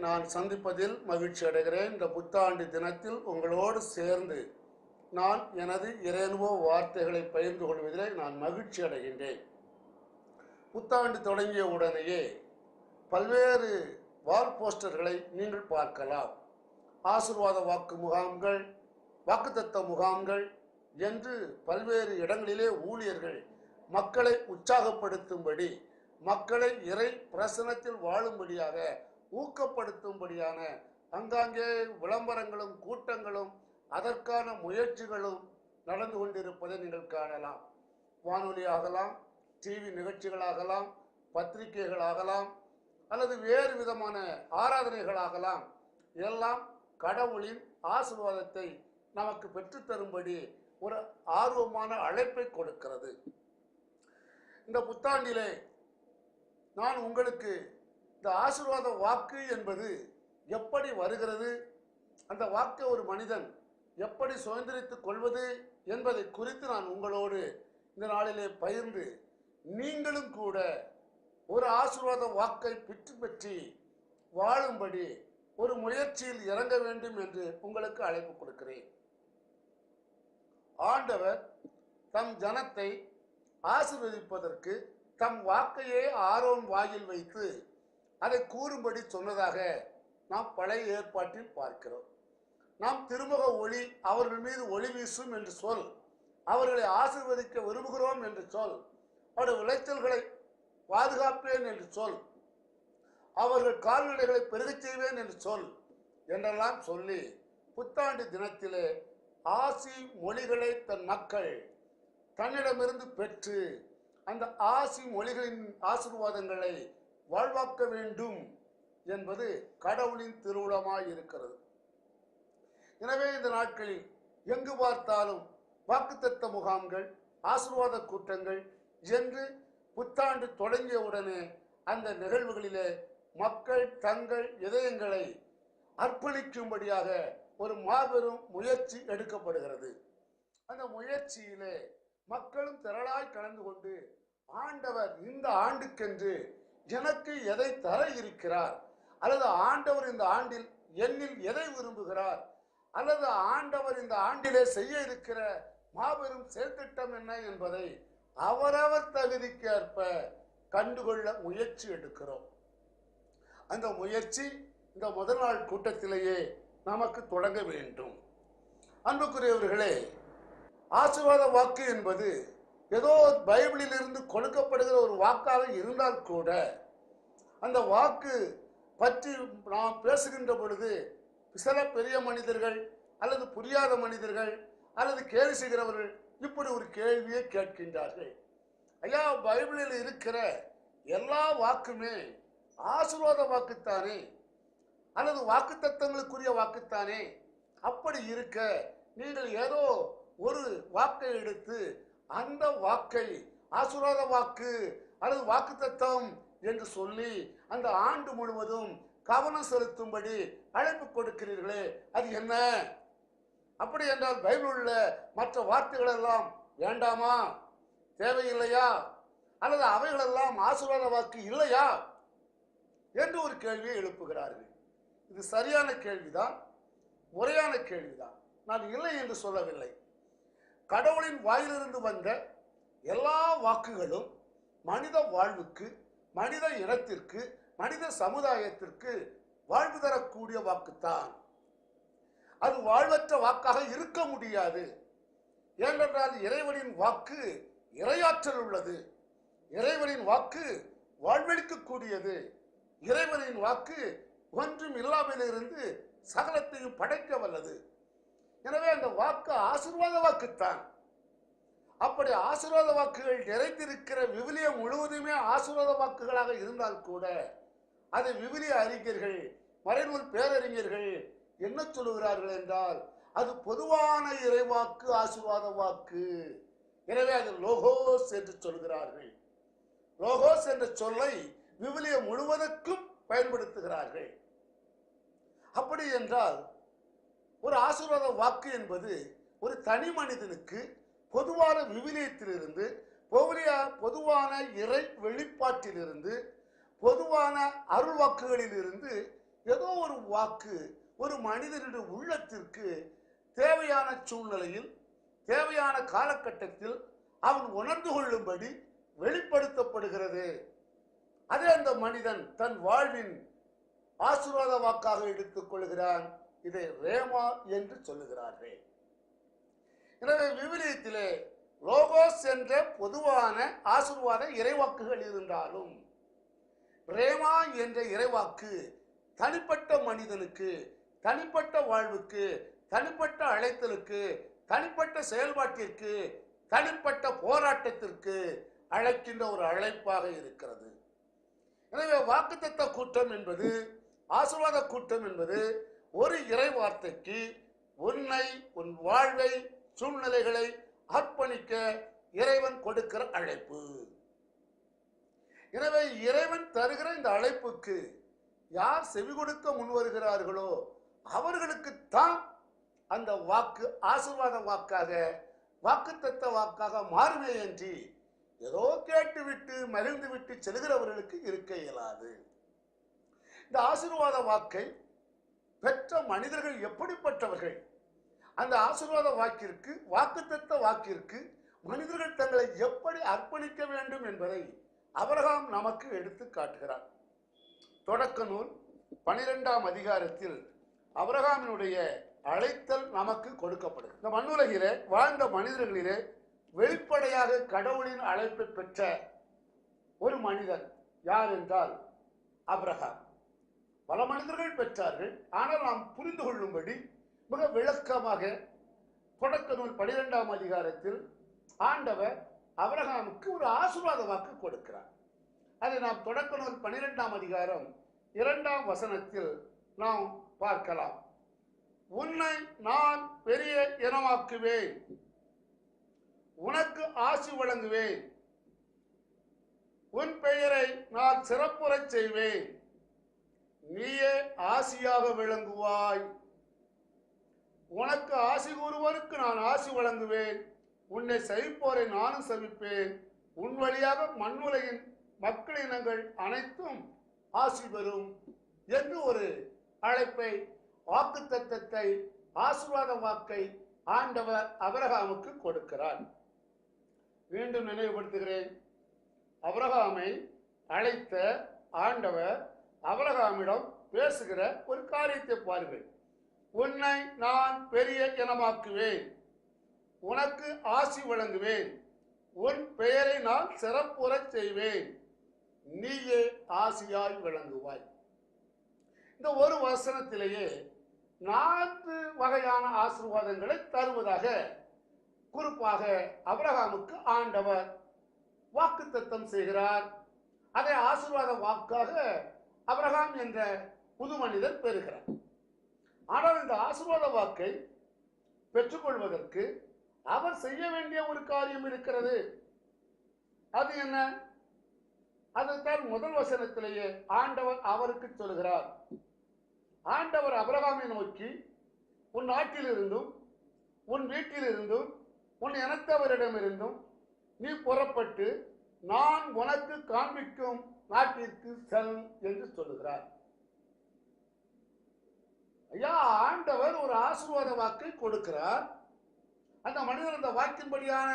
நான் சந்திப்பதில் மகிழ்ச்சி அடைகிறேன். இந்த புத்தாண்டு தினத்தில் உங்களோடு சேர்ந்து நான் எனது இறையனுபவ வார்த்தைகளை பகிர்ந்து கொள்வதிலே நான் மகிழ்ச்சி அடைகின்றேன். புத்தாண்டு தொடங்கிய உடனேயே பல்வேறு வால் போஸ்டர்களை நீங்கள் பார்க்கலாம். ஆசீர்வாத வாக்கு முகாம்கள், வாக்குத்தத்த முகாம்கள் என்று பல்வேறு இடங்களிலே ஊழியர்கள் மக்களை உற்சாகப்படுத்தும்படி, மக்களை இறை பிரசனத்தில் வாழும்படியாக ஊக்கப்படுத்தும்படியான அங்காங்கே விளம்பரங்களும் கூட்டங்களும் அதற்கான முயற்சிகளும் நடந்து கொண்டிருப்பதை நீங்கள் காணலாம். வானொலி ஆகலாம், டிவி நிகழ்ச்சிகளாகலாம், பத்திரிகைகளாகலாம், அல்லது வேறு விதமான ஆராதனைகளாகலாம். எல்லாம் கடவுளின் ஆசீர்வாதத்தை நமக்கு பெற்றுத்தரும்படி ஒரு ஆர்வமான அழைப்பை கொடுக்கிறது. இந்த புத்தாண்டிலே நான் உங்களுக்கு இந்த ஆசீர்வாத வாக்கு என்பது எப்படி வருகிறது, அந்த வாக்கை ஒரு மனிதன் எப்படி சுதந்திரித்துக் கொள்வது என்பதை குறித்து நான் உங்களோடு இந்த நாளிலே பகிர்ந்து, நீங்களும் கூட ஒரு ஆசீர்வாத வாக்கை பெற்றி வாழும்படி ஒரு முயற்சியில் இறங்க வேண்டும் என்று உங்களுக்கு அழைப்பு கொடுக்கிறேன். ஆண்டவர் தம் ஜனத்தை ஆசீர்வதிப்பதற்கு தம் வாக்கையே ஆரோன் வாயில் வைத்து அதை கூறும்படி சொன்னதாக நாம் பழைய ஏற்பாட்டில் பார்க்கிறோம். நாம் திருமுக ஒளி அவர்கள் மீது ஒளி வீசும் என்று சொல், அவர்களை ஆசீர்வதிக்க விரும்புகிறோம் என்று சொல், அவருடைய விளைச்சல்களை பாதுகாப்பேன் என்று சொல், அவர்கள் கால்நடைகளை பெருகச் செய்வேன் என்று சொல் என்றெல்லாம் சொல்லி புத்தாண்டு தினத்திலே ஆசி மொழிகளை தன் மக்கள் தன்னிடமிருந்து பெற்று அந்த ஆசி மொழிகளின் ஆசீர்வாதங்களை வாழ்வாக்க வேண்டும் என்பது கடவுளின் திருவுளமாய் இருக்கிறது. எனவே இந்த நாட்களில் எங்கு பார்த்தாலும் வாக்குத்தத்த முகாம்கள், ஆசீர்வாத கூட்டங்கள் என்று புத்தாண்டு தொடங்கிய உடனே அந்த நிகழ்வுகளிலே மக்கள் தங்கள் இதயங்களை அர்ப்பணிக்கும்படியாக ஒரு மாபெரும் முயற்சி எடுக்கப்படுகிறது. அந்த முயற்சியிலே மக்களும் திரளாய் கலந்து கொண்டு, ஆண்டவர் இந்த ஆண்டுக்கென்று எனக்கு எதை தர இருக்கிறார், அல்லது ஆண்டவர் இந்த ஆண்டில் என்னில் எதை விரும்புகிறார், அல்லது ஆண்டவர் இந்த ஆண்டிலே செய்ய இருக்கிற மாபெரும் செயல்திட்டம் என்ன என்பதை அவரவர் தகுதிக்கேற்ப கண்டுகொள்ள முயற்சி எடுக்கிறோம். அந்த முயற்சி இந்த முதல் நாள் கூட்டத்திலேயே நமக்கு தொடங்க வேண்டும். அன்புக்குரியவர்களே, ஆசீர்வாத வாக்கு என்பது ஏதோ பைபிளில் இருந்து கொடுக்கப்படுகிற ஒரு வாக்காக இருந்தால் கூட, அந்த வாக்கு பற்றி நாம் பேசுகின்ற பொழுது சில பெரிய மனிதர்கள் அல்லது புரியாத மனிதர்கள் அல்லது கேள்வி செய்கிறவர்கள் இப்படி ஒரு கேள்வியை கேட்கின்றார்கள். ஐயா, பைபிளில் இருக்கிற எல்லா வாக்குமே ஆசீர்வாத வாக்குத்தானே, அல்லது வாக்கு தத்தங்களுக்குரிய வாக்குத்தானே? அப்படி இருக்க நீங்கள் ஏதோ ஒரு வாக்கை எடுத்து அந்த வாக்கை ஆசீர்வாத வாக்கு அல்லது வாக்கு தத்தம் என்று சொல்லி அந்த ஆண்டு முழுவதும் கவனம் செலுத்தும்படி அழைப்பு கொடுக்கிறீர்களே, அது என்ன? அப்படி என்றால் பைபிள் உள்ள மற்ற வார்த்தைகள் எல்லாம் வேண்டாமா, தேவையில்லையா, அல்லது அவைகளெல்லாம் ஆசீர்வாத வாக்கு இல்லையா என்று ஒரு கேள்வியை எழுப்புகிறார்கள். இது சரியான கேள்விதான், முறையான கேள்விதான். நான் இல்லை என்று சொல்லவில்லை. கடவுளின் வாயிலிருந்து வந்த எல்லா வாக்குகளும் மனித வாழ்வுக்கு, மனித இனத்திற்கு, மனித சமுதாயத்திற்கு வாழ்வு தரக்கூடிய வாக்குத்தான். அது வாழ்வற்ற வாக்காக இருக்க முடியாது. ஏனென்றால் இறைவனின் வாக்கு இறையாற்றல் உள்ளது. இறைவனின் வாக்கு வாழ்வளிக்கக்கூடியது. இறைவனின் வாக்கு ஒன்றும் இல்லாமலிருந்து சகலத்தையும் படைக்க வல்லது. எனவே அந்த வாக்கு ஆசீர்வாத வாக்குத்தான். அப்படி ஆசீர்வாத வாக்குகள் நிறைந்திருக்கிற விவிலியம் முழுவதுமே ஆசீர்வாத வாக்குகளாக இருந்தால் கூட அதை விவிலிய அறிஞர்கள், மறைநூல் பேரறிஞர்கள் என்ன சொல்லுகிறார்கள் என்றால், அது பொதுவான இறைவாக்கு, ஆசீர்வாத வாக்கு. எனவே அது லோகோஸ் என்று சொல்கிறார்கள். லோகோஸ் என்ற சொல்லை விவிலியம் முழுவதற்கும் பயன்படுத்துகிறார்கள். அப்படி என்றால் ஒரு ஆசீர்வாத வாக்கு என்பது ஒரு தனி மனிதனுக்கு பொதுவான விவிலியத்திலிருந்து, பொதுவான இறை வெளிப்பாட்டிலிருந்து, பொதுவான அருள் வாக்குகளில் இருந்து ஏதோ ஒரு வாக்கு ஒரு மனிதனுடைய உள்ளத்திற்கு தேவையான சூழ்நிலையில் தேவையான காலகட்டத்தில் அவன் உணர்ந்து கொள்ளும்படி வெளிப்படுத்தப்படுகிறது. அதே அந்த மனிதன் தன் வாழ்வின் ஆசீர்வாத வாக்காக எடுத்துக் கொள்கிறான். இதை ரேமா என்று சொல்லுகிறார்கள். எனவே விவிலியத்திலே லோகோஸ் என்ற பொதுவான ஆசீர்வாத இறைவாக்குகள் இருந்தாலும் ரேமா என்ற இறைவாக்கு தனிப்பட்ட மனிதனுக்கு, தனிப்பட்ட வாழ்வுக்கு, தனிப்பட்ட அழைத்தலுக்கு, தனிப்பட்ட செயல்பாட்டிற்கு, தனிப்பட்ட போராட்டத்திற்கு அழைக்கின்ற ஒரு அழைப்பாக இருக்கிறது. எனவே வாக்குத்தத்த கூட்டம் என்பது, ஆசீர்வாத கூட்டம் என்பது ஒரு இறை வார்த்தைக்கு உன்னை, உன் வாழ்வை, சூழ்நிலைகளை அர்ப்பணிக்க இறைவன் கொடுக்கிற அழைப்பு. எனவே இறைவன் தருகிற இந்த அழைப்புக்கு யார் செவி கொடுக்க முன்வருகிறார்களோ அவர்களுக்குத்தான் அந்த வாக்கு ஆசீர்வாத வாக்காக, வாக்குத்தத்த வாக்காக மாறுமே என்று ஏதோ கேட்டுவிட்டு மகிழ்ந்து விட்டு செல்கிறவர்களுக்கு இருக்க இயலாது. இந்த ஆசீர்வாத வாக்கை பெற்ற மனிதர்கள் எப்படிப்பட்டவர்கள்? அந்த ஆசீர்வாத வாக்கிற்கு, வாக்குத்தத்த வாக்கிற்கு மனிதர்கள் தங்களை எப்படி அர்ப்பணிக்க வேண்டும் என்பதை ஆபிரகாம் நமக்கு எடுத்து காட்டுகிறார். தொடக்க நூல் 12ஆம் அதிகாரத்தில் ஆபிரகாமினுடைய அழைத்தல் நமக்கு கொடுக்கப்படும். இந்த மண்ணுலகிலே வாழ்ந்த மனிதர்களிலே வெளிப்படையாக கடவுளின் அழைப்பை பெற்ற ஒரு மனிதன் யார் என்றால் ஆபிரகாம். பல மனிதர்கள் பெற்றார்கள். ஆனால் நாம் புரிந்து கொள்ளும்படி மிக விளக்கமாக தொடக்க நூல் 12ஆம் அதிகாரத்தில் ஆண்டவர் ஆபிரகாமுக்கு ஒரு ஆசீர்வாத வாக்கு கொடுக்கிறார். அதை நாம் தொடக்க நூல் 12ஆம் அதிகாரம் 2ஆம் வசனத்தில் நாம் பார்க்கலாம். உன்னை நான் பெரிய இனமாக்குவேன், உனக்கு ஆசி வழங்குவேன், உன் பெயரை நான் சிறப்புறச் செய்வேன், நீயே ஆசியாக விளங்குவாய். உனக்கு ஆசி கூறுவோருக்கு நான் ஆசி வழங்குவேன், உன்னை சவிப்போரை நானும் சவிப்பேன், உன் வழியாக மண்ணுலகின் மக்களினங்கள் அனைத்தும் ஆசி பெறும் என்று ஒரு அழைப்பை, வாக்குத்தத்தத்தை, ஆசீர்வாத வாக்கை ஆண்டவர் ஆபிரகாமுக்கு கொடுக்கிறார். மீண்டும் நினைவுபடுத்துகிறேன். ஆபிரகாமை அழைத்த ஆண்டவர் ஆபிரகாமிடம் பேசுகிற ஒரு காரியத்தை பாருங்கள். உன்னை நான் பெரிய இனமாக்குவேன், உனக்கு ஆசி வழங்குவேன், உன் பெயரை நான் சிறப்புறச் செய்வேன், நீயே ஆசியாய் விளங்குவாய். இந்த ஒரு வசனத்திலேயே 4 வகையான ஆசீர்வாதங்களை தருவதாக குறிப்பாக ஆபிரகாமுக்கு ஆண்டவர் வாக்குத்தத்தம் செய்கிறார். அதை ஆசீர்வாத வாக்காக ஆபிரகாம் என்ற புது மனிதர் பெறுகிறார். ஆனால் இந்த ஆசீர்வாத வாக்கை பெற்றுக்கொள்வதற்கு அவர் செய்ய வேண்டிய ஒரு காரியம் இருக்கிறது. அது என்ன? அதைத்தான் முதல் வசனத்திலேயே ஆண்டவர் அவருக்கு சொல்கிறார். ஆண்டவர் ஆபிரகாமை நோக்கி, உன் நாட்டிலிருந்தும் உன் வீட்டிலிருந்தும் உன் இனத்தவரிடமிருந்தும் நீ புறப்பட்டு நான் உனக்கு காண்பிக்கும் நாட்டிற்கு செல் என்று சொல்லுகிறார். ஐயா, ஆண்டவர் ஒரு ஆசீர்வாத வாக்கை கொடுக்கிறார். அந்த மனிதர் அந்த வாக்கின்படியான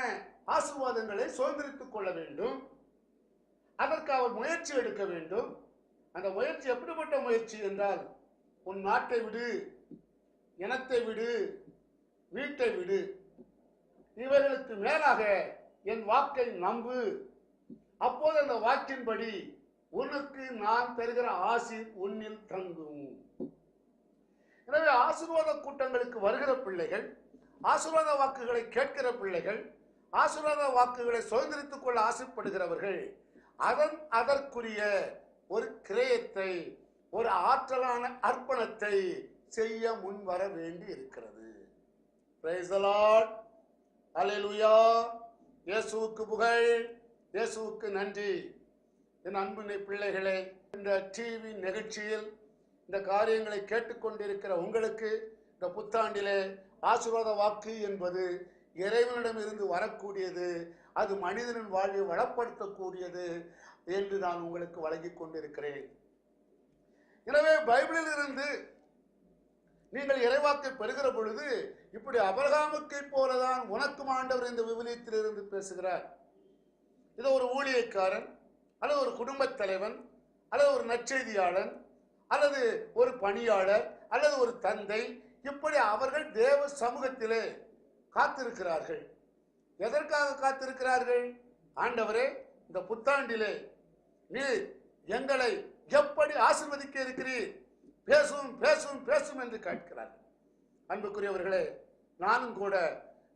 ஆசீர்வாதங்களை சுதந்திரித்துக் கொள்ள வேண்டும். அதற்கு அவர் முயற்சி எடுக்க வேண்டும். அந்த முயற்சி எப்படிப்பட்ட முயற்சி என்றால், உன் நாட்டை விடு, இனத்தை விடு, வீட்டை விடு, இவர்களுக்கு மேலாக என் வாக்கை நம்பு. அப்போது அந்த வாக்கின்படி உனக்கு நான் தருகிற ஆசி உன்னில் தங்கும். எனவே ஆசீர்வாத கூட்டங்களுக்கு வருகிற பிள்ளைகள், ஆசீர்வாத வாக்குகளை கேட்கிற பிள்ளைகள், ஆசீர்வாத வாக்குகளை சுதந்திரித்துக் கொள்ள ஆசைப்படுகிறவர்கள் அதற்குரிய ஒரு கிரயத்தை, ஒரு ஆற்றலான அர்ப்பணத்தை செய்ய முன் வர வேண்டி இருக்கிறது. பிரைஸ் தி லார்ட், அல்லேலூயா. இயேசுவுக்கு புகழ், இயேசுவுக்கு நன்றி. என் அன்பு பிள்ளைகளே, இந்த டிவி நிகழ்ச்சியில் இந்த காரியங்களை கேட்டுக்கொண்டிருக்கிற உங்களுக்கு இந்த புத்தாண்டிலே ஆசீர்வாத வாக்கு என்பது இறைவனிடமிருந்து வரக்கூடியது. அது மனிதனின் வாழ்வை வளப்படுத்தக்கூடியது என்று நான் உங்களுக்கு வழங்கி கொண்டிருக்கிறேன். எனவே பைபிளில் இருந்து நீங்கள் இறைவாக்கை பெறுகிற பொழுது இப்படி அபிரகாமுக்கை போலதான் உனக்கும் ஆண்டவர் இந்த விவிலியத்தில் இருந்து பேசுகிறார். இது ஒரு ஊழியக்காரன் அல்லது ஒரு குடும்பத் தலைவன் அல்லது ஒரு நற்செய்தியாளன் அல்லது ஒரு பணியாளர் அல்லது ஒரு தந்தை, இப்படி அவர்கள் தேவ சமூகத்திலே காத்திருக்கிறார்கள். எதற்காக காத்திருக்கிறார்கள்? ஆண்டவரே, இந்த புத்தாண்டிலே நீர் எங்களை எப்படி ஆசீர்வதிக்க இருக்கிறீர், பேசும் பேசும் பேசும் என்று கேட்கிறார்கள். அன்புக்குரியவர்களே, நானும் கூட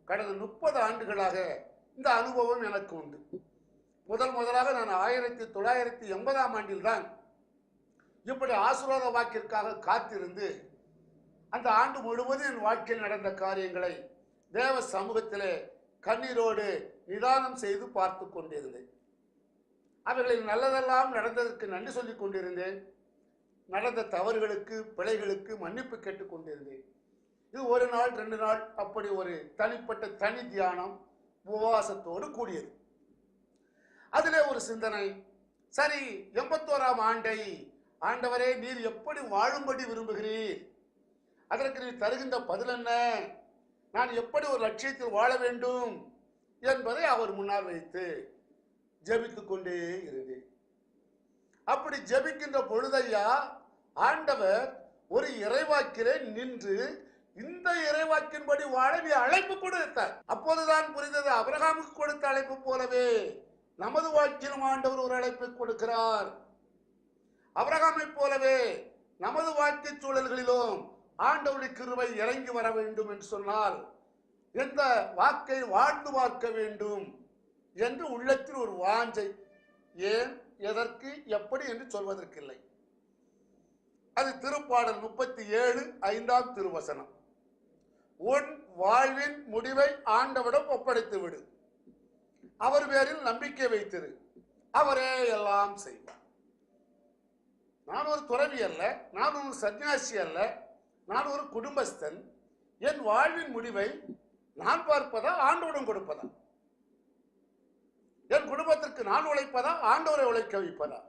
கடந்த 30 ஆண்டுகளாக இந்த அனுபவம் எனக்கு உண்டு. முதலாக நான் 1980ஆம் ஆண்டில் தான் இப்படி ஆசீர்வாத வாக்கிற்காக காத்திருந்து அந்த ஆண்டு முழுவதும் என் வாழ்க்கையில் நடந்த காரியங்களை தேவ சமூகத்திலே கண்ணீரோடு நிதானம் செய்து பார்த்து கொண்டிருந்தேன். அவைகளில் நல்லதெல்லாம் நடந்ததற்கு நன்றி சொல்லிக் கொண்டிருந்தேன். நடந்த தவறுகளுக்கு பிழைகளுக்கு மன்னிப்பு கேட்டுக் கொண்டிருந்தேன். இது 1 நாள் 2 நாள் அப்படி ஒரு தனிப்பட்ட தனி தியானம் உபவாசத்தோடு கூடியது. அதிலே ஒரு சிந்தனை, சரி 81ஆம் ஆண்டை ஆண்டவரே நீர் எப்படி வாழும்படி விரும்புகிறீர், அதற்கு நீர் தருகின்ற பதில் என்ன, நான் எப்படி ஒரு லட்சியத்தில் வாழ வேண்டும் என்பதை அவர் முன்னால் வைத்து ஜெபித்துக் கொண்டே இருந்தேன். அப்படி ஜெபிக்கின்ற பொழுதையா ஆண்டவர் ஒரு இறைவாக்கிலே நின்று இந்த இறைவாக்கின்படி வாழ நீ அழைப்பு கொடுத்தார். அப்போதுதான் புரிந்தது, அபிரகாமுக்கு கொடுத்த அழைப்பு போலவே நமது வாழ்க்கையிலும் ஆண்டவர் ஒரு அழைப்பை கொடுக்கிறார். அபிரகாமை போலவே நமது வாழ்க்கை சூழல்களிலும் ஆண்டவருடைய கிருபை இறங்கி வர வேண்டும் என்று சொன்னால் இந்த வாக்கை வாழ்ந்து பார்க்க வேண்டும் என்று உள்ளத்தில் ஒரு வாஞ்சை. ஏன், எதற்கு, எப்படி என்று சொல்வதற்கில்லை. அது திருப்பாடல் 37:5 திருவசனம். உன் வாழ்வின் முடிவை ஆண்டவரிடம் ஒப்படைத்து விடு, அவர் பேரில் நம்பிக்கை வைத்திரு, அவரே எல்லாம் செய்வார். நான் ஒரு துறவி அல்ல, நான் ஒரு சன்னியாசி அல்ல, நான் ஒரு குடும்பஸ்தன். என் வாழ்வின் முடிவை நான் பார்ப்பதா, ஆண்டவரிடம் கொடுப்பதா? என் குடும்பத்திற்கு நான் உழைப்பதா, ஆண்டவரை உழைக்க வைப்பதா?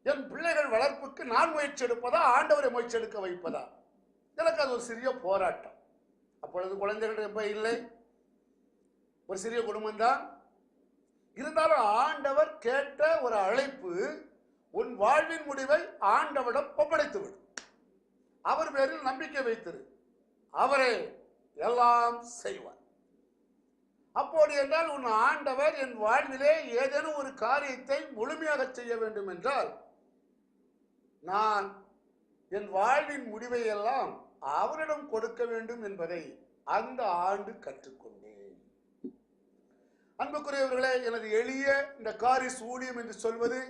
என் பிள்ளைகள் வளர்ப்புக்கு நான் முயற்சி எடுப்பதா, ஆண்டவரை முயற்சி எடுக்க வைப்பதா? எனக்கு அது ஒரு சிறிய போராட்டம். அப்பொழுது குழந்தைகள் ரொம்ப இல்லை, ஒரு சிறிய குடும்பம்தான். இருந்தாலும் ஆண்டவர் கேட்ட ஒரு அழைப்பு, உன் வாழ்வின் முடிவை ஆண்டவரிடம் ஒப்படைத்து விடு, அவர் பேரில் நம்பிக்கை வைத்திரு, அவரே எல்லாம் செய்வார். அப்போது என்றால் உன் ஆண்டவர் என் வாழ்விலே ஏதேனும் ஒரு காரியத்தை முழுமையாக செய்ய வேண்டும் என்றால் நான் என் வாழ்வின் முடிவை எல்லாம் அவரிடம் கொடுக்க வேண்டும் என்பதை அந்த ஆண்டு கற்றுக்கொண்டேன். அன்புக்குரியவர்களே, எனது எளிய இந்த காரிஸ் ஊழியம் என்று சொல்வது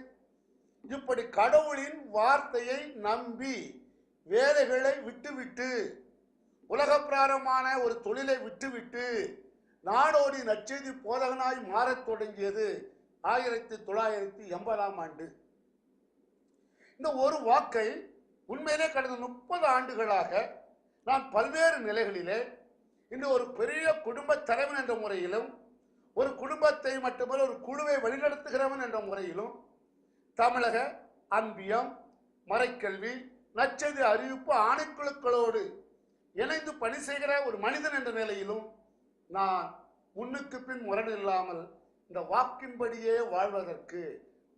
இப்படி கடவுளின் வார்த்தையை நம்பி வேலைகளை விட்டுவிட்டு உலகப்பிராரமான ஒரு தொழிலை விட்டுவிட்டு நாடோடி நற்செய்தி போதகனாய் மாறத் தொடங்கியது 1980ஆம் ஆண்டு. இந்த ஒரு வாக்கை உண்மையிலே கடந்த 30 ஆண்டுகளாக நான் பல்வேறு நிலைகளிலே இன்று ஒரு பெரிய குடும்ப தலைவன் என்ற முறையிலும், ஒரு குடும்பத்தை மட்டுமல்ல ஒரு குழுவை வழிநடத்துகிறவன் என்ற முறையிலும், தமிழக அன்பியம், மறைக்கல்வி, நற்செய்தி அறிவிப்பு ஆணைக்குழுக்களோடு இணைந்து பணி செய்கிற ஒரு மனிதன் என்ற நிலையிலும் நான் முன்னுக்கு பின் முரண் இல்லாமல் இந்த வாக்கின்படியே வாழ்வதற்கு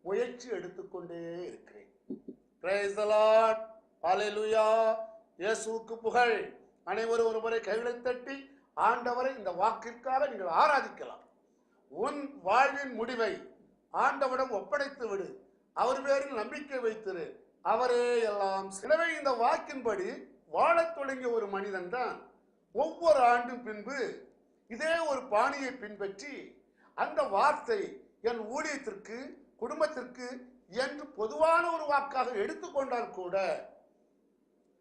முயற்சி எடுத்துக்கொண்டே இருக்கிறேன். Praise the Lord. Hallelujah. இயேசுவுக்கு புகழ். அனைவரும் ஒருமுறை கைகளை தட்டி ஆண்டவரை இந்த வாக்கிற்காக நீங்கள் ஆராதிக்கலாம். உன் வாழ்வின் முடிவை ஆண்டவரிடம் ஒப்படைத்து விடு, அவர் பேரில் நம்பிக்கை வைத்திரு, அவரே எல்லாம். எனவே இந்த வாக்கின்படி வாழத் தொடங்கிய ஒரு மனிதன் தான் ஒவ்வொரு ஆண்டும் பின்பு இதே ஒரு பாணியை பின்பற்றி அந்த வார்த்தை என் ஊழியத்திற்கு, குடும்பத்திற்கு என்று பொதுவான ஒரு வாக்காக எடுத்துக்கொண்டால் கூட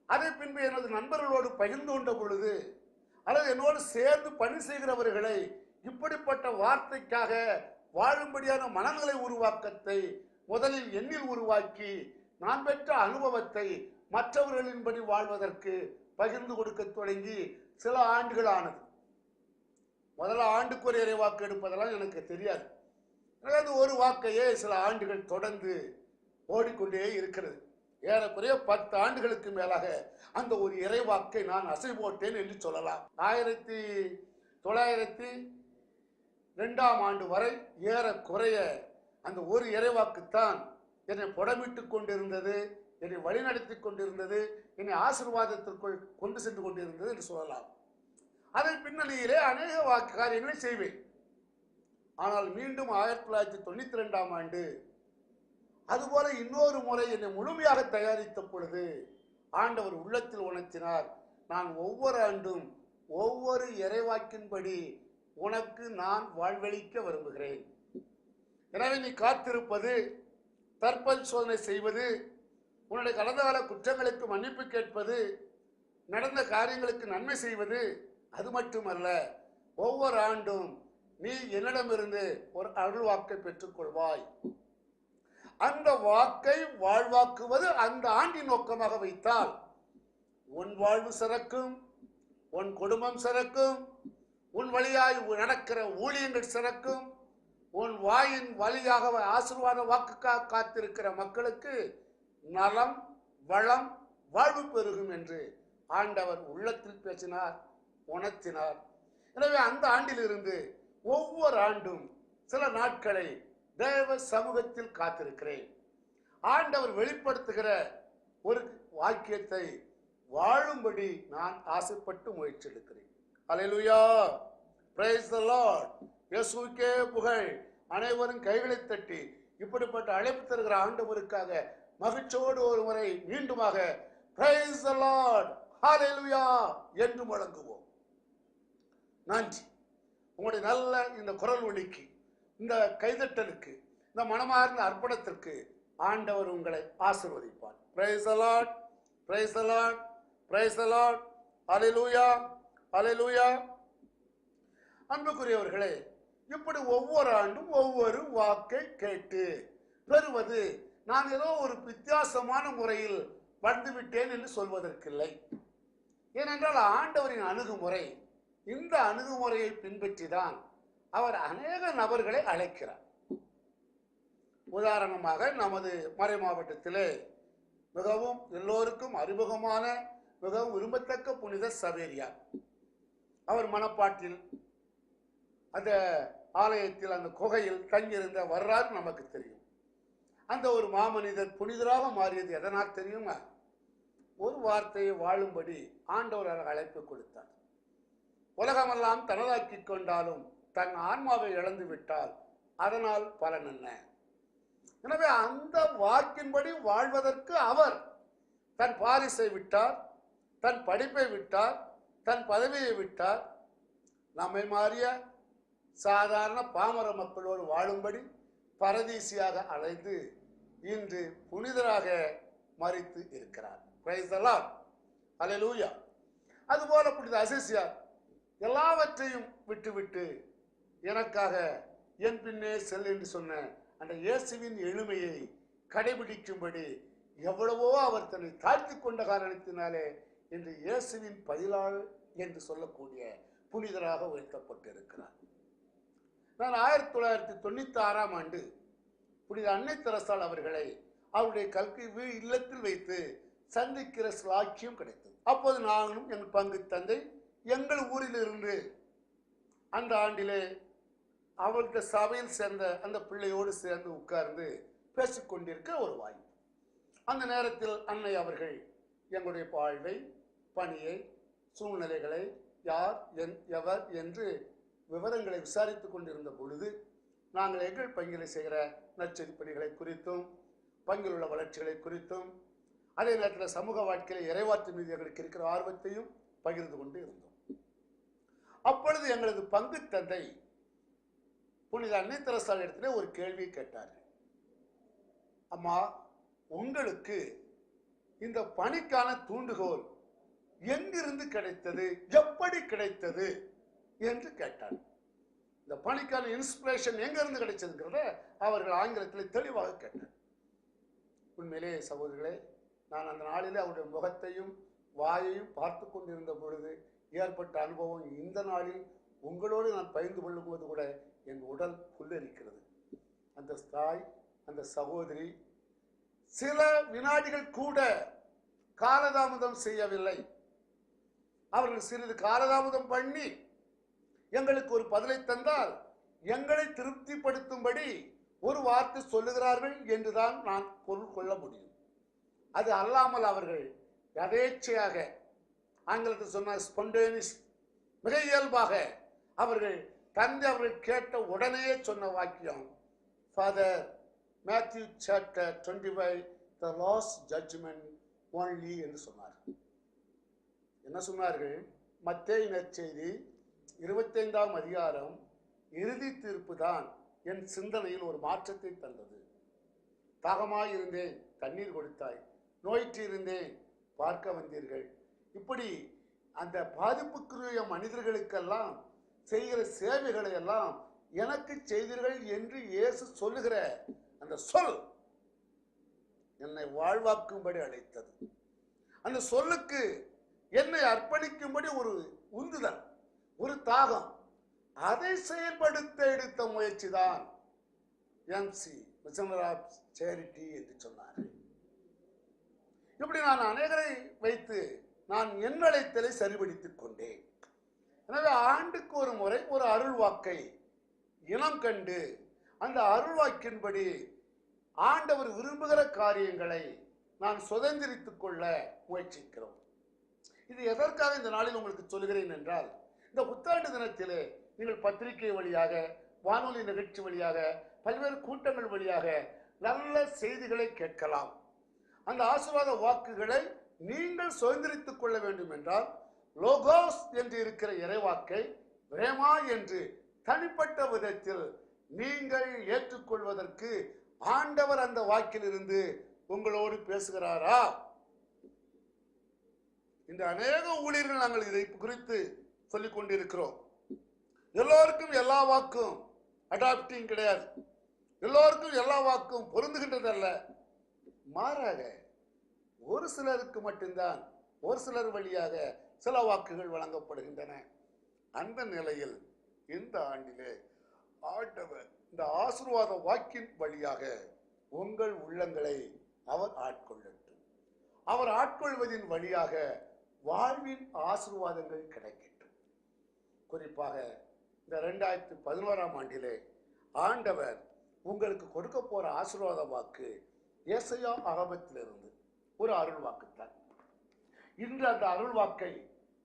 அதை பின்பு எனது நண்பர்களோடு பகிர்ந்து கொண்ட பொழுது அல்லது என்னோடு சேர்ந்து பணி செய்கிறவர்களை இப்படிப்பட்ட வார்த்தைக்காக வாழும்படியான மனநிலை உருவாக்கத்தை முதலில் எண்ணில் உருவாக்கி நான் பெற்ற அனுபவத்தை மற்றவர்களின்படி வாழ்வதற்கு பகிர்ந்து கொடுக்க தொடங்கி சில ஆண்டுகள் ஆனது. முதல்ல ஆண்டுக்கு ஒரு இறைவாக்கு எடுப்பதெல்லாம் எனக்கு தெரியாது. ஒரு வாக்கையே சில ஆண்டுகள் தொடர்ந்து ஓடிக்கொண்டே இருக்கிறது. ஏறக்குறைய 10 ஆண்டுகளுக்கு மேலாக அந்த ஒரு இறைவாக்கை நான் அசை போட்டேன் என்று சொல்லலாம். 1902ஆம் ஆண்டு வரை ஏறக்குறைய அந்த ஒரு இறைவாக்குத்தான் என்னை புடமிட்டுக் கொண்டிருந்தது, என்னை வழிநடத்தி கொண்டிருந்தது, என்னை ஆசீர்வாதத்திற்குள் கொண்டு சென்று கொண்டிருந்தது என்று சொல்லலாம். அதன் பின்னணியிலே அநேக காரியங்களை செய்வேன். ஆனால் மீண்டும் 1992ஆம் ஆண்டு அதுபோல இன்னொரு முறை என்னை முழுமையாக தயாரித்த பொழுது ஆண்டவர் உள்ளத்தில் உணர்த்தினார், நான் ஒவ்வொரு ஆண்டும் ஒவ்வொரு இறைவாக்கின்படி உனக்கு நான் வாழ்வளிக்க விரும்புகிறேன். எனவே நீ காத்திருப்பது, தற்பரிசோதனை செய்வது, உன்னுடைய கடந்த கால குற்றங்களுக்கு மன்னிப்பு கேட்பது, நடந்த காரியங்களுக்கு நன்மை செய்வது, அது மட்டுமல்ல, ஒவ்வொரு ஆண்டும் நீ என்னிடமிருந்து ஒரு அருள்வாக்கை பெற்றுக்கொள்வாய். அந்த வாக்கை வாழ்வாக்குவது அந்த ஆண்டின் நோக்கமாக வைத்தால் உன் வாழ்வு சிறக்கும், உன் குடும்பம் சிறக்கும், உன் வழியாய் நடக்கிற ஊழியங்கள் சிறக்கும், உன் வாயின் வழியாக ஆசீர்வாத வாக்குக்காக காத்திருக்கிற மக்களுக்கு நலம், வளம், வாழ்வு பெருகும் என்று ஆண்டவர் உள்ளத்தில் பேசினார், உணர்த்தினார். எனவே அந்த ஆண்டிலிருந்து ஒவ்வொரு ஆண்டும் சில நாட்களை தேவ சமூகத்தில் காத்திருக்கிறேன். ஆண்டவர் வெளிப்படுத்துகிற ஒரு வாக்கியத்தை வாழும்படி நான் ஆசைப்பட்டு முயற்சி எடுக்கிறேன். அல்லேலூயா, பிரைஸ் தி லார்ட், இயேசுவுக்கே புகழ். அனைவரும் கைகளை தட்டி இப்படிப்பட்ட அழைப்பு தருகிற ஆண்டவருக்காக மகிழ்ச்சியோடு ஒரு முறை மீண்டுமாக பிரைஸ் தி லார்ட், ஹல்லேலூயா என்று முழங்குவோம். நன்றி. உங்களுடைய நல்ல இந்த குரல் ஒலிக்கு, இந்த கைதட்டலுக்கு, இந்த மனமார்ந்த அர்ப்பணத்திற்கு ஆண்டவர் உங்களை ஆசீர்வதிப்பார். Praise the lord, praise the lord, praise the lord, hallelujah, hallelujah. அன்புக்குரியவர்களே, இப்படி ஒவ்வொரு ஆண்டும் ஒவ்வொரு வாக்கை கேட்டு பெறுவது நான் ஏதோ ஒரு வித்தியாசமான முறையில் வந்துவிட்டேன் என்று சொல்வதற்கில்லை. ஏனென்றால் ஆண்டவரின் அணுகுமுறை, இந்த அணுகுமுறையை பின்பற்றிதான் அவர் அநேக நபர்களை அழைக்கிறார். உதாரணமாக நமது மறை மாவட்டத்திலே மிகவும் எல்லோருக்கும் அறிமுகமான மிகவும் விரும்பத்தக்க புனித சவேரியார், அவர் மணப்பாட்டில் அந்த ஆலயத்தில் அந்த குகையில் தங்கியிருந்த வரலாறு நமக்கு தெரியும். அந்த ஒரு மாமனிதர் புனிதராக மாறியது எதனால் தெரியுமா? ஒரு வார்த்தையை வாழும்படி ஆண்டவர் அழைப்பு கொடுத்தார். உலகமெல்லாம் தனதாக்கி கொண்டாலும் தன் ஆன்மாவை இழந்து விட்டால் அதனால் பலன் என்ன? எனவே அந்த வாக்கின்படி வாழ்வதற்கு அவர் தன் பாரிசை விட்டார், தன் படிப்பை விட்டார், தன் பதவியை விட்டார். நம்மை மாறிய சாதாரண பாமர மக்களோடு வாழும்படி பரதீசியாக அழைத்து இன்று புனிதராக மரித்து இருக்கிறார். பிரைஸ் தி லார்ட், ஹல்லேலூயா. அதுபோல புனித அசிசியார் எல்லாவற்றையும் விட்டுவிட்டு எனக்காக என் பின்னே செல் என்று சொன்ன அந்த இயேசுவின் எளிமையை கடைபிடிக்கும்படி எவ்வளவோ அவர் தன்னை தாழ்த்தி கொண்ட காரணத்தினாலே இன்று இயேசுவின் பதிலாள் என்று சொல்லக்கூடிய புனிதராக உயர்த்தப்பட்டிருக்கிறார். நான் 1996ஆம் ஆண்டு புனித அன்னை தெரசாள் அவர்களை அவருடைய கல்வி இல்லத்தில் வைத்து சந்திக்கிற சாட்சியம் கிடைத்தது. அப்போது நானும் எங்கள் பங்கு தந்தை எங்கள் ஊரில் இருந்து அந்த ஆண்டிலே அவருடைய சபையில் சேர்ந்த அந்த பிள்ளையோடு சேர்ந்து உட்கார்ந்து பேசிக்கொண்டிருக்க ஒரு வாய்ப்பு. அந்த நேரத்தில் அன்னை அவர்கள் எங்களுடைய வாழ்வை, பணியை, சூழ்நிலைகளை, யார் எவர் என்று விவரங்களை விசாரித்துக் கொண்டிருந்த பொழுது நாங்கள் எங்கள் பங்கில் செய்கிற நற்செய்தி பணிகளை குறித்தும், பங்கில் உள்ள வளர்ச்சிகளை குறித்தும், அதே நேரத்தில் சமூக வாழ்க்கையில் இறைவாற்று மீது எங்களுக்கு இருக்கிற ஆர்வத்தையும் பகிர்ந்து கொண்டு இருந்தோம். அப்பொழுது எங்களது பங்கு தந்தை புனித அன்னை தெரசாள் இடத்திலே ஒரு கேள்வி கேட்டார். அம்மா, உங்களுக்கு இந்த பணிக்கான தூண்டுகோல் எங்கிருந்து கிடைத்தது, எப்படி கிடைத்தது என்று கேட்டார். இந்த பணிக்கான இன்ஸ்பிரேஷன் எங்கிருந்து கிடைச்சதுங்கிறத அவர்கள் ஆங்கிலத்தில் தெளிவாக கேட்டார். உண்மையிலே சகோதரர்களே, நான் அந்த நாளிலே அவருடைய முகத்தையும் வாயையும் பார்த்து கொண்டிருந்த பொழுது ஏற்பட்ட அனுபவம் இந்த நாளில் உங்களோடு நான் பகிர்ந்து கொள்ளும் போது கூட என் உடல் புல்லரிக்கிறது. அந்த தாய், அந்த சகோதரி சில வினாடிகள் கூட காலதாமதம் செய்யவில்லை. அவர்கள் சிறிது காலதாமதம் பண்ணி எங்களுக்கு ஒரு பதிலை தந்தால் எங்களை திருப்திப்படுத்தும்படி ஒரு வார்த்தை சொல்லுகிறார்கள் என்றுதான் நான் பொருள் கொள்ள முடியும். அது அல்லாமல் அவர்கள் யதேச்சையாக, ஆங்கிலத்தில் சொன்ன ஸ்பான்டேனியஸ், மிக இயல்பாக அவர்கள் அவர்கள் கேட்ட உடனே சொன்ன வாக்கியம், father Matthew chapter 25 the last judgment only என்று சொன்னார்கள். என்ன சொன்னார்கள்? மத்தேயு நற்செய்தி 25ஆம் அதிகாரம் இறுதி தீர்ப்பு தான் என் சிந்தனையில் ஒரு மாற்றத்தை தந்தது. தாகமாய் இருந்தேன், தண்ணீர் கொடுத்தாய், நோயிற்று இருந்தேன், பார்க்க வந்தீர்கள். இப்படி அந்த பாதிப்புக்குரிய மனிதர்களுக்கெல்லாம் செய்கிற சேவைகளை எல்லாம் எனக்கு செய்தீர்கள் என்று இயேசு சொல்லுகிற அந்த சொல் என்னை வாழ்வாக்கும்படி அழைத்தது. அந்த சொல்லுக்கு என்னை அர்ப்பணிக்கும்படி ஒரு உந்துதல், ஒரு தாகம், அதை செயல்படுத்த எடுத்த முயற்சி தான் எம்சி மிஷனரி ஆஃப் சேரிட்டி என்று சொன்னார்கள். இப்படி நான் அநேகரை வைத்து நான் என் அழைத்தலை சரிபடுத்திக் கொண்டேன். எனவே ஆண்டுக்கு ஒரு முறை ஒரு அருள் வாக்கை இனம் கண்டு அந்த அருள் வாக்கின்படி ஆண்டவர் விரும்புகிற காரியங்களை நான் சுதந்திரித்துக் கொள்ள முயற்சிக்கிறோம். இது எதற்காக இந்த நாளில் உங்களுக்கு சொல்கிறேன் என்றால், இந்த புத்தாண்டு தினத்திலே நீங்கள் பத்திரிகை வழியாக, வானொலி நிகழ்ச்சி வழியாக, பல்வேறு கூட்டங்கள் வழியாக நல்ல செய்திகளை கேட்கலாம். அந்த ஆசீர்வாத வாக்குகளை நீங்கள் சுதந்திரித்துக் கொள்ள வேண்டும் என்றால் லோகோஸ் என்று இருக்கிற இறைவாக்கை ரேமா என்று தனிப்பட்ட விதத்தில் நீங்கள் ஏற்றுக்கொள்வதற்கு ஆண்டவர் அந்த வாக்கிலிருந்து உங்களோடு பேசுகிறாரா? இந்த அநேக ஊழியர்கள் நாங்கள் இதை குறித்து சொல்லிக் கொண்டிருக்கிறோம். எல்லோருக்கும் எல்லா வாக்கும் அடாப்டிங் கிடையாது, எல்லோருக்கும் எல்லா வாக்கும் பொருந்துகின்றதல்ல. மாறாக ஒரு சிலருக்கு மட்டும்தான் ஒரு சிலர் வழியாக சில வாக்குகள் வழங்கப்படுகின்றன. அந்த நிலையில் இந்த ஆண்டிலே ஆண்டவர் இந்த ஆசீர்வாத வாக்கின் வழியாக உங்கள் உள்ளங்களை அவர் ஆட்கொள்ளட்டும். அவர் ஆட்கொள்வதின் வழியாக வாழ்வின் ஆசீர்வாதங்கள் கிடைக்கட்டும். குறிப்பாக இந்த 2011ஆம் ஆண்டிலே ஆண்டவர் உங்களுக்கு கொடுக்க போற ஆசீர்வாத வாக்கு ஏசாயா ஆகமத்திலிருந்து ஒரு அருள் வாக்குத்தான். இன்று அந்த அருள் வாக்கை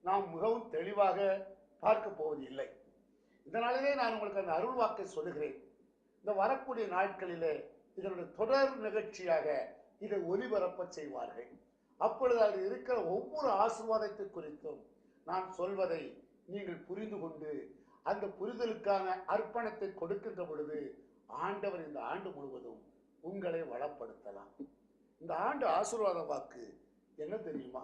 நாம் மிகவும் தெளிவாக பார்க்க போவது இல்லை. இதனாலே நான் உங்களுக்கு அந்த அருள் வாக்கை சொல்லுகிறேன். இந்த வரக்கூடிய நாட்களிலே இதனுடைய தொடர் நிகழ்ச்சியாக இதை ஒலிபரப்ப செய்வார்கள். அப்பொழுது அதில் இருக்கிற ஒவ்வொரு ஆசீர்வாதத்தை குறித்தும் நான் சொல்வதை நீங்கள் புரிந்து கொண்டு அந்த புரிதலுக்கான அர்ப்பணத்தை கொடுக்கின்ற பொழுது ஆண்டவர் இந்த ஆண்டு முழுவதும் உங்களை வளப்படுத்தலாம். இந்த ஆண்டு ஆசீர்வாத வாக்கு என்ன தெரியுமா?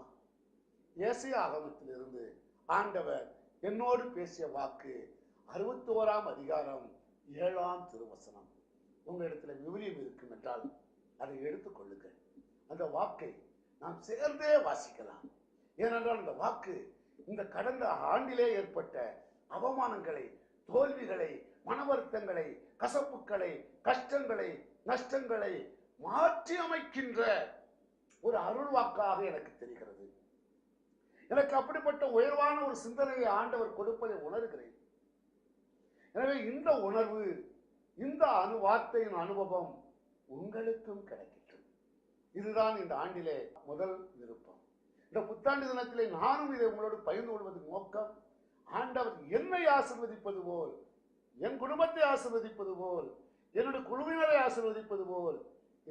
ஏசாயா ஆகமத்திலிருந்து ஆண்டவர் என்னோடு பேசிய வாக்கு 61ஆம் அதிகாரம் 7ஆம் திருவசனம். உங்க இடத்துல விவிலியம் இருக்கும் என்றால் அதை எடுத்துக்கொள்ளுங்கள். அந்த வாக்கை நாம் சேர்ந்தே வாசிக்கலாம். ஏனென்றால் அந்த வாக்கு இந்த கடந்த ஆண்டிலே ஏற்பட்ட அவமானங்களை, தோல்விகளை, மனவருத்தங்களை, கசப்புக்களை, கஷ்டங்களை, நஷ்டங்களை மாற்றி அமைக்கின்ற ஒரு அருள் வாக்காக எனக்கு தெரிகிறது. எனக்கு அப்படிப்பட்ட உயர்வான ஒரு சிந்தனையை ஆண்டவர் கொடுப்பதை உணர்கிறேன். எனவே இந்த உணர்வு, இந்த வார்த்தையின் அனுபவம் உங்களுக்கும் கிடைக்கட்டும். இதுதான் இந்த ஆண்டிலே முதல் விருப்பம். இந்த புத்தாண்டு தினத்திலே நானும் இதை உங்களோடு பகிர்ந்து கொள்வது நோக்கம். ஆண்டவர் என்னை ஆசீர்வதிப்பது போல், என் குடும்பத்தை ஆசீர்வதிப்பது போல், என்னுடைய குழுவினரை ஆசீர்வதிப்பது போல்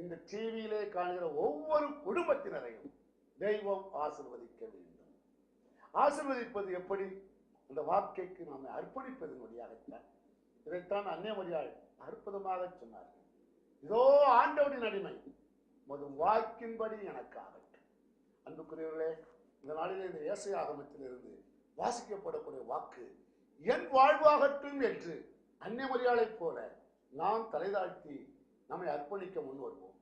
இந்த டிவியிலே காணுகிற ஒவ்வொரு குடும்பத்தினரையும் தெய்வம் ஆசீர்வதிக்க வேண்டும். ஆசீர்வதிப்பது எப்படி? அந்த வாக்கைக்கு நாம் அர்ப்பணிப்பதன் வழியாகத்தான். இதைத்தான் அன்னை மரியாள் அற்புதமாக சொன்னார்கள். இதோ ஆண்டவரின் அடிமை, மது வாக்கின்படி எனக்கு ஆகட்டும். அன்புக்குரியவர்களே, இந்த நாளிலே இந்த ஏசாயா ஆகமத்திலிருந்து வாசிக்கப்படக்கூடிய வாக்கு என் வாழ்வாகட்டும் என்று அன்னை மரியாளைப் போல நாம் தலைதாழ்த்தி நம்மை அர்ப்பணிக்க முன் வருவோம்.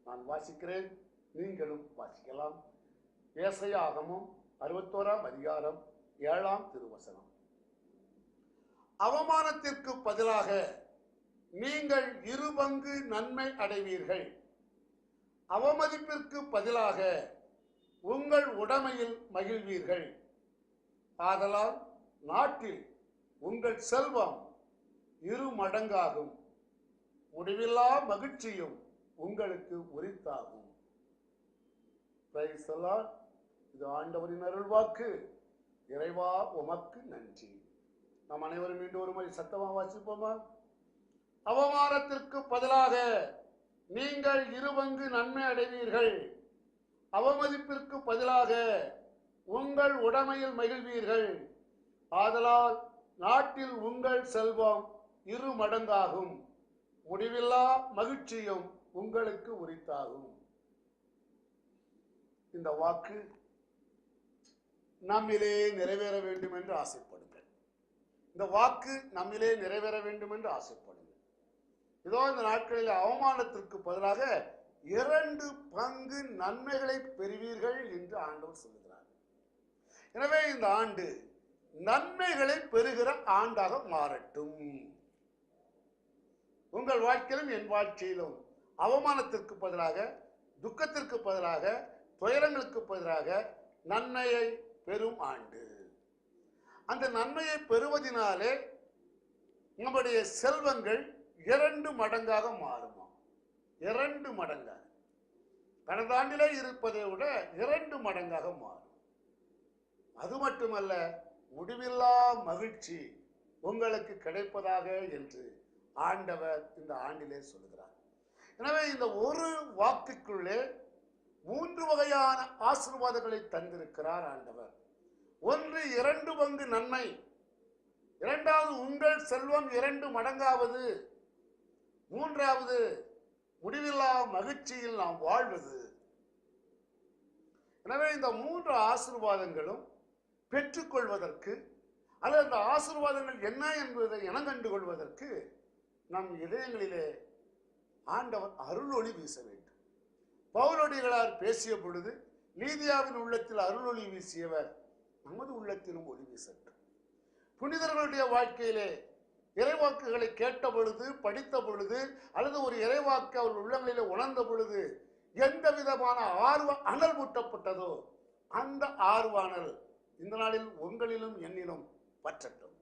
நான் வாசிக்கிறேன், நீங்களும் வாசிக்கலாம். ஏசாயா ஆகமம் 61ஆம் அதிகாரம் 7ஆம் திருவசனம். அவமானத்திற்கு பதிலாக நீங்கள் 2 பங்கு நன்மை அடைவீர்கள், அவமதிப்பிற்கு பதிலாக உங்கள் உடைமையில் மகிழ்வீர்கள். ஆதலால் நாட்டில் உங்கள் செல்வம் 2 மடங்காகும். முடிவில்லா மகிழ்ச்சியும் உங்களுக்கு உரித்தாகும். Price the Lord. இது ஆண்டவரின் அருள்வாக்கு. இறைவா உமக்கு நன்றி. நாம் அனைவரும் மீண்டும் ஒரு முறை சத்தமாக வாசிப்போமா? அவமானத்திற்கு பதிலாக நீங்கள் 2 பங்கு நன்மை அடைவீர்கள். அவமதிப்பிற்கு பதிலாக உங்கள் உடைமையில் மகிழ்வீர்கள். ஆதலால் நாட்டில் உங்கள் செல்வம் 2 மடங்காகும். முடிவில்லா மகிழ்ச்சியும் உங்களுக்கு உரித்தாகும். இந்த வாக்கு நம்மிலே நிறைவேற வேண்டும் என்று ஆசைப்படுங்கள். இந்த வாக்கு நம்மிலே நிறைவேற வேண்டும் என்று ஆசைப்படுங்கள். இதோ இந்த நாட்களில் அவமானத்திற்கு பதிலாக 2 பங்கு நன்மைகளை பெறுவீர்கள் என்று ஆண்டவர் சொல்லுகிறார். எனவே இந்த ஆண்டு நன்மைகளை பெறுகிற ஆண்டாக மாறட்டும். உங்கள் வாழ்க்கையிலும் என் வாழ்க்கையிலும் அவமானத்திற்கு பதிலாக, துக்கத்திற்கு பதிலாக, துயரங்களுக்கு பதிலாக நன்மையை பெறும் ஆண்டு. அந்த நன்மையை பெறுவதனாலே நம்முடைய செல்வங்கள் 2 மடங்காக மாறுமா? 2 மடங்காக. கடந்த ஆண்டிலே இருப்பதை விட 2 மடங்காக மாறும். அது மட்டுமல்ல, முடிவில்லா மகிழ்ச்சி உங்களுக்கு கிடைப்பதாக என்று ஆண்டவர் இந்த ஆண்டிலே சொல்கிறார். எனவே இந்த ஒரு வாக்குக்குள்ளே 3 வகையான ஆசீர்வாதங்களை தந்திருக்கிறார் ஆண்டவர். ஒன்று 2 பங்கு நன்மை, இரண்டாவது உங்கள் செல்வம் 2 மடங்காவது, மூன்றாவது முடிவில்லா மகிழ்ச்சியில் நாம் வாழ்வது. எனவே இந்த 3 ஆசீர்வாதங்களும் பெற்றுக்கொள்வதற்கு அல்லது அந்த ஆசீர்வாதங்கள் என்ன என்பதை இனங்கண்டு கொள்வதற்கு நம் இதயங்களிலே ஆண்டவர் அருளொளி வீச வேண்டும். பவுலடிகளார் பேசிய பொழுது லீதியாவின் உள்ளத்தில் அருளொளி வீசியவர் நமது உள்ளத்திலும் ஒளி வீசட்டும். புனிதர்களுடைய வாழ்க்கையிலே இறைவாக்குகளை கேட்ட பொழுது, படித்த பொழுது, அல்லது ஒரு இறைவாக்கு அவர் உள்ளங்களிலே உணர்ந்த பொழுது எந்த விதமான அனல் மூட்டப்பட்டதோ அந்த ஆர்வானல் இந்த நாளில் உங்களிலும் என்னிலும் பற்றட்டும்.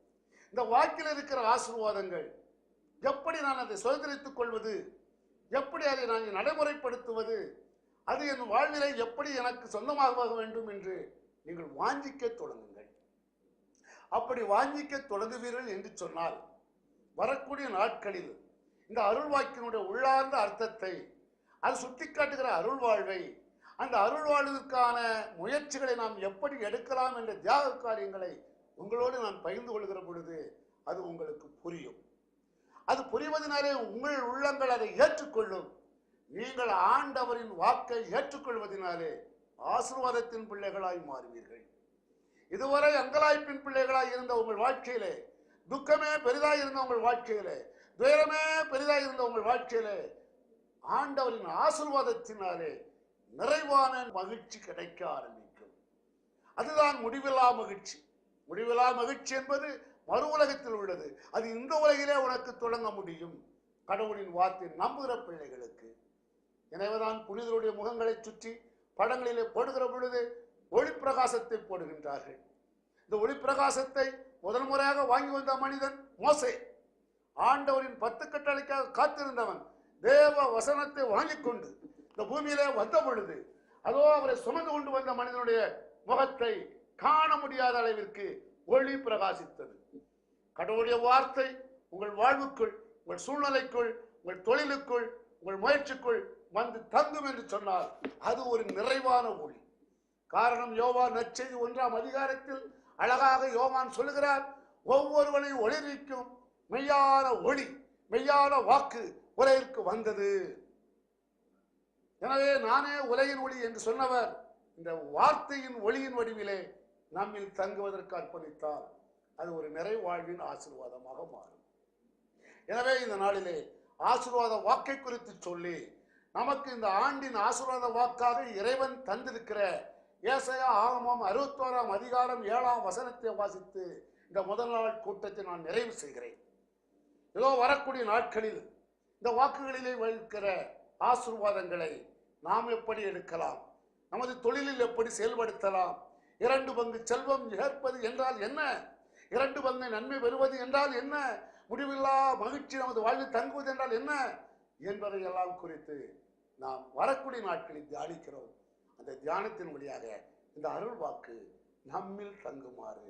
இந்த வாக்கில் இருக்கிற ஆசீர்வாதங்கள் எப்படி நான் அதை சுதந்திரித்துக் கொள்வது, எப்படி அதை நான் நடைமுறைப்படுத்துவது, அது என் வாழ்விலை எப்படி எனக்கு சொந்தமாக வேண்டும் என்று நீங்கள் வாஞ்சிக்க தொடங்குங்கள். அப்படி வாஞ்சிக்க தொடங்குவீர்கள் என்று சொன்னால் வரக்கூடிய நாட்களில் இந்த அருள் வாக்கினுடைய உள்ளார்ந்த அர்த்தத்தை, அது சுட்டிக்காட்டுகிற அருள் வாழ்வை, அந்த அருள் வாழ்விற்கான முயற்சிகளை நாம் எப்படி எடுக்கலாம் என்ற தியாக காரியங்களை உங்களோடு நான் பகிர்ந்து கொள்கிற பொழுது அது உங்களுக்கு புரியும். அது புரிவதனாலே உங்கள் உள்ளங்கள் அதை ஏற்றுக்கொள்ளும். நீங்கள் ஆண்டவரின் வாக்கை ஏற்றுக்கொள்வதனாலே ஆசீர்வாதத்தின் பிள்ளைகளாய் மாறுவீர்கள். இதுவரை அங்கலாய்ப்பின் பிள்ளைகளாய் இருந்த உங்கள் வாழ்க்கையிலே, துக்கமே பெரிதாய் இருந்த உங்கள் வாழ்க்கையிலே, துயரமே பெரிதாய் இருந்த உங்கள் வாழ்க்கையிலே ஆண்டவரின் ஆசீர்வாதத்தினாலே நிறைவான மகிழ்ச்சி கிடைக்க ஆரம்பிக்கும். அதுதான் முடிவில்லா மகிழ்ச்சி. முடிவில்லா மகிழ்ச்சி என்பது மறு உலகத்தில் உள்ளது. அது இந்த உலகிலே உனக்கு தொடங்க முடியும், கடவுளின் வார்த்தை நம்புகிற பிள்ளைகளுக்கு. எனவேதான் புனிதருடைய முகங்களை சுற்றி படங்களிலே போடுகிற பொழுது ஒளி பிரகாசத்தை போடுகின்றார்கள். இந்த ஒளி பிரகாசத்தை முதல் முறையாக வாங்கி வந்த மனிதன் மோசே. ஆண்டவரின் 10 கட்டளைக்காக காத்திருந்தவன் தேவ வசனத்தை வாங்கி கொண்டு இந்த பூமியிலே வந்த பொழுது அதோ அவரை சுமந்து கொண்டு வந்த மனிதனுடைய முகத்தை காண முடியாத அளவிற்கு ஒளி பிரகாசித்தது. கடவுளுடைய வார்த்தை உங்கள் வாழ்வுக்குள், உங்கள் சூழ்நிலைக்குள், உங்கள் தொழிலுக்குள், உங்கள் முயற்சிக்குள் வந்து தங்கும் என்று சொன்னால் அது ஒரு நிறைவான ஒளி. காரணம், யோவான் நற்செய்தி 1ஆம் அதிகாரத்தில் அழகாக யோவான் சொல்லுகிறார், ஒவ்வொருவனையும் ஒளிர்விக்கும் மெய்யான ஒளி, மெய்யான வாக்கு உலகிற்கு வந்தது. எனவே நானே உலகின் ஒளி என்று சொன்னவர் இந்த வார்த்தையின் ஒளியின் வடிவிலே நம்மில் தங்குவதற்கு அர்ப்பணித்தால் அது ஒரு நிறைவாழ்வின் ஆசீர்வாதமாக மாறும். எனவே இந்த நாளிலே ஆசீர்வாத வாக்கை குறித்து சொல்லி நமக்கு இந்த ஆண்டின் ஆசீர்வாத வாக்காக இறைவன் தந்திருக்கிற ஏசாயா ஆகமம் 61ஆம் அதிகாரம் 7ஆம் வசனத்தை வாசித்து இந்த முதல் நாள் கூட்டத்தை நான் நிறைவு செய்கிறேன். ஏதோ வரக்கூடிய நாட்களில் இந்த வாக்குகளிலே வைக்கிற ஆசீர்வாதங்களை நாம் எப்படி எடுக்கலாம், நமது தொழிலில் எப்படி செயல்படுத்தலாம், 2 பங்கு செல்வம் ஏற்பது என்றால் என்ன, 2 பங்கு நன்மை பெறுவது என்றால் என்ன, முடிவில்லா மகிழ்ச்சி நமது வாழ்வில் தங்குவது என்றால் என்ன என்பதை எல்லாம் குறித்து நாம் வரக்கூடிய நாட்களில் தியானிக்கிறோம். அந்த தியானத்தின் வழியாக இந்த அருள் வாக்கு நம்மில் தங்குமாறு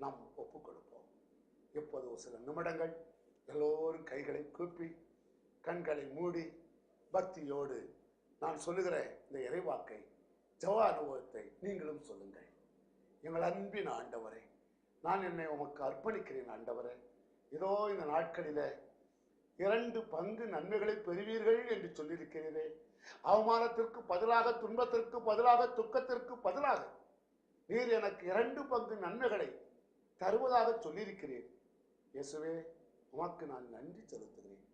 நாம் ஒப்புக் கொடுப்போம். இப்போது ஒரு சில நிமிடங்கள் எல்லோரும் கைகளை கூப்பி கண்களை மூடி பக்தியோடு நான் சொல்லுகிற இந்த இறைவாக்கை, ஜெப அனுபவத்தை நீங்களும் சொல்லுங்கள். எங்கள் அன்பின் ஆண்டவரே, நான் என்னை உமக்கு அர்ப்பணிக்கிறேன் ஆண்டவரே. இதோ இந்த நாட்களில 2 பங்கு நன்மைகளை பெறுவீர்கள் என்று சொல்லியிருக்கிறீரே. அவமானத்திற்கு பதிலாக, துன்பத்திற்கு பதிலாக, துக்கத்திற்கு பதிலாக நீர் எனக்கு 2 பங்கு நன்மைகளை தருவதாக சொல்லியிருக்கிறேன். இயேசுவே, உமக்கு நான் நன்றி செலுத்துகிறேன்.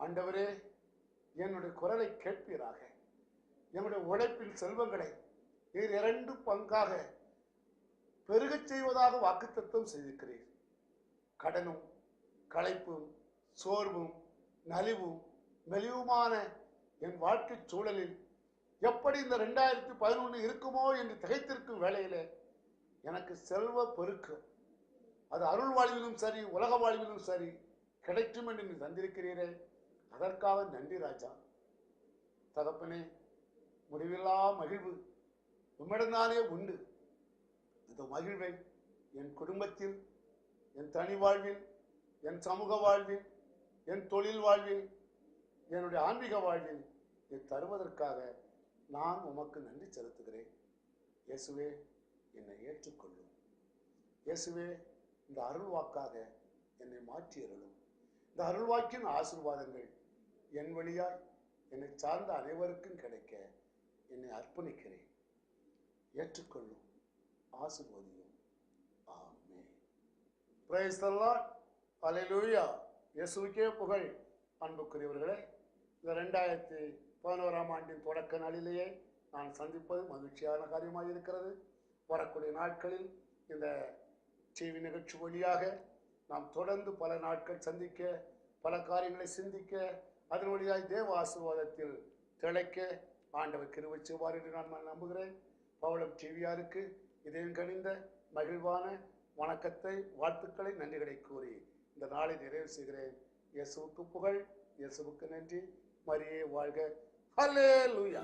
ஆண்டவரே, என்னுடைய குரலை கேட்பீராக. என்னுடைய உழைப்பின் செல்வங்களை நீர் 2 பங்காக பெருகச் செய்வதாக வாக்குத்தத்தம் செய்திருக்கிறீர். கடனும் களைப்பும் சோர்வும் நலிவும் மெலிவுமான என் வாழ்க்கை சூழலில் எப்படி இந்த 2011 இருக்குமோ என்று திகைத்திருக்கும் வேளையிலே எனக்கு செல்வ பெருக்கு, அது அருள் வாழ்விலும் சரி உலக வாழ்விலும் சரி கிடைக்கும் என்று நீ தந்திருக்கிறீரே. அதற்காக நன்றி ராஜா. தகப்பனே, முடிவில்லா மகிழ்வு உம்மிடம்தானே உண்டு. இந்த மகிழ்வை என் குடும்பத்தில், என் தனி வாழ்வில், என் சமூக வாழ்வில், என் தொழில் வாழ்வில், என்னுடைய ஆன்மீக வாழ்வில் நீ தருவதற்காக நான் உமக்கு நன்றி செலுத்துகிறேன். இயேசுவே, என்னை ஏற்றுக்கொள்ளும். இயேசுவே, இந்த அருள் வாக்காக என்னை மாற்றி அருளும். இந்த அருள் வாக்கின் ஆசீர்வாதங்கள் என் வழியாய் என்னை சார்ந்த அனைவருக்கும் கிடைக்க என்னை அர்ப்பணிக்கிறேன். ஏற்றுக்கொள்ளும், ஆசீர்வதியும். Amen. Praise the lord. Hallelujah. இயேசுவுக்கே புகழ். அன்புக்குரியவர்களே, இந்த 2011 ஆண்டின் தொடக்க நாளிலேயே நான் சந்திப்பது மகிழ்ச்சியான காரியமாக இருக்கிறது. வரக்கூடிய நாட்களில் இந்த டிவி நிகழ்ச்சி வழியாக நாம் தொடர்ந்து பல நாட்கள் சந்திக்க, பல காரியங்களை சிந்திக்க, அதன் வழியாக தேவ ஆசீர்வாதத்தில் திளைக்க ஆண்டவர் கிருபை செய்வார் என்று நான் நம்புகிறேன். பவளம் டிவியாருக்கு இதயம் கனிந்த மகிழ்வான வணக்கத்தை, வாழ்த்துக்களை, நன்றிகளை கூறி இந்த நாளை நிறைவு செய்கிறேன். இயேசுவுக்கு புகழ், இயேசுவுக்கு நன்றி. மரியே வாழ்க. ஹல்லேலூயா.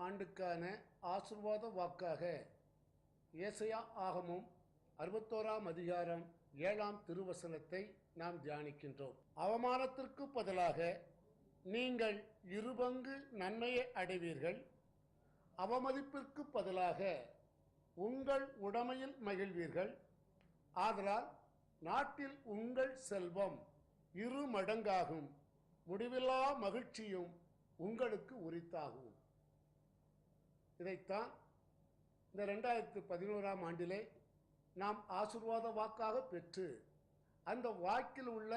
ஆண்டுக்கான ஆசீர்வாத வாக்காக ஏசாயா ஆகமம் 61 அதிகாரம் 7 திருவசனத்தை நாம் தியானிக்கின்றோம். அவமானத்திற்கு பதிலாக நீங்கள் 2 பங்கு நன்மையை அடைவீர்கள், அவமதிப்பிற்கு பதிலாக உங்கள் உடைமையில் மகிழ்வீர்கள். ஆதலால் நாட்டில் உங்கள் செல்வம் 2 மடங்காகும், முடிவில்லா மகிழ்ச்சியும் உங்களுக்கு உரித்தாகும். இதைத்தான் இந்த 2011 ஆண்டிலே நாம் ஆசீர்வாத வாக்காக பெற்று அந்த வாக்கில் உள்ள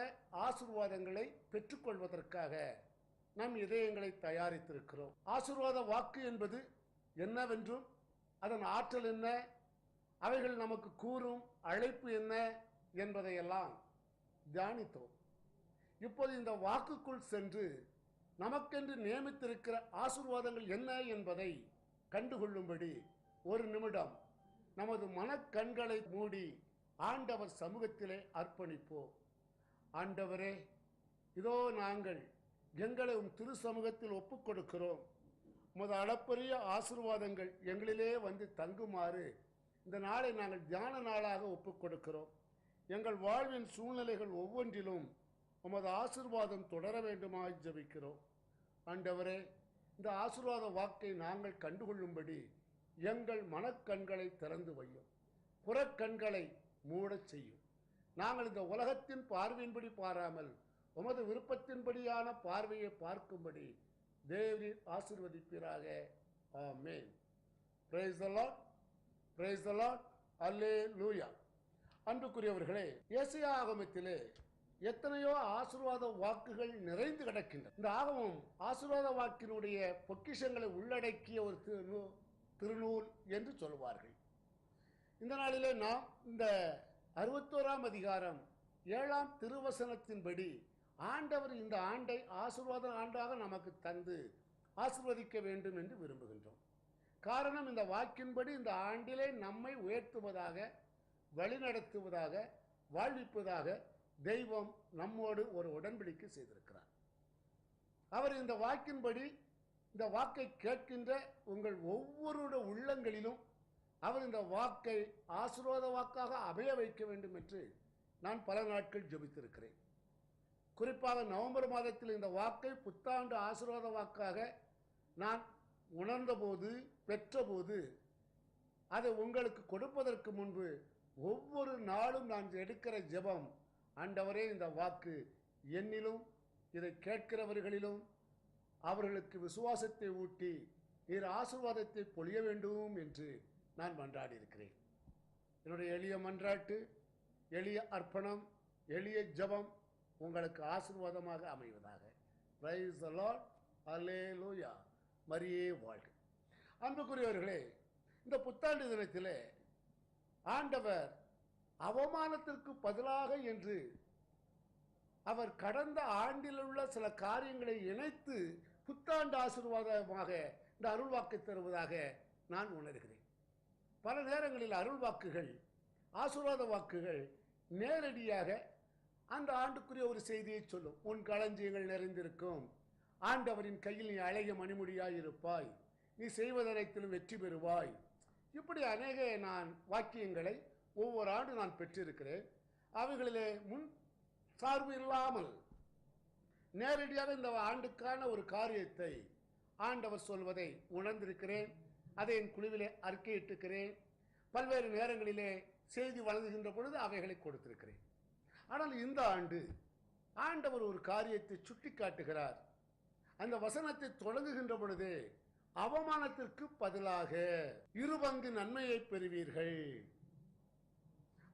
ஆசீர்வாதங்களை பெற்றுக்கொள்வதற்காக நம் இதயங்களை தயாரித்திருக்கிறோம். ஆசீர்வாத வாக்கு என்பது என்னவென்றும், அதன் ஆற்றல் என்ன, அவைகள் நமக்கு கூறும் அழைப்பு என்ன என்பதையெல்லாம் தியானித்தோம். இப்போது இந்த வாக்குக்குள் சென்று நமக்கென்று நியமித்திருக்கிற ஆசீர்வாதங்கள் என்ன என்பதை கண்டுகொள்ளும்படி ஒரு நிமிடம் நமது மனக்கண்களை மூடி ஆண்டவர் சமூகத்திலே அர்ப்பணிப்போம். ஆண்டவரே, இதோ நாங்கள் எங்களை திரு சமூகத்தில் ஒப்புக் கொடுக்கிறோம். உமது அளப்பரிய ஆசீர்வாதங்கள் எங்களிலே வந்து தங்குமாறு இந்த நாளை நாங்கள் தியான நாளாக ஒப்புக் கொடுக்கிறோம். எங்கள் வாழ்வின் சூழ்நிலைகள் ஒவ்வொன்றிலும் உமது ஆசீர்வாதம் தொடர வேண்டுமாய் ஜெபிக்கிறோம். ஆண்டவரே, இந்த ஆசீர்வாத வாக்கை நாங்கள் கண்டுகொள்ளும்படி எங்கள் மனக்கண்களை திறந்து வையும், புறக்கண்களை மூடச் செய்யும். நாங்கள் இந்த உலகத்தின் பார்வையின்படி பாராமல் உமது விருப்பத்தின்படியான பார்வையை பார்க்கும்படி தேவரீர் ஆசீர்வதிப்பீராக. ஆமென். Praise the Lord. Praise the Lord. அல்லேலூயா. அன்புக்குரியவர்களே, ஏசாயா ஆகமத்திலே எத்தனையோ ஆசீர்வாத வாக்குகள் நிறைந்து கிடக்கின்றன. இந்த ஆகமம் ஆசீர்வாத வாக்கினுடைய பொக்கிஷங்களை உள்ளடக்கிய ஒரு திருநூல் என்று சொல்வார்கள். இந்த நாளிலே நாம் இந்த 61ஆம் அதிகாரம் 7ஆம் திருவசனத்தின்படி ஆண்டவர் இந்த ஆண்டை ஆசீர்வாத ஆண்டாக நமக்கு தந்து ஆசீர்வதிக்க வேண்டும் என்று விரும்புகின்றோம். காரணம், இந்த வாக்கின்படி இந்த ஆண்டிலே நம்மை உயர்த்துவதாக, வழிநடத்துவதாக, வாழ்விப்பதாக தெய்வம் நம்மோடு ஒரு உடன்படிக்கை செய்திருக்கிறார். அவர் இந்த வாக்கின்படி, இந்த வாக்கை கேட்கின்ற உங்கள் ஒவ்வொருடைய உள்ளங்களிலும் அவர் இந்த வாக்கை ஆசீர்வாத வாக்காக அமைய வைக்க வேண்டும் என்று நான் பல நாட்கள் ஜெபித்திருக்கிறேன். குறிப்பாக நவம்பர் மாதத்தில் இந்த வாக்கை புத்தாண்டு ஆசீர்வாத வாக்காக நான் உணர்ந்தபோது, பெற்றபோது, அதை உங்களுக்கு கொடுப்பதற்கு முன்பு ஒவ்வொரு நாளும் நான் எடுக்கிற ஜெபம், ஆண்டவரே இந்த வாக்கு என்னிலும் இதை கேட்கிறவர்களிலும் அவர்களுக்கு விசுவாசத்தை ஊட்டி நீர் ஆசீர்வாதத்தை பொழிய வேண்டும் என்று நான் மன்றாடி இருக்கிறேன். என்னுடைய எளிய மன்றாட்டு, எளிய அர்ப்பணம், எளிய ஜெபம் உங்களுக்கு ஆசீர்வாதமாக அமைவதாக. Praise the Lord. அல்லேலூயா. மரியே வாழ்க. அன்புக்குரியவர்களே, இந்த புத்தாண்டு தினத்திலே ஆண்டவர் அவமானத்திற்கு பதிலாக என்று அவர் கடந்த ஆண்டில் உள்ள சில காரியங்களை இணைத்து புத்தாண்டு ஆசீர்வாதமாக இந்த அருள்வாக்கை தருவதாக நான் உணர்கிறேன். பல நேரங்களில் அருள்வாக்குகள், ஆசீர்வாத வாக்குகள் நேரடியாக அந்த ஆண்டுக்குரிய ஒரு செய்தியை சொல்லும். உன் களஞ்சியங்கள் நிறைந்திருக்கும், ஆண்டவரின் கையில் நீ அழகிய மணிமுடியாய் இருப்பாய், நீ செய்வதனைத்திலும் வெற்றி பெறுவாய். இப்படி அநேக நான் வாக்கியங்களை ஒவ்வொரு ஆண்டு நான் பெற்றிருக்கிறேன். அவைகளிலே முன் சார்பு இல்லாமல் நேரடியாக இந்த ஆண்டுக்கான ஒரு காரியத்தை ஆண்டவர் சொல்வதை உணர்ந்திருக்கிறேன். அதை என் குழுவிலே அறிக்கையிட்டிருக்கிறேன். பல்வேறு நேரங்களிலே செய்தி வழங்குகின்ற பொழுது அவைகளை கொடுத்திருக்கிறேன். ஆனால் இந்த ஆண்டு ஆண்டவர் ஒரு காரியத்தை சுட்டி காட்டுகிறார். அந்த வசனத்தை தொடங்குகின்ற பொழுது, அவமானத்திற்கு பதிலாக 2 பங்கு நன்மையை பெறுவீர்கள்,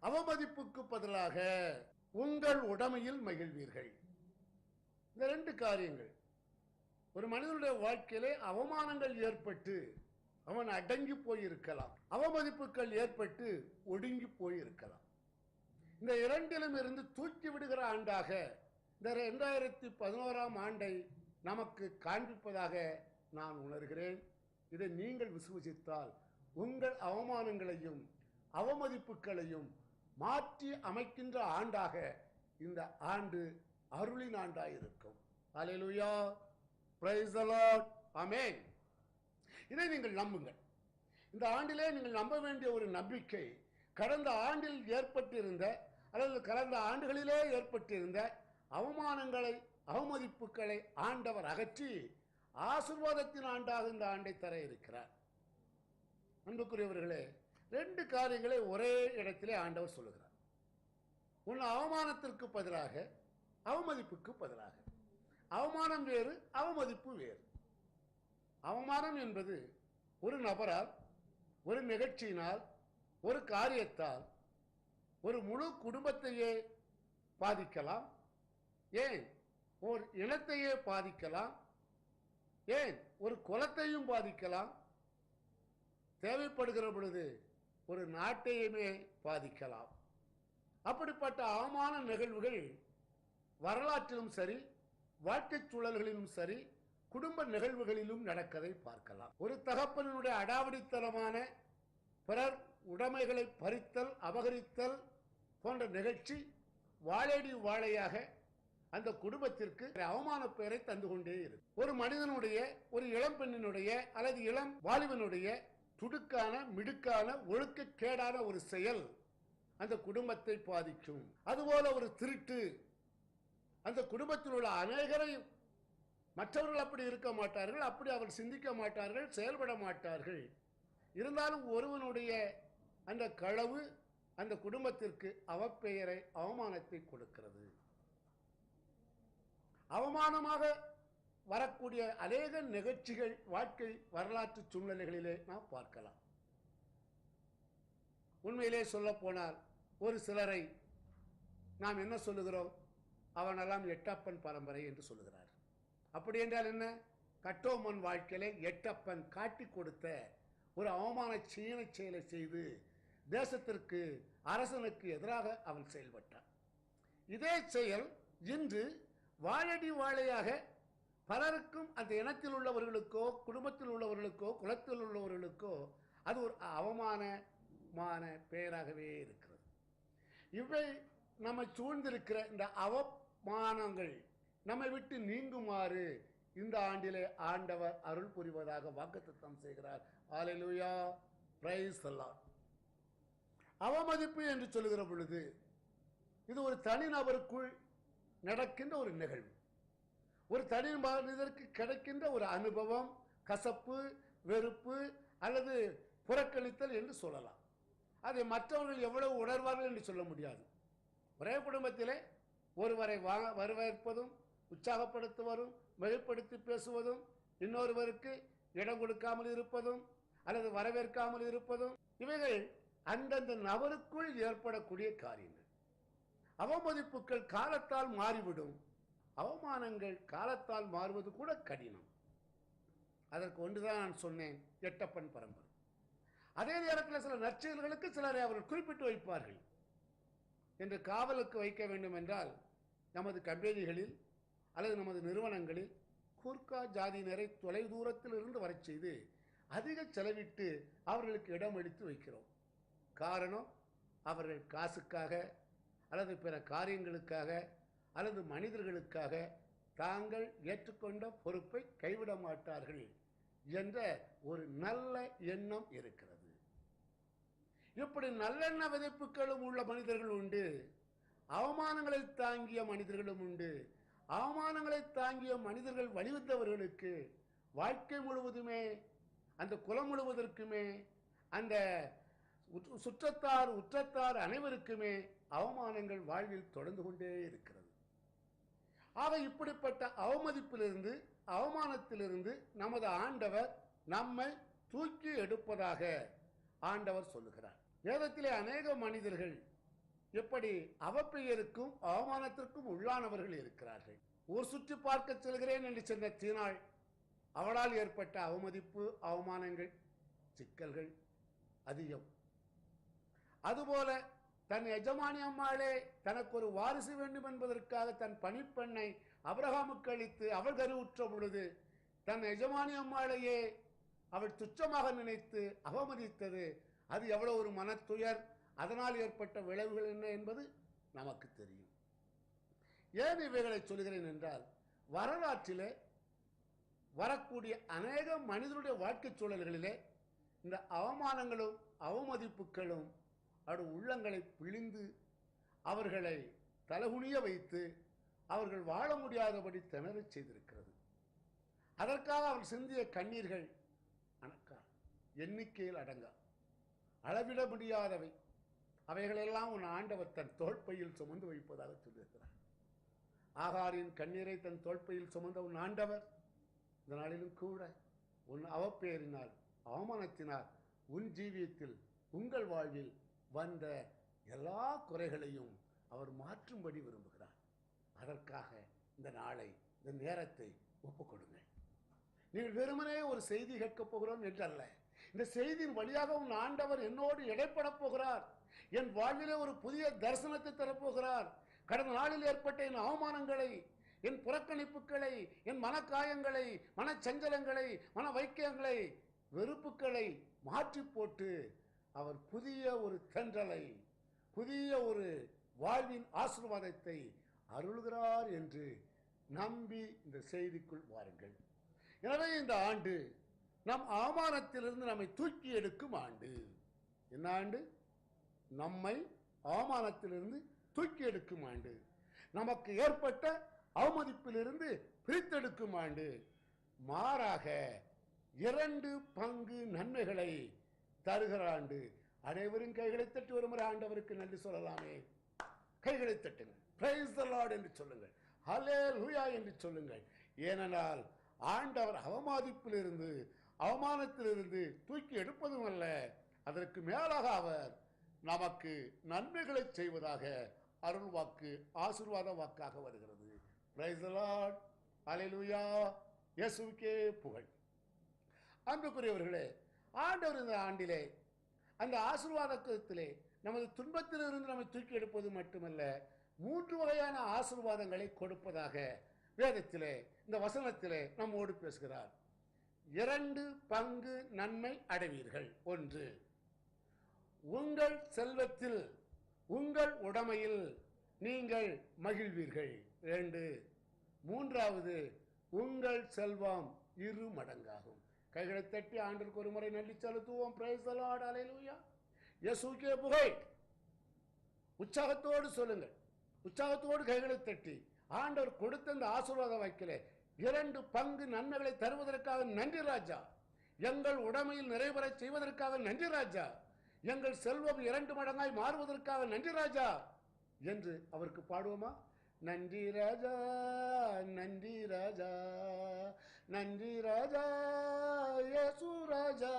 அவமதிப்புக்கு பதிலாக உங்கள் உடைமையில் மகிழ்வீர்கள். இந்த 2 காரியங்கள். ஒரு மனிதனுடைய வாழ்க்கையிலே அவமானங்கள் ஏற்பட்டு அவன் அடங்கி போயிருக்கலாம், அவமதிப்புகள் ஏற்பட்டு ஒடுங்கி போயிருக்கலாம். இந்த 2லும் இருந்து தூக்கி விடுகிற ஆண்டாக இந்த 2011ஆம் ஆண்டை நமக்கு காண்பிப்பதாக நான் உணர்கிறேன். இதை நீங்கள் விசுவசித்தால் உங்கள் அவமானங்களையும் அவமதிப்புகளையும் மாற்றி அமைக்கின்ற ஆண்டாக இந்த ஆண்டு அருளின் ஆண்டாக இருக்கும். Hallelujah. Praise the lord. Amen. இதை நீங்கள் நம்புங்கள். இந்த ஆண்டிலே நீங்கள் நம்ப வேண்டிய ஒரு நம்பிக்கை, கடந்த ஆண்டில் ஏற்பட்டிருந்த அல்லது கடந்த ஆண்டுகளிலே ஏற்பட்டிருந்த அவமானங்களை, அவமதிப்புகளை ஆண்டவர் அகற்றி ஆசீர்வாதத்தின் ஆண்டாக இந்த ஆண்டை தர இருக்கிறார். அன்புக்குரியவர்களே, 2 காரியங்களை ஒரே இடத்திலே ஆண்டவர் சொல்லுகிறார். ஒன்று அவமானத்திற்கு பதிலாக, அவமதிப்புக்கு பதிலாக. அவமானம் வேறு, அவமதிப்பு வேறு. அவமானம் என்பது ஒரு நபரால், ஒரு நிகழ்ச்சியினால், ஒரு காரியத்தால் ஒரு முழு குடும்பத்தையே பாதிக்கலாம், ஏன் ஒரு இனத்தையே பாதிக்கலாம், ஏன் ஒரு குலத்தையும் பாதிக்கலாம், தேவைப்படுகிற பொழுது ஒரு நாட்டையுமே பாதிக்கலாம். அப்படிப்பட்ட அவமான நிகழ்வுகள் வரலாற்றிலும் சரி, வாழ்க்கை சூழல்களிலும் சரி, குடும்ப நிகழ்வுகளிலும் நடக்கதை பார்க்கலாம். ஒரு தகப்பனுடைய அடாவடித்தனமான பிறர் உடைமைகளை பறித்தல், அபகரித்தல் போன்ற நிகழ்ச்சி வாழையடி வாழையாக அந்த குடும்பத்திற்கு அவமான பெயரை தந்து கொண்டே இருக்கு. ஒரு மனிதனுடைய, ஒரு இளம் பெண்ணினுடைய அல்லது இளம் வாலிபனுடைய துடுக்கான, மிடுக்கான, ஒழுக்கக்கேடான ஒரு செயல் அந்த குடும்பத்தை பாதிக்கும். அதுபோல ஒரு திருட்டு அந்த குடும்பத்தில் உள்ள அநேகரை, மற்றவர்கள் அப்படி இருக்க மாட்டார்கள், அப்படி அவர் சிந்திக்க மாட்டார்கள், செயல்பட மாட்டார்கள். இருந்தாலும் ஒருவனுடைய அந்த களவு அந்த குடும்பத்திற்கு அவப்பெயரை, அவமானத்தை கொடுக்கிறது. அவமானமாக வரக்கூடிய அநேக நிகழ்ச்சிகள் வாழ்க்கை வரலாற்று சூழ்நிலைகளிலே நாம் பார்க்கலாம். உண்மையிலே சொல்ல போனால் ஒரு சிலரை நாம் என்ன சொல்லுகிறோம்? அவனெல்லாம் எட்டப்பன் பரம்பரை என்று சொல்லுகிறார். அப்படி என்றால் என்ன? கட்டோமன் வாழ்க்கையில எட்டப்பன் காட்டி கொடுத்த ஒரு அவமான சீன செயலை செய்து தேசத்திற்கு, அரசனுக்கு எதிராக அவன் செயல்பட்டான். இதே செயல் இன்று வாழடி வாழையாக பலருக்கும், அந்த இனத்தில் உள்ளவர்களுக்கோ, குடும்பத்தில் உள்ளவர்களுக்கோ, குலத்தில் உள்ளவர்களுக்கோ அது ஒரு அவமானமான பெயராகவே இருக்கிறது. இவை நம்மை சூழ்ந்திருக்கிற இந்த அவமானங்கள் நம்மை விட்டு நீங்குமாறு இந்த ஆண்டிலே ஆண்டவர் அருள் புரிவதாக வாக்குத்தத்தம் செய்கிறார். ஹல்லேலூயா, பிரைஸ் தி லார்ட். அவமதிப்பு என்று சொல்லுகிற பொழுது இது ஒரு தனிநபருக்குள் நடக்கின்ற ஒரு நிகழ்வு, ஒரு தனி மனிதருக்கு கிடைக்கின்ற ஒரு அனுபவம், கசப்பு, வெறுப்பு அல்லது புறக்கணித்தல் என்று சொல்லலாம். அதை மற்றவர்கள் எவ்வளவு உணர்வார்கள் என்று சொல்ல முடியாது. ஒரே குடும்பத்திலே ஒருவரை வரவேற்பதும், உற்சாகப்படுத்துவதும், மிகைப்படுத்தி பேசுவதும், இன்னொருவருக்கு இடம் கொடுக்காமல் இருப்பதும் அல்லது வரவேற்காமல் இருப்பதும், இவைகள் அந்தந்த நபருக்குள் ஏற்படக்கூடிய காரியங்கள். அவமதிப்புகள் காலத்தால் மாறிவிடும். அவமானங்கள் காலத்தால் மாறுவது கூட கடினம். அதற்கு ஒன்றுதான் நான் சொன்னேன், எட்டப்பன் பரம்பரை. அதே நேரத்தில் சில நற்செயல்களுக்கு சிலரை அவர்கள் குறிப்பிட்டு வைப்பார்கள். என்று காவலுக்கு வைக்க வேண்டும் என்றால் நமது கம்பெனிகளில் அல்லது நமது நிறுவனங்களில் கூர்க்கா ஜாதியினரை தொலை தூரத்தில் இருந்து வரச் செய்து அதிக செலவிட்டு அவர்களுக்கு இடம் அளித்து வைக்கிறோம். காரணம், அவர்கள் காசுக்காக அல்லது பிற காரியங்களுக்காக அல்லது மனிதர்களுக்காக தாங்கள் ஏற்றுக்கொண்ட பொறுப்பை கைவிட மாட்டார்கள் என்ற ஒரு நல்ல எண்ணம் இருக்கிறது. இப்படி நல்லெண்ண விதைப்புகளும் உள்ள மனிதர்கள் உண்டு, அவமானங்களை தாங்கிய மனிதர்களும் உண்டு. அவமானங்களை தாங்கிய மனிதர்கள் வழிவந்தவர்களுக்கு வாழ்க்கை முழுவதுமே, அந்த குலம் முழுவதற்குமே, அந்த சுற்றத்தார் உற்றத்தார் அனைவருக்குமே அவமானங்கள் வாழ்வில் தொடர்ந்து கொண்டே இருக்கிறது. ஆக இப்படிப்பட்ட அவமதிப்பிலிருந்து, அவமானத்திலிருந்து நமது ஆண்டவர் நம்மை தூக்கி எடுப்பதாக ஆண்டவர் சொல்லுகிறார். வேதத்திலே அநேக மனிதர்கள் எப்படி அவப்பெயருக்கும் அவமானத்திற்கும் உள்ளானவர்கள் இருக்கிறார்கள். ஊர் சுற்றி பார்க்க செல்கிறேன் என்று சென்ற தீனாள், அவளால் ஏற்பட்ட அவமதிப்பு, அவமானங்கள், சிக்கல்கள் அதிகம். அதுபோல தன் எஜமானி அம்மாளே தனக்கு ஒரு வாரிசு வேண்டும் என்பதற்காக தன் பணிப்பெண்ணை அபிரகாமுக்கு அளித்து அவள் கருவுற்ற பொழுது தன் எஜமானி அம்மாளையே அவள் துச்சமாக நினைத்து அவமதித்தது. அது எவ்வளவு ஒரு மனத்துயர், அதனால் ஏற்பட்ட விளைவுகள் என்ன என்பது நமக்கு தெரியும். ஏன் இவைகளை சொல்கிறேன் என்றால், வரலாற்றிலே வரக்கூடிய அநேக மனிதனுடைய வாழ்க்கை சூழல்களிலே இந்த அவமானங்களும் அவமதிப்புகளும் அவருடைய உள்ளங்களை பிழிந்து அவர்களை தலகுனிய வைத்து அவர்கள் வாழ முடியாதபடி திணறச் செய்திருக்கிறது. அதற்காக அவர் சிந்திய கண்ணீர்கள் அணக்கா, எண்ணிக்கையில் அடங்கா, அளவிட முடியாதவை. அவைகளெல்லாம் உன் ஆண்டவர் தன் தோள்பையில் சுமந்து வைப்பதாக சொல்லியிருக்கிறார். ஆகாரின் கண்ணீரை தன் தோள்பையில் சுமந்த உன் ஆண்டவர் இந்த நாளிலும் கூட உன் அவப்பெயரினால், அவமானத்தினால் உன் ஜீவியத்தில், உங்கள் வாழ்வில் வந்த எல்லா குறைகளையும் அவர் மாற்றும்படி விரும்புகிறார். அதற்காக இந்த நாளை, இந்த நேரத்தை ஒப்புக்கொடுங்கள். நீங்கள் வெறுமனே ஒரு செய்தி கேட்கப் போகிறோம் என்றல்ல, இந்த செய்தியின் வழியாக உன் ஆண்டவர் என்னோடு இடைப்பட போகிறார். என் வாழ்விலே ஒரு புதிய தரிசனத்தை தரப்போகிறார். கடந்த நாளில் ஏற்பட்ட என் அவமானங்களை, என் புறக்கணிப்புகளை, என் மனக்காயங்களை, மனச்சஞ்சலங்களை, மன வைக்கியங்களை, வெறுப்புகளை மாற்றி போட்டு அவர் புதிய ஒரு தென்றலை, புதிய ஒரு வாழ்வின் ஆசீர்வாதத்தை அருள்கிறார் என்று நம்பி இந்த செய்திக்குள் வாருங்கள். எனவே இந்த ஆண்டு நம் அவமானத்திலிருந்து நம்மை தூக்கி எடுக்கும் ஆண்டு. என்ன ஆண்டு? நம்மை அவமானத்திலிருந்து தூக்கி எடுக்கும் ஆண்டு. நமக்கு ஏற்பட்ட அவமதிப்பிலிருந்து பிரித்தெடுக்கும் ஆண்டு. மாறாக 2 பங்கு நன்மைகளை தருகிற ஆண்டு. அனைவரும் கைகளை தட்டி ஒரு முறை ஆண்டவருக்கு நன்றி சொல்லலாமே. கைகளை தட்டுங்கள், பிரைஸ் தி லார்ட் என்று சொல்லுங்கள், ஹல்லேலூயா என்று சொல்லுங்கள். ஏனென்றால் ஆண்டவர் அவமதிப்பிலிருந்து, அவமானத்திலிருந்து தூக்கி எடுப்பதும் அல்ல, அதற்கு மேலாக அவர் நமக்கு நன்மைகளை செய்வதாக அருள் வாக்கு ஆசீர்வாத வாக்காக வருகிறது. Praise the lord. அல்லேலூயா. இயேசுவுக்கே புகழ். அன்புக்குரியவர்களே, ஆண்டவர் இந்த ஆண்டிலே அந்த ஆசீர்வாதத்திலே நமது துன்பத்திலிருந்து நம்மை தூக்கி எடுப்பது மட்டுமல்ல, 3 வகையான ஆசீர்வாதங்களை கொடுப்பதாக வேதத்திலே இந்த வசனத்திலே நம்மோடு பேசுகிறார். 2 பங்கு நன்மை அடைவீர்கள். 1, உங்கள் செல்வத்தில் உங்கள் உடைமையில் நீங்கள் மகிழ்வீர்கள். 2, 3வது, உங்கள் செல்வம் 2 மடங்காகும். கைகளை தட்டி ஆண்டவருக்கு ஒரு முறை நன்றி செலுத்துவோம். Praise the lord. அல்லேலூயா. இயேசுவுக்கே புகழ். உற்சாகத்தோடு சொல்லுங்கள். உற்சாகத்தோடு கைகளை தட்டி ஆண்டவர் கொடுத்த இந்த ஆசீர்வாத வாக்கிலே 2 பங்கு நன்மைகளை தருவதற்காக நன்றி ராஜா. எங்கள் உடைமையில் நிறைவேற செய்வதற்காக நன்றி ராஜா. எங்கள் செல்வம் 2 மடங்காய் மாறுவதற்காக நன்றி ராஜா என்று அவருக்கு பாடுவோமா? நன்றி ராஜா, நன்றி ராஜா, நன்றி ராஜா, இயேசு ராஜா,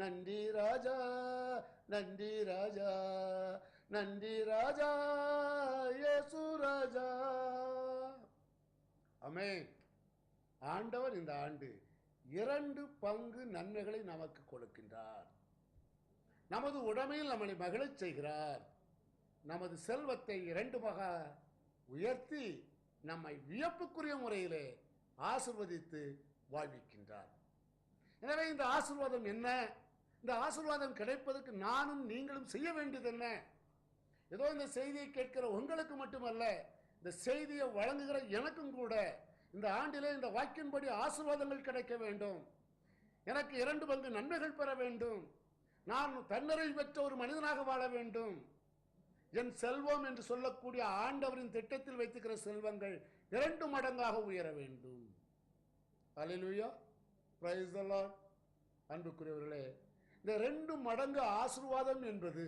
நன்றி ராஜா, நன்றி ராஜா, நன்றி ராஜா, இயேசு ராஜா. ஆமென். ஆண்டவர் இந்த ஆண்டு 2 பங்கு நன்மைகளை நமக்கு கொடுக்கின்றார். நமது உடைமையில் நம்மளை மகிழச் செய்கிறார். நமது செல்வத்தை 2 மகா உயர்த்தி நம்மை வியப்புக்குரிய முறையிலே ஆசீர்வதித்து வாழ்விக்கின்றார். எனவே இந்த ஆசீர்வாதம் என்ன? இந்த ஆசீர்வாதம் கிடைப்பதற்கு நானும் நீங்களும் செய்ய வேண்டியது என்ன? ஏதோ இந்த செய்தியை கேட்கிற உங்களுக்கு மட்டுமல்ல, இந்த செய்தியை வழங்குகிற எனக்கும் கூட இந்த ஆண்டிலே இந்த வாக்கின்படி ஆசீர்வாதங்கள் கிடைக்க வேண்டும். எனக்கு 2 பங்கு நன்மைகள் பெற வேண்டும். நான் தன்னறிவு பெற்ற ஒரு மனிதனாக வாழ வேண்டும். என் செல்வம் என்று சொல்லக்கூடிய ஆண்டவரின் திட்டத்தில் வைத்துக்கிற செல்வங்கள் 2 மடங்காக உயர வேண்டும். அல்லேலூயா. Praise the lord. அன்புக்குரியவர்களே, இந்த 2 மடங்கு ஆசீர்வாதம் என்பது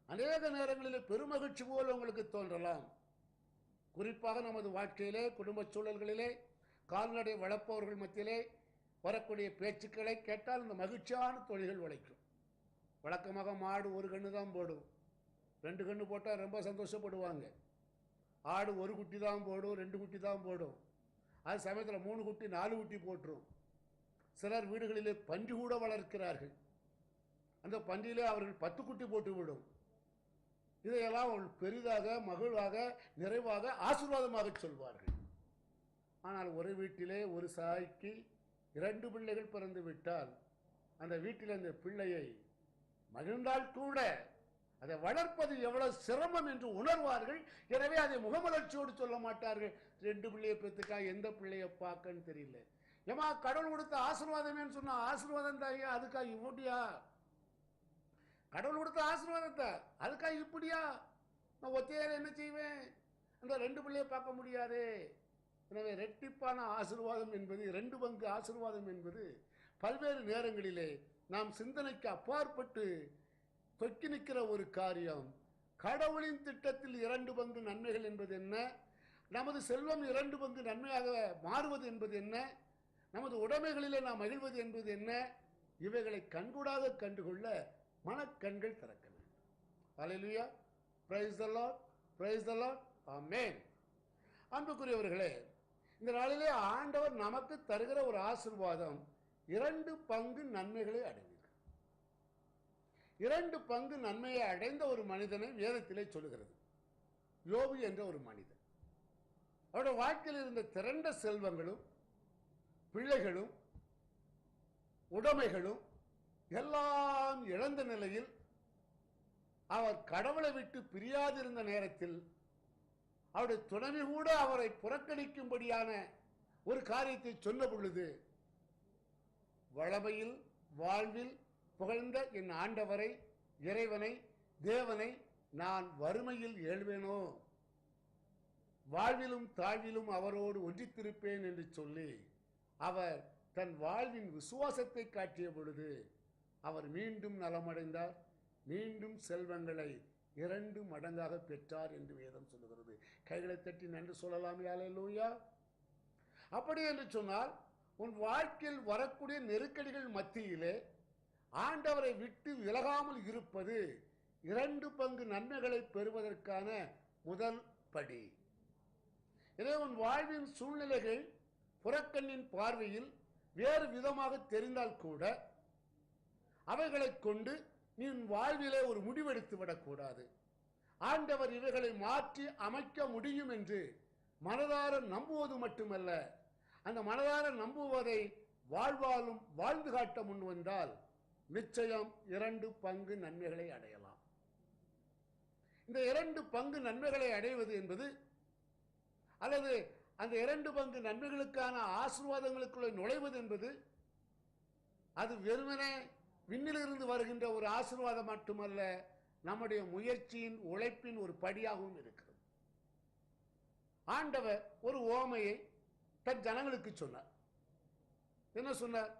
அநேக நேரங்களில் பெருமகிழ்ச்சி போல் உங்களுக்கு தோன்றலாம். குறிப்பாக நமது வாழ்க்கையிலே, குடும்ப சூழல்களிலே, கால்நடை வளர்ப்பவர்கள் மத்தியிலே வரக்கூடிய பேச்சுக்களை கேட்டால் இந்த மகிழ்ச்சியான தொழில்கள் உழைக்கும். வழக்கமாக மாடு 1 கன்று தான் போடும். 2 கன்று போட்டால் ரொம்ப சந்தோஷப்படுவாங்க. ஆடு 1 குட்டி தான் போடும், 2 குட்டி தான் போடும். அது சமயத்தில் 3 குட்டி 4 குட்டி போட்டுரும். சிலர் வீடுகளிலே பன்றி கூட வளர்க்கிறார்கள். அந்த பன்றியிலே அவர்கள் 10 குட்டி போட்டு விடும். இதையெல்லாம் அவர்கள் பெரிதாக, மகிழ்வாக, நிறைவாக, ஆசீர்வாதமாக சொல்வார்கள். ஆனால் ஒரு வீட்டிலே ஒரு சாய்க்கு 2 பிள்ளைகள் பிறந்து விட்டால் அந்த வீட்டில் அந்த பிள்ளையை மகிழ்ந்தால் கூட அதை வளர்ப்பது எவ்வளவு சிரமம் என்று உணர்வார்கள். எனவே அதை முகமலர்ச்சியோடு சொல்ல மாட்டார்கள். 2 பிள்ளையை பெற்றுக்கா, எந்த பிள்ளையை பார்க்கன்னு தெரியல. ஏமா கடவுள் கொடுத்த ஆசீர்வாதமேன்னு சொன்னா, ஆசீர்வாதம் தாயா, அதுக்கா இப்படியா? கடவுள் கொடுத்த ஆசீர்வாதத்தை அதுக்கா இப்படியா? நான் ஒத்தையார் என்ன செய்வேன்? அந்த 2 பிள்ளையை பார்க்க முடியாது. எனவே ரெட்டிப்பான ஆசீர்வாதம் என்பது, 2 பங்கு ஆசீர்வாதம் என்பது பல்வேறு நேரங்களிலே நாம் சிந்தனைக்கு அப்பாற்பட்டு தொக்கி நிற்கிற ஒரு காரியம். கடவுளின் திட்டத்தில் 2 பங்கு நன்மைகள் என்பது என்ன? நமது செல்வம் 2 பங்கு நன்மையாக மாறுவது என்பது என்ன? நமது உடைமைகளிலே நாம் மகிழ்வது என்பது என்ன? இவைகளை கண்கூடாக கண்டுகொள்ள மனக்கண்கள் திறக்க வேண்டும். Hallelujah. Praise the lord. Praise the lord. Amen. அன்புக்குரியவர்களே, இந்த நாளிலே ஆண்டவர் நமக்கு தருகிற ஒரு ஆசீர்வாதம் 2 பங்கு நன்மைகளை அடைவீர்கள். 2 பங்கு நன்மையை அடைந்த ஒரு மனிதனை வேதத்திலே சொல்லுகிறது. யோபு என்ற ஒரு மனிதன். அவருடைய வாழ்க்கையில் இருந்த திரண்ட செல்வங்களும் பிள்ளைகளும் உடைமைகளும் எல்லாம் இழந்த நிலையில் அவர் கடவுளை விட்டு பிரியாதிருந்த நேரத்தில் அவருடைய துணைவி கூட அவரை புறக்கணிக்கும்படியான ஒரு காரியத்தை சொன்ன பொழுது, வளமையில் வாழ்வில் புகழ்ந்த என் ஆண்டவரை, இறைவனை, தேவனை நான் வறுமையில் ஏழ்வேனோ, வாழ்விலும் தாழ்விலும் அவரோடு ஒன்றித்திருப்பேன் என்று சொல்லி அவர் தன் வாழ்வின் விசுவாசத்தை காட்டிய பொழுது அவர் மீண்டும் நலமடைந்தார். மீண்டும் செல்வங்களை 2 மடங்காக பெற்றார் என்று வேதம் சொல்லுகிறது. கைகளை தட்டி நன்றி சொல்லலாம். அல்லேலூயா. அப்படி என்று சொன்னால், உன் வாழ்க்கையில் வரக்கூடிய நெருக்கடிகள் மத்தியிலே ஆண்டவரை விட்டு விலகாமல் இருப்பது 2 பங்கு நன்மைகளை பெறுவதற்கான முதல் படி. எனவே உன் வாழ்வின் சூழ்நிலைகள் புறக்கண்ணின் பார்வையில் வேறு விதமாக தெரிந்தால் கூட அவைகளை கொண்டு நீ உன் வாழ்விலே ஒரு முடிவெடுத்து விடக்கூடாது. ஆண்டவர் இவைகளை மாற்றி அமைக்க முடியும் என்று மனதார நம்புவது மட்டுமல்ல, அந்த மனதார நம்புவதை வாழ்வாலும் வாழ்ந்து காட்ட முன் வந்தால் நிச்சயம் 2 பங்கு நன்மைகளை அடையலாம். இந்த 2 பங்கு நன்மைகளை அடைவது என்பது அல்லது அந்த 2 பங்கு நன்மைகளுக்கான ஆசீர்வாதங்களுக்குள்ள நுழைவது என்பது அது வெறுமனே விண்ணிலிருந்து வருகின்ற ஒரு ஆசீர்வாதம் மட்டுமல்ல, நம்முடைய முயற்சியின் உழைப்பின் ஒரு படியாகவும் இருக்கிறது. ஆண்டவர் ஒரு ஓமையை தன் ஜனங்களுக்கு சொன்னார். என்ன சொன்னார்?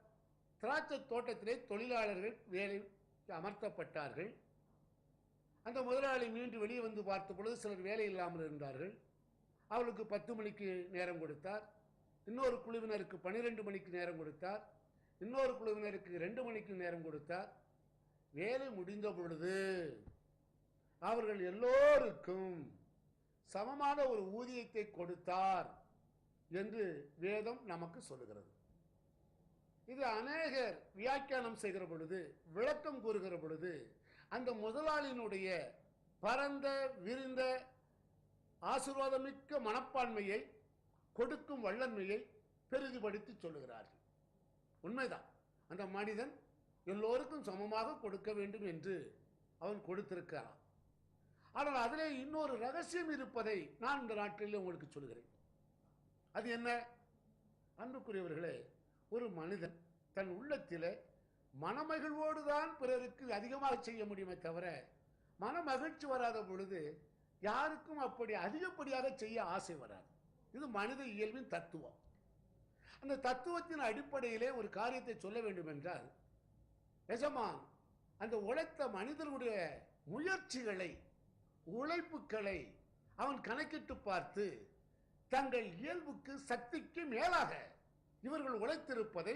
திராட்சை தோட்டத்திலே தொழிலாளர்கள் வேலை அமர்த்தப்பட்டார்கள். அந்த முதலாளி மீண்டும் வெளியே வந்து பார்த்த பொழுது சிலர் வேலை இல்லாமல் இருந்தார்கள். அவளுக்கு 10 மணிக்கு நேரம் கொடுத்தார். இன்னொரு குழுவினருக்கு 12 மணிக்கு நேரம் கொடுத்தார். இன்னொரு குழுவினருக்கு 2 மணிக்கு நேரம் கொடுத்தார். வேலை முடிந்த பொழுது அவர்கள் எல்லோருக்கும் சமமான ஒரு ஊதியத்தை கொடுத்தார் என்று வேதம் நமக்கு சொல்லுகிறது. இது அநேகர் வியாக்கியானம் செய்கிற பொழுது, விளக்கம் கூறுகிற பொழுது, அந்த முதலாளியினுடைய பரந்த விரிந்த ஆசீர்வாதமிக்க மனப்பான்மையை, கொடுக்கும் வல்லன்மையை பெரிதுபடுத்தி சொல்லுகிறார்கள். உண்மைதான், அந்த மனிதன் எல்லோருக்கும் சமமாக கொடுக்க வேண்டும் என்று அவன் கொடுத்திருக்கிறான். ஆனால் அதிலே இன்னொரு ரகசியம் இருப்பதை நான் இந்த நாட்டில் உங்களுக்கு சொல்கிறேன். அது என்ன? அன்புக்குரியவர்களே, ஒரு மனிதன் தன் உள்ளத்திலே மனமகிழ்வோடு தான் பிறருக்கு அதிகமாக செய்ய முடியுமே தவிர, மன மகிழ்ச்சி வராத பொழுது யாருக்கும் அப்படி அதிகப்படியாக செய்ய ஆசை வராது. இது மனித இயல்பின் தத்துவம். அந்த தத்துவத்தின் அடிப்படையிலே ஒரு காரியத்தை சொல்ல வேண்டும் என்றால், எஜமான் அந்த உழைத்த மனிதனுடைய முயற்சிகளை, உழைப்புகளை அவன் கணக்கிட்டு பார்த்து தங்கள் இயல்புக்கு சக்திக்கு மேலாக இவர்கள் உழைத்திருப்பதை,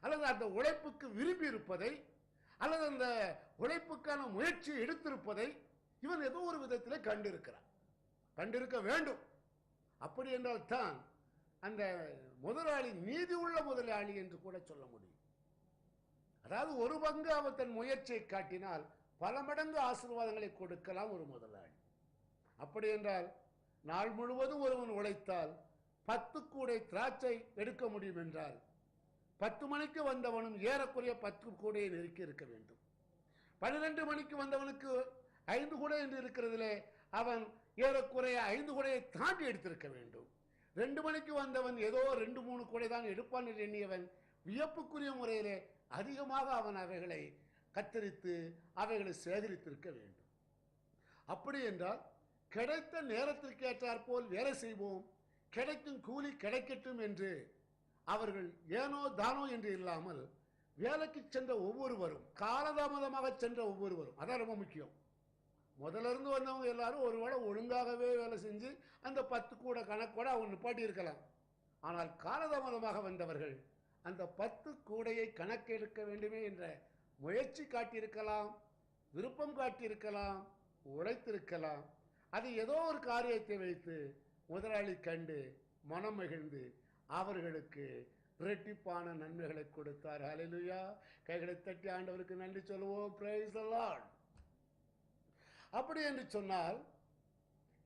அல்லது அந்த உழைப்புக்கு விரும்பி இருப்பதை, அல்லது அந்த உழைப்புக்கான முயற்சி எடுத்திருப்பதை இவன் ஏதோ ஒரு விதத்தில் கண்டிருக்கிறான், கண்டிருக்க வேண்டும். அப்படி என்றால் தான் அந்த முதலாளி நீதி உள்ள முதலாளி என்று கூட சொல்ல முடியும். அதாவது ஒரு பங்கு அவர் தன் முயற்சியை காட்டினால் பல மடங்கு ஆசீர்வாதங்களை கொடுக்கலாம் ஒரு முதலாளி. அப்படி என்றால் நாள் முழுவதும் ஒருவன் உழைத்தால் 10 கூடை திராட்சை எடுக்க முடியும் என்றால் 10 மணிக்கு வந்தவனும் ஏறக்குறைய 10 கூடையை நெருக்கி இருக்க வேண்டும். 12 மணிக்கு வந்தவனுக்கு 5 கூடை என்று இருக்கிறதிலே அவன் ஏறக்குறைய 5 கூடையை தாண்டி எடுத்திருக்க வேண்டும். 2 மணிக்கு வந்தவன் ஏதோ 2-3 கூடை தான் எடுப்பான் என்று எண்ணியவன் வியப்புக்குரிய முறையிலே அதிகமாக அவன் அவைகளை கத்தரித்து அவைகளை சேகரித்திருக்க வேண்டும். அப்படி என்றால் கிடைத்த நேரத்திற்கு ஏற்றாற்போல் வேலை செய்வோம், கிடைக்கும் கூலி கிடைக்கட்டும் என்று அவர்கள் ஏனோ தானோ என்று இல்லாமல் வேலைக்கு சென்ற ஒவ்வொருவரும், காலதாமதமாக சென்ற ஒவ்வொருவரும், அதான் ரொம்ப முக்கியம். முதல்ல இருந்து வந்தவங்க எல்லாரும் ஒருவேளை ஒழுங்காகவே வேலை செஞ்சு அந்த 10 கூட கணக்கோட அவங்க நிப்பாட்டி இருக்கலாம். ஆனால் காலதாமதமாக வந்தவர்கள் அந்த 10 கூடையை கணக்கெடுக்க வேண்டுமே என்ற முயற்சி காட்டியிருக்கலாம், விருப்பம் காட்டியிருக்கலாம், உழைத்திருக்கலாம். அது ஏதோ ஒரு காரியத்தை வைத்து முதலாளி கண்டு மனம் மகிழ்ந்து அவர்களுக்கு இரட்டிப்பான நன்மைகளை கொடுத்தார். ஹல்லேலூயா! கைகளை தட்டி ஆண்டவருக்கு நன்றி சொல்லுவோம். Price the Lord. அப்படி என்று சொன்னால்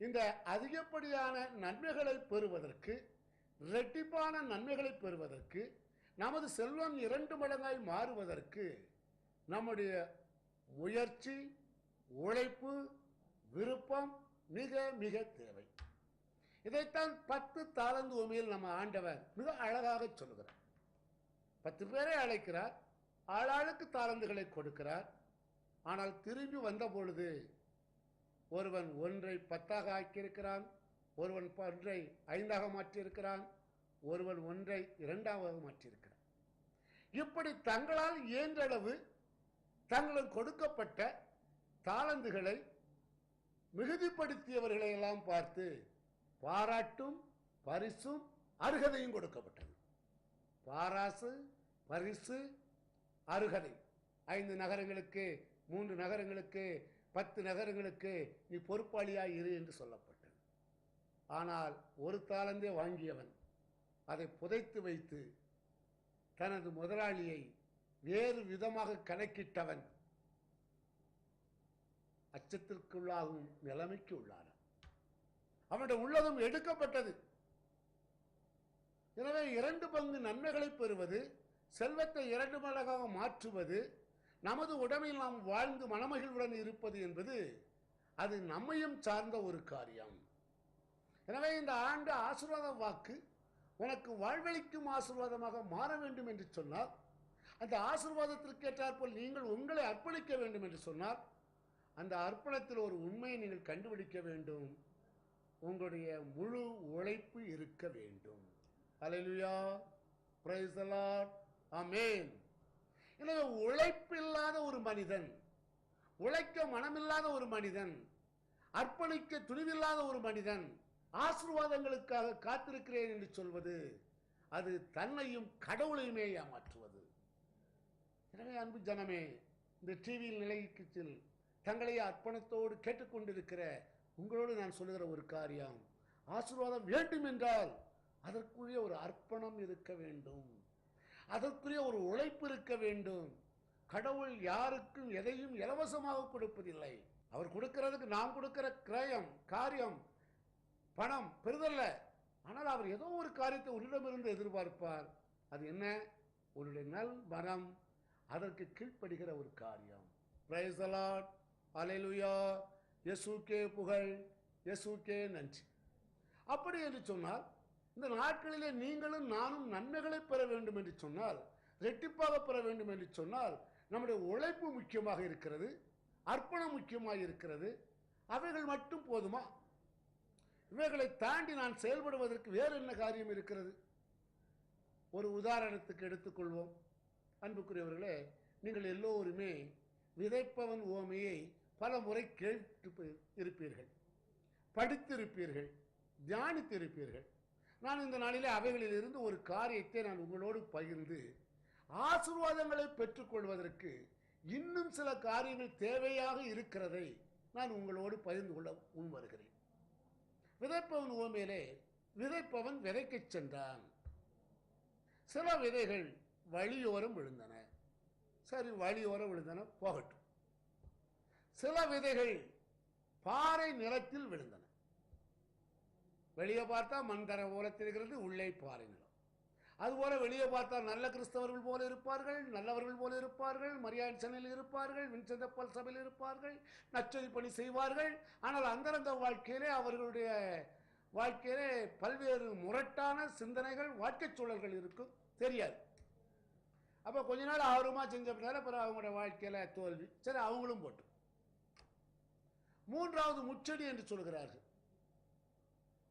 இந்த அதிகப்படியான நன்மைகளை பெறுவதற்கு, இரட்டிப்பான நன்மைகளை பெறுவதற்கு, நமது செல்வம் 2 மடங்காய் மாறுவதற்கு நம்முடைய முயற்சி, உழைப்பு, விருப்பம் மிக மிக தேவை. இதைத்தான் 10 தாலந்து உவமையில் நம்ம ஆண்டவர் மிக அழகாக சொல்கிறார். 10 பேரை அழைக்கிறார், ஆளாளுக்கு தாலந்துகளை கொடுக்கிறார். ஆனால் திரும்பி வந்த பொழுது ஒருவன் 1ஐ 10ஆக ஆக்கியிருக்கிறான், ஒருவன் 1ஐ 5ஆக மாற்றியிருக்கிறான், ஒருவன் 1ஐ 2ஆக மாற்றியிருக்கிறான். இப்படி தங்களால் இயன்றளவு தங்களுக்கு கொடுக்கப்பட்ட தாலந்துகளை மிகுதிப்படுத்தியவர்களை எல்லாம் பார்த்து பாராட்டும் பரிசும் அருகதையும் கொடுக்கப்பட்டது. பாராசு, பரிசு, அருகதை 5 நகரங்களுக்கு, 3 நகரங்களுக்கு, 10 நகரங்களுக்கு நீ பொறுப்பாளியாய் இரு என்று சொல்லப்பட்டது. ஆனால் ஒரு தாலந்தே வாங்கியவன் அதை புதைத்து வைத்து தனது முதலாளியை வேறு விதமாக கணக்கிட்டவன் அச்சத்திற்குள்ளாகும் நிலைமைக்கு உள்ளானான். அவனுடைய உள்ளதும் எடுக்கப்பட்டது. எனவே 2 பங்கு நன்மைகளை பெறுவது, செல்வத்தை 2 மடங்காக மாற்றுவது, நமது உடமையில் நாம் வாழ்ந்து மனமகிழ்வுடன் இருப்பது என்பது அது நம்மையும் சார்ந்த ஒரு காரியம். எனவே இந்த ஆண்டு ஆசீர்வாத வாக்கு உனக்கு வாழ்வளிக்கும் ஆசீர்வாதமாக மாற வேண்டும் என்று சொன்னால், அந்த ஆசீர்வாதத்திற்கு ஏற்றாற்போல் நீங்கள் உங்களை அர்ப்பணிக்க வேண்டும் என்று சொன்னால், அந்த அர்ப்பணத்தில் ஒரு உண்மையை நீங்கள் கண்டுபிடிக்க வேண்டும். உங்களுடைய முழு உழைப்பு இருக்க வேண்டும். ஹல்லேலூயா, பிரைஸ் தி லார்ட், ஆமென். எனவே உழைப்பில்லாத ஒரு மனிதன், உழைக்க மனமில்லாத ஒரு மனிதன், அர்ப்பணிக்க துணிவில்லாத ஒரு மனிதன் ஆசீர்வாதங்களுக்காக காத்திருக்கிறேன் என்று சொல்வது அது தன்னையும் கடவுளையுமே ஏமாற்றுவது. எனவே அன்பு ஜனமே, இந்த டிவியில் நிலையத்தில் தங்களை அர்ப்பணத்தோடு கேட்டுக்கொண்டிருக்கிற உங்களோடு நான் சொல்லுகிற ஒரு காரியம், ஆசீர்வாதம் வேண்டும் என்றால் அதற்குரிய ஒரு அர்ப்பணம் இருக்க வேண்டும், அதற்குரிய ஒரு உழைப்பு இருக்க வேண்டும். கடவுள் யாருக்கும் எதையும் இலவசமாக கொடுப்பதில்லை. அவர் கொடுக்கிறதுக்கு நாம் கொடுக்கிற காரியம் பணம் பெரிதல்ல. ஆனால் அவர் ஏதோ ஒரு காரியத்தை உன்னிடமிருந்து எதிர்பார்ப்பார். அது என்ன? உன்னுடைய நல் மனம் அதற்கு கீழ்ப்படுகிற ஒரு காரியம். பிரைஸ் தி லார்ட், ஹல்லேலூயா, இயேசுவுக்கே புகழ், இயேசுவுக்கே நன்றி. அப்படி என்று சொன்னால், இந்த நாட்களிலே நீங்களும் நானும் நன்மைகளை பெற வேண்டும் என்று சொன்னால், இரட்டிப்பாக பெற வேண்டும் என்று சொன்னால், நம்முடைய உழைப்பு முக்கியமாக இருக்கிறது, அர்ப்பணம் முக்கியமாக இருக்கிறது. அவைகள் மட்டும் போதுமா? இவைகளை தாண்டி நான் செயல்படுவதற்கு வேறு என்ன காரியம் இருக்கிறது? ஒரு உதாரணத்துக்கு எடுத்துக்கொள்வோம். அன்புக்குரியவர்களே, நீங்கள் எல்லோருமே விதைப்பவன் உவமையை பல முறை கேட்டு இருப்பீர்கள், படித்திருப்பீர்கள், தியானித்திருப்பீர்கள். நான் இந்த நாளிலே அவைகளில் இருந்து ஒரு காரியத்தை நான் உங்களோடு பகிர்ந்து, ஆசீர்வாதங்களை பெற்றுக்கொள்வதற்கு இன்னும் சில காரியங்கள் தேவையாக இருக்கிறதை நான் உங்களோடு பகிர்ந்து கொள்ள முன் வருகிறேன். விதைப்பவன் உவமையிலே விதைப்பவன் விதைக்கச் சென்றான். சில விதைகள் வழியோரம் விழுந்தன. சரி, வழியோரம் விழுந்தன, போகட்டும். சில விதைகள் பாறை நிலத்தில் விழுந்தன. வெளியே பார்த்தா மண் தர ஓரத்தில் இருக்கிறது, உள்ளே பாறை நிலம். அதுபோல வெளியே பார்த்தா நல்ல கிறிஸ்தவர்கள் போல இருப்பார்கள், நல்லவர்கள் போல இருப்பார்கள், மரியாதை சேனலில் இருப்பார்கள், வின்சென்ட் சபையில் இருப்பார்கள், நற்செய்தி பணி செய்வார்கள். ஆனால் அந்தரங்க வாழ்க்கையிலே அவர்களுடைய வாழ்க்கையிலே பல்வேறு முரட்டான சிந்தனைகள், வாழ்க்கை சூழல்கள் இருக்கும், தெரியாது. அப்போ கொஞ்ச நாள் ஆர்வமா செஞ்ச பின்னால பிறகு அவங்களுடைய வாழ்க்கையில தோல்வி. சரி, அவங்களும் போட்டு. மூன்றாவது முச்செடி என்று சொல்கிறார்கள்.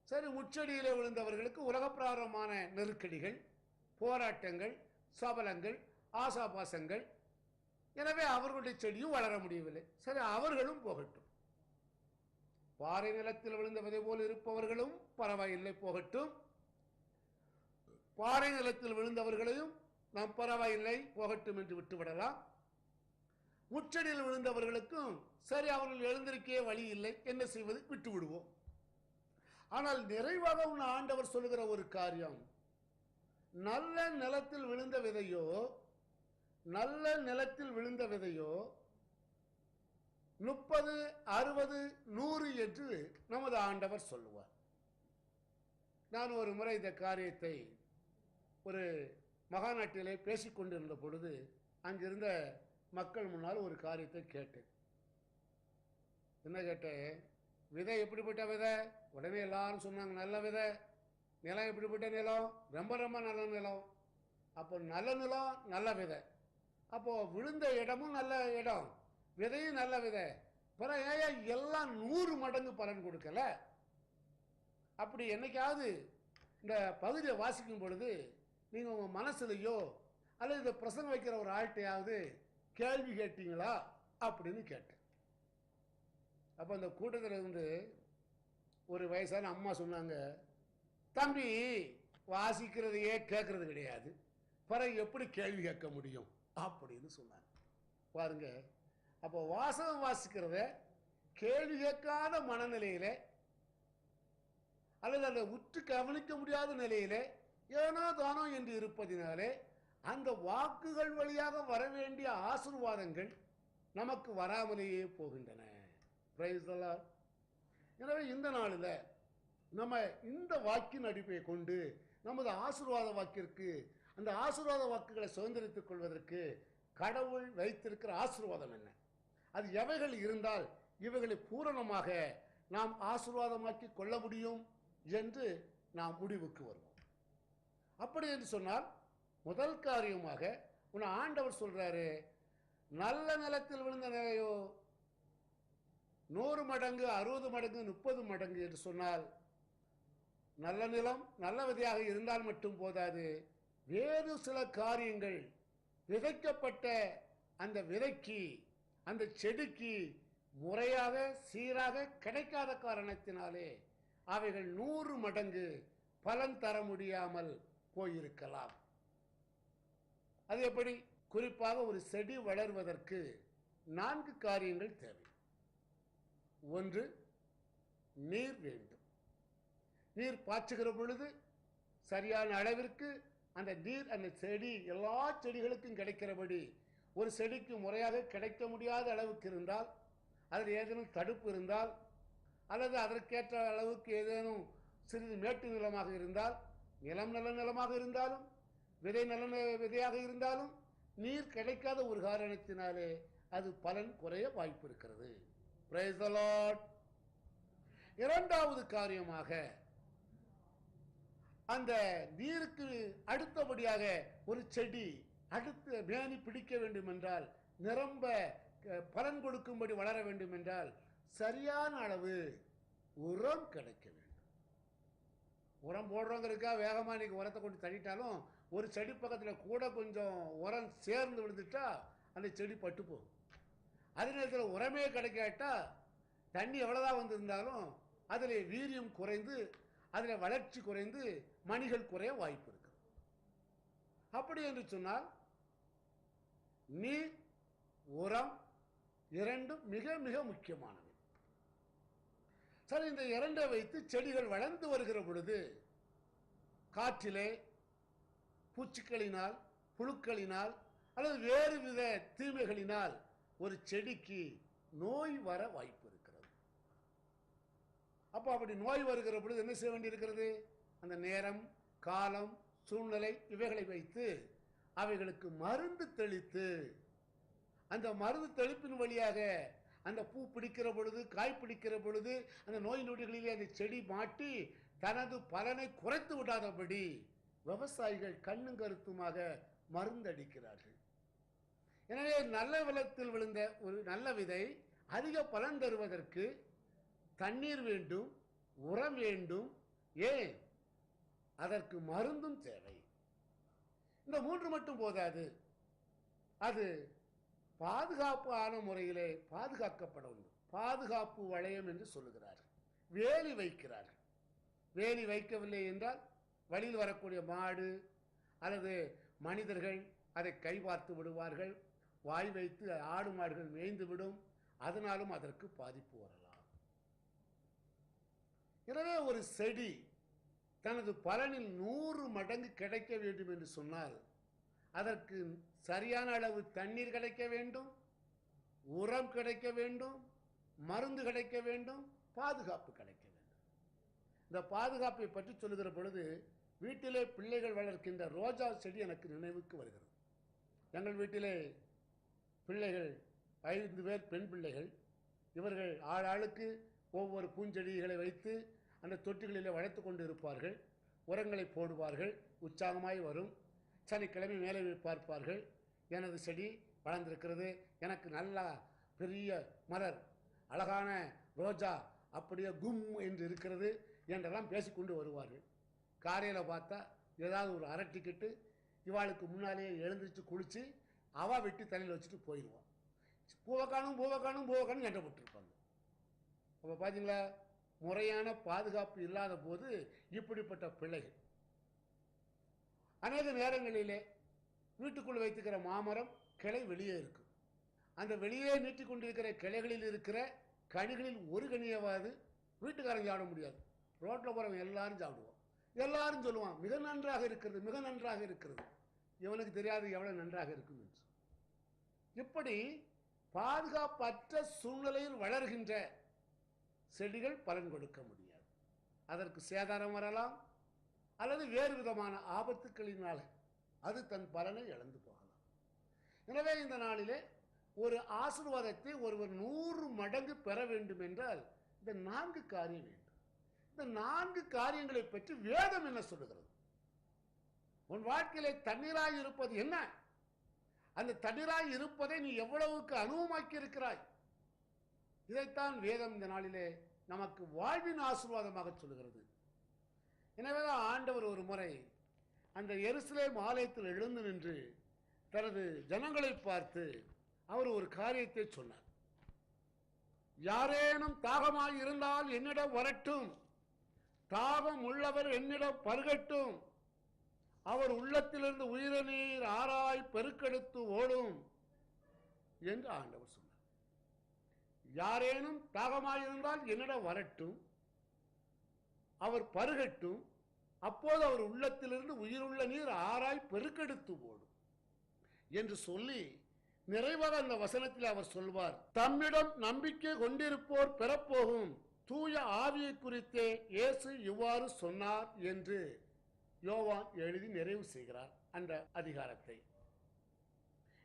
சரி, முச்செடியிலே விழுந்தவர்களுக்கு உலகப்பிரகாரமான நெருக்கடிகள், போராட்டங்கள், சபலங்கள், ஆசாபாசங்கள். எனவே அவர்களுடைய செடியும் வளர முடியவில்லை. சரி, அவர்களும் போகட்டும். பாறை நிலத்தில் விழுந்த விதை போல் இருப்பவர்களும் பரவாயில்லை, போகட்டும். பாறை நிலத்தில் விழுந்தவர்களையும் நாம் பரவாயில்லை, போகட்டும் என்று விட்டுவிடலாம். முச்செடியில் விழுந்தவர்களுக்கும் சரி, அவர்கள் எழுந்திருக்கே வழி இல்லை, என்ன செய்வது, விட்டு விடுவோம். ஆனால் நிறைவாக உன் ஆண்டவர் சொல்லுகிற ஒரு காரியம், நல்ல நிலத்தில் விழுந்த விதையோ, நல்ல நிலத்தில் விழுந்த விதையோ 30, 60, 100 என்று நமது ஆண்டவர் சொல்லுவார். நான் ஒரு முறை இந்த காரியத்தை ஒரு மகாநாட்டிலே பேசிக்கொண்டிருந்த பொழுது அங்கிருந்த மக்கள் முன்னால் ஒரு காரியத்தை கேட்டேன். என்ன கேட்டேன்? விதை எப்படிப்பட்ட விதை? உடனே எல்லாரும் சொன்னாங்க, நல்ல விதை. நிலம் எப்படிப்பட்ட நிலம்? ரொம்ப ரொம்ப நல்ல நிலம். அப்போ நல்ல நிலம், நல்ல விதை. அப்போ விழுந்த இடமும் நல்ல இடம், விதையும் நல்ல விதை. பிறகு ஏன் எல்லாம் 100 மடங்கு பலன் கொடுக்கல? அப்படி என்னைக்காவது இந்த பகுதியை வாசிக்கும் பொழுது நீங்கள் உங்கள் மனசுலையோ அல்லது இந்த பிரசங்கம் வைக்கிற ஒரு ஆள்கிட்டையாவது கேள்வி கேட்டீங்களா அப்படின்னு கேட்டேன். அப்போ அந்த கூட்டத்தில் இருந்து ஒரு வயசான அம்மா சொன்னாங்க, தம்பி வாசிக்கிறதையே கேட்கறது கிடையாது, பிறகு எப்படி கேள்வி கேட்க முடியும் அப்படின்னு சொன்னாங்க. பாருங்க. அப்போ வாசகம் வாசிக்கிறத கேள்வி கேட்காத மனநிலையில அல்லது அதை உற்று கவனிக்க முடியாத நிலையில ஏனோ தானோ என்று இருப்பதினாலே அந்த வாக்குகள் வழியாக வர வேண்டிய ஆசீர்வாதங்கள் நமக்கு வராமலேயே போகின்றன. Price the Lord. எனவே இந்த நாளில் நம்ம இந்த வாக்கின் அடிப்பை கொண்டு நமது ஆசீர்வாத வாக்கிற்கு அந்த ஆசீர்வாத வாக்குகளை சுதந்திரித்துக் கொள்வதற்கு கடவுள் வைத்திருக்கிற ஆசீர்வாதம் என்ன, அது எவைகள் இருந்தால் இவைகளை பூரணமாக நாம் ஆசீர்வாதமாக்கி கொள்ள முடியும் என்று நாம் முடிவுக்கு வருவோம். அப்படி என்று சொன்னால் முதல் காரியமாக உன்னை ஆண்டவர் சொல்றாரு, நல்ல நிலத்தில் விழுந்த நிலையோ 100 மடங்கு 60 மடங்கு 30 மடங்கு என்று சொன்னால், நல்ல நிலம் நல்ல விதையாக இருந்தால் மட்டும் போதாது, வேறு சில காரியங்கள் விதைக்கப்பட்ட அந்த விதைக்கு அந்த செடிக்கு முறையாக சீராக கிடைக்காத காரணத்தினாலே அவைகள் 100 மடங்கு பலன் தர முடியாமல் போயிருக்கலாம். அது எப்படி? குறிப்பாக ஒரு செடி வளர்வதற்கு 4 காரியங்கள் தேவை. 1, நீர் வேண்டும். நீர் பாய்ச்சுகிற பொழுது சரியான அளவிற்கு அந்த நீர் அந்த செடி எல்லா செடிகளுக்கும் கிடைக்கிறபடி, ஒரு செடிக்கு முறையாக கிடைக்க முடியாத அளவுக்கு இருந்தால், அதில் ஏதேனும் தடுப்பு இருந்தால், அல்லது அதற்கேற்ற அளவுக்கு ஏதேனும் சிறிது மேட்டு நிலமாக இருந்தால், நிலம் நல்ல நிலமாக இருந்தாலும் விதை நல்ல விதையாக இருந்தாலும் நீர் கிடைக்காத ஒரு காரணத்தினாலே அது பலன் குறைய வாய்ப்பு இருக்கிறது. Price the Lord. இரண்டாவது காரியமாக, அந்த நீருக்கு அடுத்தபடியாக ஒரு செடி அடுத்து மேனி பிடிக்க வேண்டும் என்றால், நிரம்ப பலன் கொடுக்கும்படி வளர வேண்டும் என்றால் சரியான அளவு உரம் கிடைக்க வேண்டும். உரம் போடுறவங்களுக்கா வேகமாக இன்னைக்கு உரத்தை கொண்டு தள்ளிட்டாலும் ஒரு செடி பக்கத்தில் கூட கொஞ்சம் உரம் சேர்ந்து விழுந்துட்டா அந்த செடி பட்டு போகும். அதே நேரத்தில் உரமே கிடைக்காட்டா தண்ணி எவ்வளோதான் வந்திருந்தாலும் அதில் வீரியம் குறைந்து அதில் வளர்ச்சி குறைந்து மணிகள் குறைய வாய்ப்பு இருக்கு. அப்படி என்று சொன்னால் நீர் உரம் இரண்டும் மிக மிக முக்கியமானவை. சரி, இந்த இரண்டை வைத்து செடிகள் வளர்ந்து வருகிற பொழுது காற்றிலே பூச்சிகளினால் புழுக்களினால் அல்லது வேறு வித தீமைகளினால் ஒரு செடிக்கு நோய் வர வாய்ப்பு இருக்கிறது. அப்போ அப்படி நோய் வருகிற பொழுது என்ன செய்ய வேண்டியிருக்கிறது? அந்த நேரம் காலம் சூழ்நிலை இவைகளை வைத்து அவைகளுக்கு மருந்து தெளித்து, அந்த மருந்து தெளிப்பின் வழியாக அந்த பூ பிடிக்கிற பொழுது காய் பிடிக்கிற பொழுது அந்த நோய் நொடிகளிலே அந்த செடி மாட்டி தனது பலனை குறைத்து விடாதபடி விவசாயிகள் கண்ணும் கருத்துமாக மருந்தடிக்கிறார்கள். எனவே நல்ல நிலத்தில் விழுந்த ஒரு நல்ல விதை அதிக பலன் தருவதற்கு தண்ணீர் வேண்டும், உரம் வேண்டும், ஏன் அதற்கு மருந்தும் தேவை. இந்த 3 மட்டும் போதாது, அது பாதுகாப்பான முறையிலே பாதுகாக்கப்பட வேண்டும். பாதுகாப்பு வளையம் என்று சொல்லுகிறார்கள். வேலி வைக்கிறார்கள். வேலி வைக்கவில்லை என்றால் வழியில் வரக்கூடிய மாடு அல்லது மனிதர்கள் அதை கை பார்த்து விடுவார்கள். வாய் வைத்து ஆடு மாடுகள் மேய்ந்து விடும். அதனாலும் அதற்கு பாதிப்பு வரலாம். எனவே ஒரு செடி தனது பலனில் 100 மடங்கு கிடைக்க வேண்டும் என்று சொன்னால் அதற்கு சரியான அளவு தண்ணீர் கிடைக்க வேண்டும், உரம் கிடைக்க வேண்டும், மருந்து கிடைக்க வேண்டும், பாதுகாப்பு கிடைக்க வேண்டும். இந்த பாதுகாப்பை பற்றி சொல்லுகிற பொழுது வீட்டிலே பிள்ளைகள் வளர்க்கின்ற ரோஜா செடி எனக்கு நினைவுக்கு வருகிறது. எங்கள் வீட்டிலே பிள்ளைகள் 5 பேர் பெண் பிள்ளைகள். இவர்கள் ஆளாளுக்கு ஒவ்வொரு பூஞ்செடிகளை வைத்து அந்த தொட்டிகளிலே வளர்த்து கொண்டு இருப்பார்கள். உரங்களை போடுவார்கள். உற்சாகமாய் வரும். சனிக்கிழமை மேலே பார்ப்பார்கள், எனது செடி வளர்ந்திருக்கிறது, எனக்கு நல்லா பெரிய மலர் அழகான ரோஜா அப்படியே கும் என்று இருக்கிறது என்றெல்லாம் பேசிக்கொண்டு வருவார்கள். காலையில் பார்த்தா ஏதாவது ஒரு அரை டிக்கெட்டு இவாளுக்கு முன்னாலேயே எழுந்திரிச்சு குளித்து அவா வெட்டி தலையில் வச்சுட்டு போயிடுவான். பூவக்கானும் பூவக்கானும் பூவக்கானும் எண்ணெய் போட்டிருப்பாங்க. அப்போ பார்த்தீங்களா, முறையான பாதுகாப்பு இல்லாத போது இப்படிப்பட்ட பிள்ளைகள். அநேக நேரங்களிலே வீட்டுக்குள் வைத்துக்கிற மாமரம் கிளை வெளியே இருக்கும். அந்த வெளியே நீட்டிக் கொண்டிருக்கிற கிளைகளில் இருக்கிற கனிகளில் ஒரு கனியவாது வீட்டுக்காரங்க சாப்பிட முடியாது. ரோட்டில் போகிறவங்க எல்லாரும் சாப்பிடுவோம். எல்லாரும் சொல்லுவான், மிக நன்றாக இருக்கிறது, மிக நன்றாக இருக்கிறது. இவனுக்கு தெரியாது எவ்வளவு நன்றாக இருக்கும் என்று. இப்படி பாதுகாப்பற்ற சூழ்நிலையில் வளர்கின்ற செடிகள் பலன் கொடுக்க முடியாது. அதற்கு சேதாரம் வரலாம், அல்லது வேறு விதமான ஆபத்துக்களினால அது தன் பலனை இழந்து போகலாம். எனவே இந்த நாளிலே ஒரு ஆசீர்வாதத்தை ஒருவர் 100 மடங்கு பெற வேண்டும் என்றால் இந்த 4 காரியம் வேண்டும். இந்த 4 காரியங்களை பற்றி வேதம் என்ன சொல்லுகிறது? உன் வாழ்க்கையிலே தண்ணீராய் இருப்பது என்ன? அந்த தண்ணீராய் இருப்பதை நீ எவ்வளவுக்கு அனுபவமாக்கி இருக்கிறாய்? இதைத்தான் வேதம் இந்த நாளிலே நமக்கு வாழ்வின் ஆசீர்வாதமாக சொல்லுகிறது. எனவேதான் ஆண்டவர் ஒரு முறை அந்த எருசலேம் ஆலயத்தில் எழுந்து நின்று தனது ஜனங்களை பார்த்து அவர் ஒரு காரியத்தை சொன்னார். யாரேனும் தாகமாய் இருந்தால் என்னிடம் வரட்டும், தாகம் உள்ளவர் என்னிடம் பருகட்டும், அவர் உள்ளத்திலிருந்து உயிர நீர் ஆராய் பெருக்கெடுத்து ஓடும் என்று ஆண்டவர் சொன்னார். யாரேனும் தாகமாயிருந்தால் என்னிடம் வரட்டும், அவர் பருகட்டும், அப்போது அவர் உள்ளத்திலிருந்து உயிருள்ள நீர் ஆராய் பெருக்கெடுத்து ஓடும் என்று சொல்லி நிறைவாக அந்த வசனத்தில் அவர் சொல்வார், தம்மிடம் நம்பிக்கை கொண்டிருப்போர் பெறப்போகும் தூய ஆவியை குறித்தே இயேசு இவ்வாறு சொன்னார் என்று யோவான் எழுதி நிறைவு செய்கிறார் அந்த அதிகாரத்தை.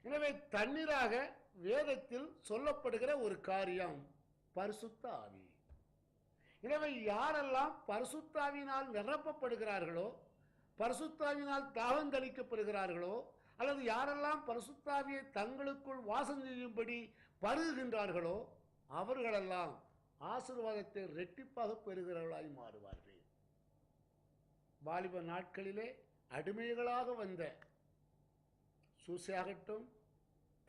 எனவே தண்ணீராக வேதத்தில் சொல்லப்படுகிற ஒரு காரியம் பரிசுத்த ஆவி. எனவே யாரெல்லாம் பரிசுத்த ஆவியினால் நிரப்பப்படுகிறார்களோ, பரிசுத்த ஆவியினால் தாகம் தணிக்கப்படுகிறார்களோ, அல்லது யாரெல்லாம் பரிசுத்த ஆவியை தங்களுக்குள் வாசம் செய்யும்படி பருகுகின்றார்களோ அவர்களெல்லாம் ஆசீர்வாதத்தை இரட்டிப்பாக பெறுகிறவர்களாய் மாறுவார்கள். வாலிப நாட்களிலே அடிமைகளாக வந்த சூசையாகட்டும்,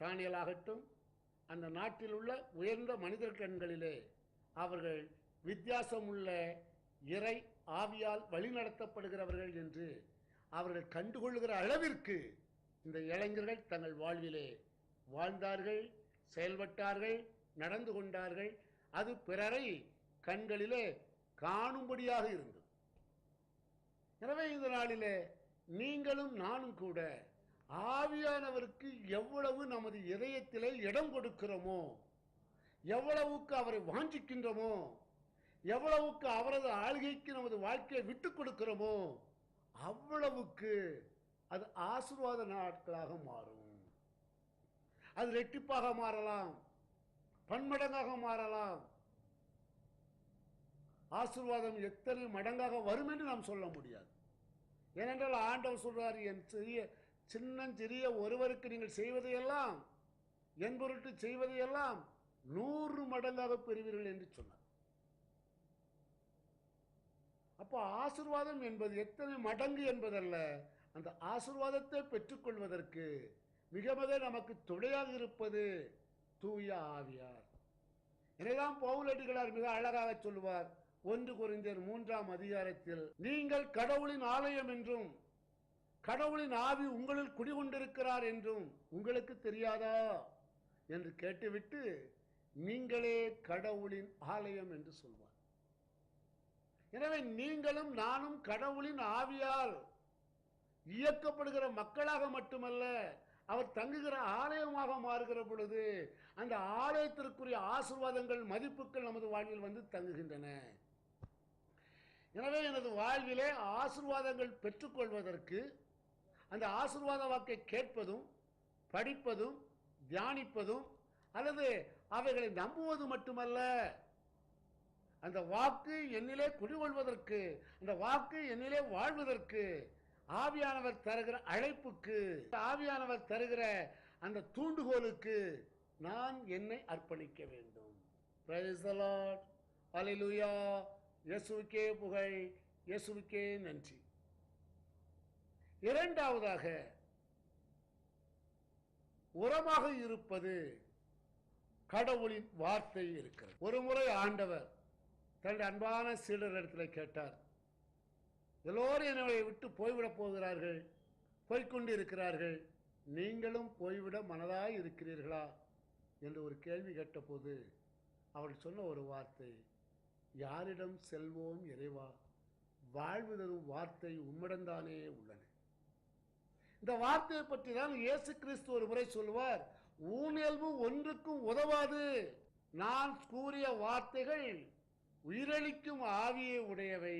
தானியலாகட்டும், அந்த நாட்டில் உள்ள உயர்ந்த மனிதர் கண்களிலே அவர்கள் வித்தியாசமுள்ள இறை ஆவியால் வழிநடத்தப்படுகிறவர்கள் என்று அவர்கள் கண்டுகொள்ளுகிற அளவிற்கு இந்த இளைஞர்கள் தங்கள் வாழ்விலே வாழ்ந்தார்கள், செயல்பட்டார்கள், நடந்து கொண்டார்கள். அது பிறரை கண்களிலே காணும்படியாக இருந்தது. எனவே இந்த நாளிலே நீங்களும் நானும் கூட ஆவியானவருக்கு எவ்வளவு நமது இதயத்திலே இடம் கொடுக்கிறோமோ, எவ்வளவுக்கு அவரை வாஞ்சிக்கின்றோமோ, எவ்வளவுக்கு அவரது ஆளுகைக்கு நமது வாழ்க்கையை விட்டுக் கொடுக்கிறோமோ அவ்வளவுக்கு அது ஆசீர்வாத நாட்களாக மாறும். அது இரட்டிப்பாக மாறலாம், பன்மடங்காக மாறலாம். ஆசீர்வாதம் எத்தனை மடங்காக வரும் என்று நாம் சொல்ல முடியாது. ஏனென்றால் ஆண்டவர் சொல்றார், என் சின்னஞ்சிறிய ஒருவருக்கு நீங்கள் செய்வதையெல்லாம், என் பொருட்டு செய்வதையெல்லாம் 100 மடங்காக பெறுவீர்கள் என்று சொன்னார். அப்போ ஆசீர்வாதம் என்பது எத்தனை மடங்கு என்பதல்ல, அந்த ஆசீர்வாதத்தை பெற்றுக்கொள்வதற்கு மிக மிக நமக்கு துணையாக இருப்பது தூய ஆவியார். எனவேதான் பவுலடிகளார் மிக அழகாக சொல்லுவார், 1 கொரிந்தியர் 3ஆம் அதிகாரத்தில், நீங்கள் கடவுளின் ஆலயம் என்றும் கடவுளின் ஆவி உங்களில் குடிகொண்டிருக்கிறார் என்றும் உங்களுக்கு தெரியாதா என்று கேட்டுவிட்டு நீங்களே கடவுளின் ஆலயம் என்று சொல்வார். எனவே நீங்களும் நானும் கடவுளின் ஆவியால் இயக்கப்படுகிற மக்களாக மட்டுமல்ல, அவர் தங்குகிற ஆலயமாக மாறுகிற பொழுது அந்த ஆலயத்திற்குரிய ஆசீர்வாதங்கள், மதிப்புகள் நமது வாழ்வில் வந்து தங்குகின்றன. எனவே எனது வாழ்விலே ஆசீர்வாதங்கள் பெற்றுக்கொள்வதற்கு அந்த ஆசீர்வாத வாக்கை கேட்பதும், படிப்பதும், தியானிப்பதும், அல்லது அவைகளை நம்புவது மட்டுமல்ல, அந்த வாக்கு என்னிலே குடிகொள்வதற்கு, அந்த வாக்கு என்னிலே வாழ்வதற்கு ஆவியானவர் தருகிற அழைப்புக்கு, ஆவியானவர் தருகிற அந்த தூண்டுகோலுக்கு நான் என்னை அர்ப்பணிக்க வேண்டும். பிரைஸ் தி லார்ட், ஹல்லேலூயா. இயேசுவுக்கே புகழ், இயேசுவுக்கே நன்றி. இரண்டாவதாக உரமாக இருப்பது கடவுளின் வார்த்தை இருக்கிறது. ஒரு முறை ஆண்டவர் தன்னுடைய அன்பான சீடரிடத்தில் கேட்டார், எல்லோரும் என்னை விட்டு போய்விடப் போகிறார்கள், போய்கொண்டு இருக்கிறார்கள், நீங்களும் போய்விட மனதாய் இருக்கிறீர்களா என்று ஒரு கேள்வி கேட்டபோது அவள் சொன்ன ஒரு வார்த்தை, யாரிடம் செல்வோம் இறைவா, வாழ்வு தரும் வார்த்தை உம்மிடம்தானே உள்ளன. இந்த வார்த்தையை பற்றி தான் இயேசு கிறிஸ்து ஒரு முறை சொல்வார், ஊனியல்பு ஒன்றுக்கும் உதவாது, நான் கூறிய வார்த்தைகள் உயிரளிக்கும் ஆவியை உடையவை.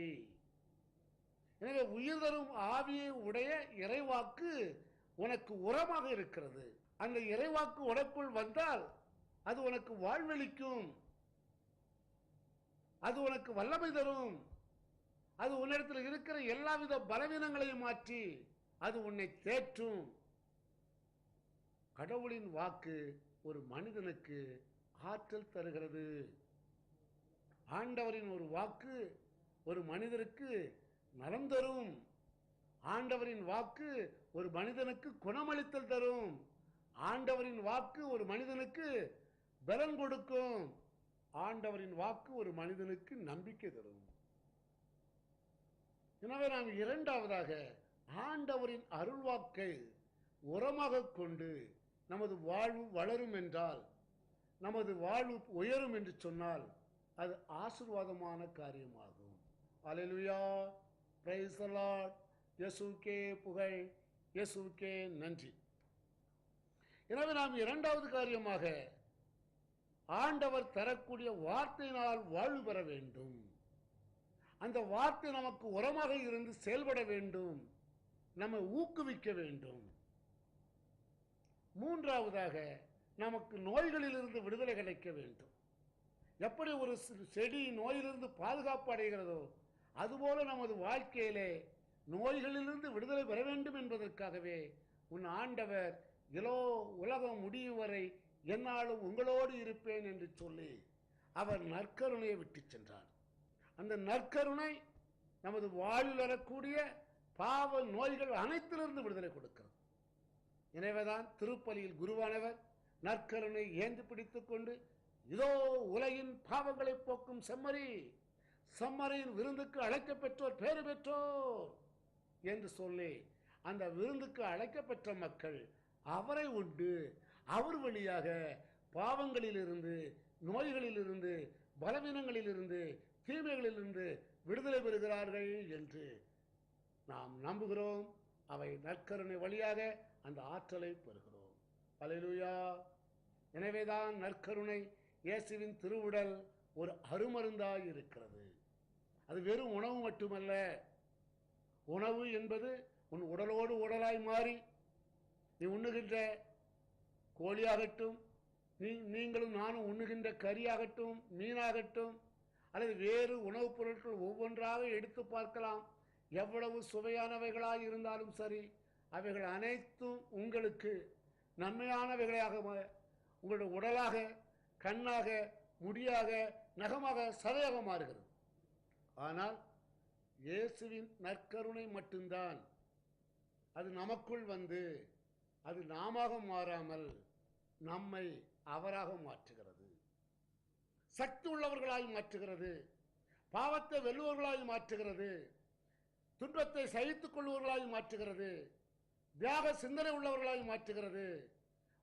எனவே உயிர் தரும் ஆவியை உடைய இறைவாக்கு உனக்கு உரமாக இருக்கிறது. அந்த இறைவாக்கு உனக்குள் வந்தால் அது உனக்கு வாழ்வளிக்கும், அது உனக்கு வல்லமை தரும், அது உன்னிடத்தில் இருக்கிற எல்லாவித பலவீனங்களையும் மாற்றி அது உன்னை தேற்றும். கடவுளின் வாக்கு ஒரு மனிதனுக்கு ஆற்றல் தருகிறது. ஆண்டவரின் ஒரு வாக்கு ஒரு மனிதருக்கு நலம் தரும். ஆண்டவரின் வாக்கு ஒரு மனிதனுக்கு குணமளித்தல் தரும். ஆண்டவரின் வாக்கு ஒரு மனிதனுக்கு பலன் கொடுக்கும். ஆண்டவரின் வாக்கு ஒரு மனிதனுக்கு நம்பிக்கை தரும். எனவே நாம் இரண்டாவதாக ஆண்டவரின் அருள்வாக்கை உரமாக கொண்டு நமது வாழ்வு வளரும் என்றால், நமது வாழ்வு உயரும் என்று சொன்னால் அது ஆசீர்வாதமான காரியமாகும். அல்லேலூயா, பிரைஸ் தி லார்ட். இயேசுவுக்கே புகழ், இயேசுவுக்கே நன்றி. எனவே நாம் இரண்டாவது காரியமாக ஆண்டவர் தரக்கூடிய வார்த்தையினால் வாழ்வு பெற வேண்டும். அந்த வார்த்தை நமக்கு உரமாக இருந்து செயல்பட வேண்டும், நம்மை ஊக்குவிக்க வேண்டும். மூன்றாவதாக நமக்கு நோய்களிலிருந்து விடுதலை கிடைக்க வேண்டும். எப்படி ஒரு செடி நோயிலிருந்து பாதுகாப்பு அடைகிறதோ அதுபோல நமது வாழ்க்கையிலே நோய்களிலிருந்து விடுதலை பெற வேண்டும் என்பதற்காகவே உன் ஆண்டவர் இலோ உலகம் முடியும் வரை என்னாலும் உங்களோடு இருப்பேன் என்று சொல்லி அவர் நற்கருணையை விட்டு சென்றார். அந்த நற்கருணை நமது வாழ்வில் வரக்கூடிய பாவ நோய்கள் அனைத்திலிருந்து விடுதலை கொடுக்கிறது. எனவேதான் திருப்பலியில் குருவானவர் நற்கருணை ஏந்தி பிடித்துக் கொண்டு, இதோ உலகின் பாவங்களை போக்கும் செம்மறி, செம்மறியின் விருந்துக்கு அழைக்க பெற்றோர் பேறு பெற்றோர் என்று சொல்லி அந்த விருந்துக்கு அழைக்கப்பெற்ற மக்கள் அவரை உண்டு அவர் வழியாக பாவங்களிலிருந்து, நோய்களிலிருந்து, பலவீனங்களிலிருந்து, தீமைகளிலிருந்து விடுதலை பெறுகிறார்கள் என்று நாம் நம்புகிறோம். அவை நற்கருணை வழியாக அந்த ஆற்றலை பெறுகிறோம். அல்லேலூயா. எனவேதான் நற்கருணை இயேசுவின் திருவுடல் ஒரு அருமருந்தாய் இருக்கிறது. அது வெறும் உணவு மட்டுமல்ல. உணவு என்பது உன் உடலோடு உடலாய் மாறி நீ உண்ணுகின்ற கோழியாகட்டும், நீங்களும் நானும் உண்ணுகின்ற கறியாகட்டும், மீனாகட்டும், அல்லது வேறு உணவுப் பொருட்கள் ஒவ்வொன்றாக எடுத்து பார்க்கலாம். எவ்வளவு சுவையானவைகளாக இருந்தாலும் சரி, அவைகள் அனைத்தும் உங்களுக்கு நன்மையானவைகளாக உங்களுடைய உடலாக, கண்ணாக, முடியாக, நகமாக, சதையாக மாறுகிறது. ஆனால் இயேசுவின் நற்கருணை மட்டும்தான் அது நமக்குள் வந்து அது நாமாக மாறாமல் நம்மை அவராக மாற்றுகிறது, சக்தி உள்ளவர்களாய் மாற்றுகிறது, பாவத்தை வெல்லுவர்களாய் மாற்றுகிறது, துன்பத்தை சகித்துக் கொள்வர்களாய் மாற்றுகிறது, தியாக சிந்தனை உள்ளவர்களாய் மாற்றுகிறது,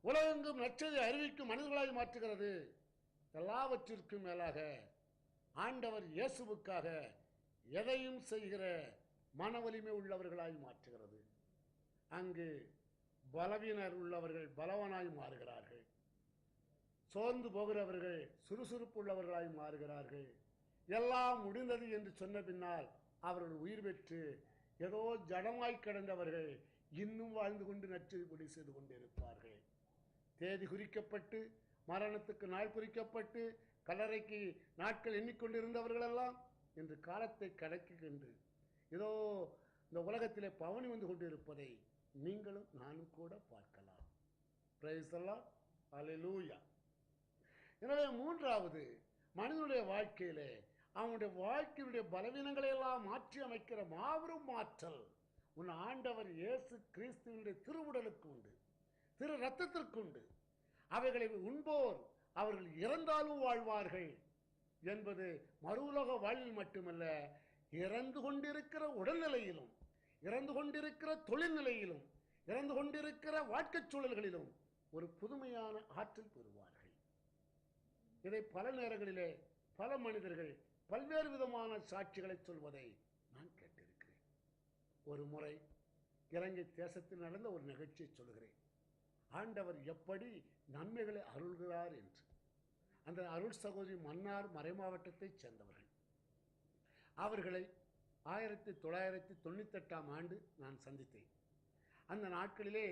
உலகெங்கும் நற்செய்தியை அறிவிக்கும் மனிதர்களாய் மாற்றுகிறது. எல்லாவற்றிற்கும் மேலாக ஆண்டவர் இயேசுவுக்காக எதையும் செய்கிற மன வலிமை உள்ளவர்களாய் மாற்றுகிறது. அங்கு பலவீனர் உள்ளவர்கள் பலவனாய் மாறுகிறார்கள், சோர்ந்து போகிறவர்கள் சுறுசுறுப்பு உள்ளவர்களாய் மாறுகிறார்கள். எல்லாம் முடிந்தது என்று சொன்ன பின்னால் அவர்கள் உயிர் பெற்று ஏதோ ஜடமாய் கிடந்தவர்கள் இன்னும் வாழ்ந்து கொண்டு நற்செய்தி செய்து கொண்டிருப்பார்கள். தேதி குறிக்கப்பட்டு மரணத்துக்கு நாள் குறிக்கப்பட்டு கல்லறைக்கு நாட்கள் எண்ணிக்கொண்டிருந்தவர்கள் எல்லாம் இன்று காலத்தை கடக்கின்று ஏதோ இந்த உலகத்திலே பவனி வந்து கொண்டிருப்பதை நீங்களும் நானும் கூட பார்க்கலாம். Praise the lord. அல்லேலூயா. எனவே மூன்றாவது, மனிதனுடைய வாழ்க்கையிலே அவனுடைய வாழ்க்கையுடைய பலவீனங்களை எல்லாம் மாற்றி அமைக்கிற மாபெரும் மாற்றல் உன் ஆண்டவர் இயேசு கிறிஸ்துவினுடைய திருவுடலுக்கு உண்டு, திரு ரத்தத்திற்கு உண்டு. அவைகளை உண்போர் அவர்கள் இறந்தாலும் வாழ்வார்கள் என்பது மறு உலக வாழ்வில் மட்டுமல்ல, இறந்து கொண்டிருக்கிற உடல்நிலையிலும், இறந்து கொண்டிருக்கிற தொழில்நிலையிலும், இறந்து கொண்டிருக்கிற வாழ்க்கை சூழல்களிலும் ஒரு புதுமையான ஆற்றல் பெறுவார்கள். இதை பல நேரங்களிலே பல மனிதர்கள் பல்வேறு விதமான சாட்சிகளை சொல்வதை நான் கேட்டிருக்கிறேன். ஒரு முறை இலங்கை தேசத்தில் நடந்த ஒரு நிகழ்ச்சியை சொல்கிறேன். ஆண்டவர் எப்படி நன்மைகளை அருள்கிறார் என்று. அந்த அருள் சகோதரி மன்னார் மறைமாவட்டத்தைச் சேர்ந்தவர்கள். அவர்களை 1998ஆம் ஆண்டு நான் சந்தித்தேன். அந்த நாட்களிலே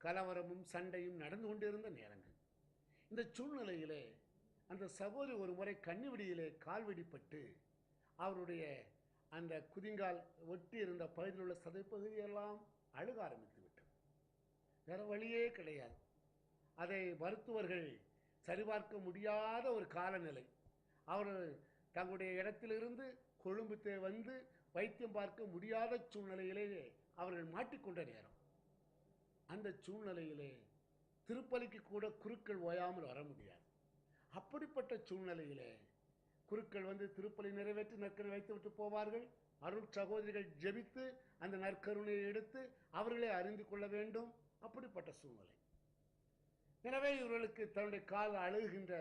கலவரமும் சண்டையும் நடந்து கொண்டிருந்த நேரங்கள். இந்த சூழ்நிலையிலே அந்த சகோதரி ஒரு முறை கன்னிவெடியிலே கால்வெடிப்பட்டு அவருடைய அந்த குதிங்கால் ஒட்டி இருந்த பகுதியில் உள்ள சதைப்பகுதியெல்லாம் அழுக ஆரம்பித்து விட்டது. வேற வழியே கிடையாது. அதை மருத்துவர்கள் சரிபார்க்க முடியாத ஒரு காலநிலை. அவர்கள் தங்களுடைய இடத்திலிருந்து கொழும்பு வந்து வைத்தியம் பார்க்க முடியாத சூழ்நிலையிலே அவர்கள் மாட்டிக்கொண்ட நேரம். அந்த சூழ்நிலையிலே திருப்பலிக்கு கூட குருக்கள் ஓயாமல் வர முடியாது. அப்படிப்பட்ட சூழ்நிலையிலே குருக்கள் வந்து திருப்பலி நிறைவேற்றி நற்கருணை வைத்து விட்டு போவார்கள். அருள் சகோதரிகள் ஜெபித்து அந்த நற்கருணையை எடுத்து அவர்களே அறிந்து கொள்ள வேண்டும். அப்படிப்பட்ட சூழ்நிலை. எனவே இவர்களுக்கு தன்னுடைய கால் அழுகின்ற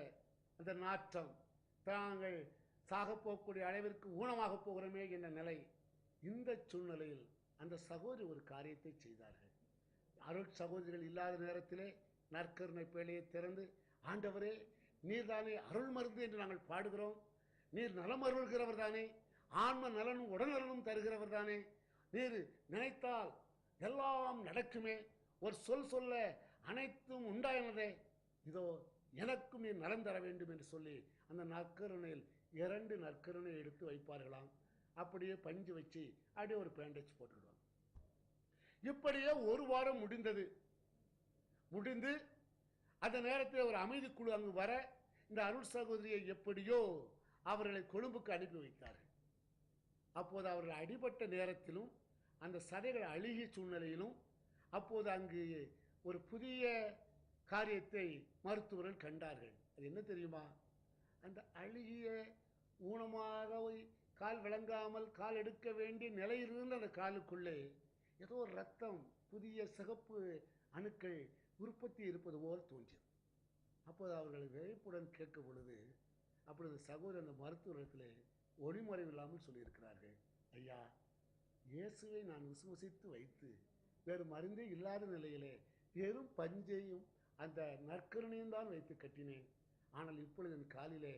அந்த நாற்றம், தாங்கள் சாக போகக்கூடிய அளவிற்கு ஊனமாக போகிறோமே என்ற நிலை. இந்த சூழ்நிலையில் அந்த சகோதரி ஒரு காரியத்தை செய்தார்கள். அருள் சகோதரிகள் இல்லாத நேரத்திலே நற்கருணை பேழையை திறந்து, ஆண்டவரே நீர்தானே அருள் மருந்து என்று நாங்கள் பாடுகிறோம், நீர் நலம் அருள்கிறவர் தானே, ஆன்ம நலனும் உடல்நலனும் தருகிறவர் தானே, நீர் நினைத்தால் எல்லாம் நடக்குமே, ஒரு சொல் சொல்ல அனைத்தும் உண்டாயினதே, இதோ எனக்கும் நீர் நலம் தர வேண்டும் என்று சொல்லி அந்த நற்கருணையில் 2 நற்கருணை எடுத்து வைப்பார்களாம். அப்படியே பஞ்சு வச்சு அப்படியே ஒரு பேண்டேஜ் போட்டுடுவாங்க. இப்படியே ஒரு வாரம் முடிந்து அந்த நேரத்தில் ஒரு அமைதி குழு அங்கு வர இந்த அருள் சகோதரியை எப்படியோ அவர்களை கொழும்புக்கு அனுப்பி வைத்தார்கள். அப்போது அவர்கள் அடிபட்ட நேரத்திலும் அந்த சதைகள் அழுகிய சூழ்நிலையிலும் அப்போது அங்கு ஒரு புதிய காரியத்தை மருத்துவர்கள் கண்டார்கள். அது என்ன தெரியுமா? அந்த அழுகிய ஊனமாக கால் விளங்காமல் கால் எடுக்க வேண்டிய நிலையிலிருந்து அந்த காலுக்குள்ளே ஏதோ ஒரு ரத்தம், புதிய சிகப்பு அணுக்கள் உற்பத்தி இருப்பது போல் தோன்றியது. அப்போது அவர்கள் வியப்புடன் கேட்கும் பொழுது அப்பொழுது சகோதரர் அந்த மருத்துவத்தில் ஒளிமறைவில்லாமல் சொல்லியிருக்கிறார்கள், ஐயா, இயேசுவை நான் விசுவசித்து வைத்து வேறு மருந்தே இல்லாத நிலையிலே வெறும் பஞ்சையும் அந்த நற்கருணையும் தான் வைத்து கட்டினேன். ஆனால் இப்பொழுது என் காலிலே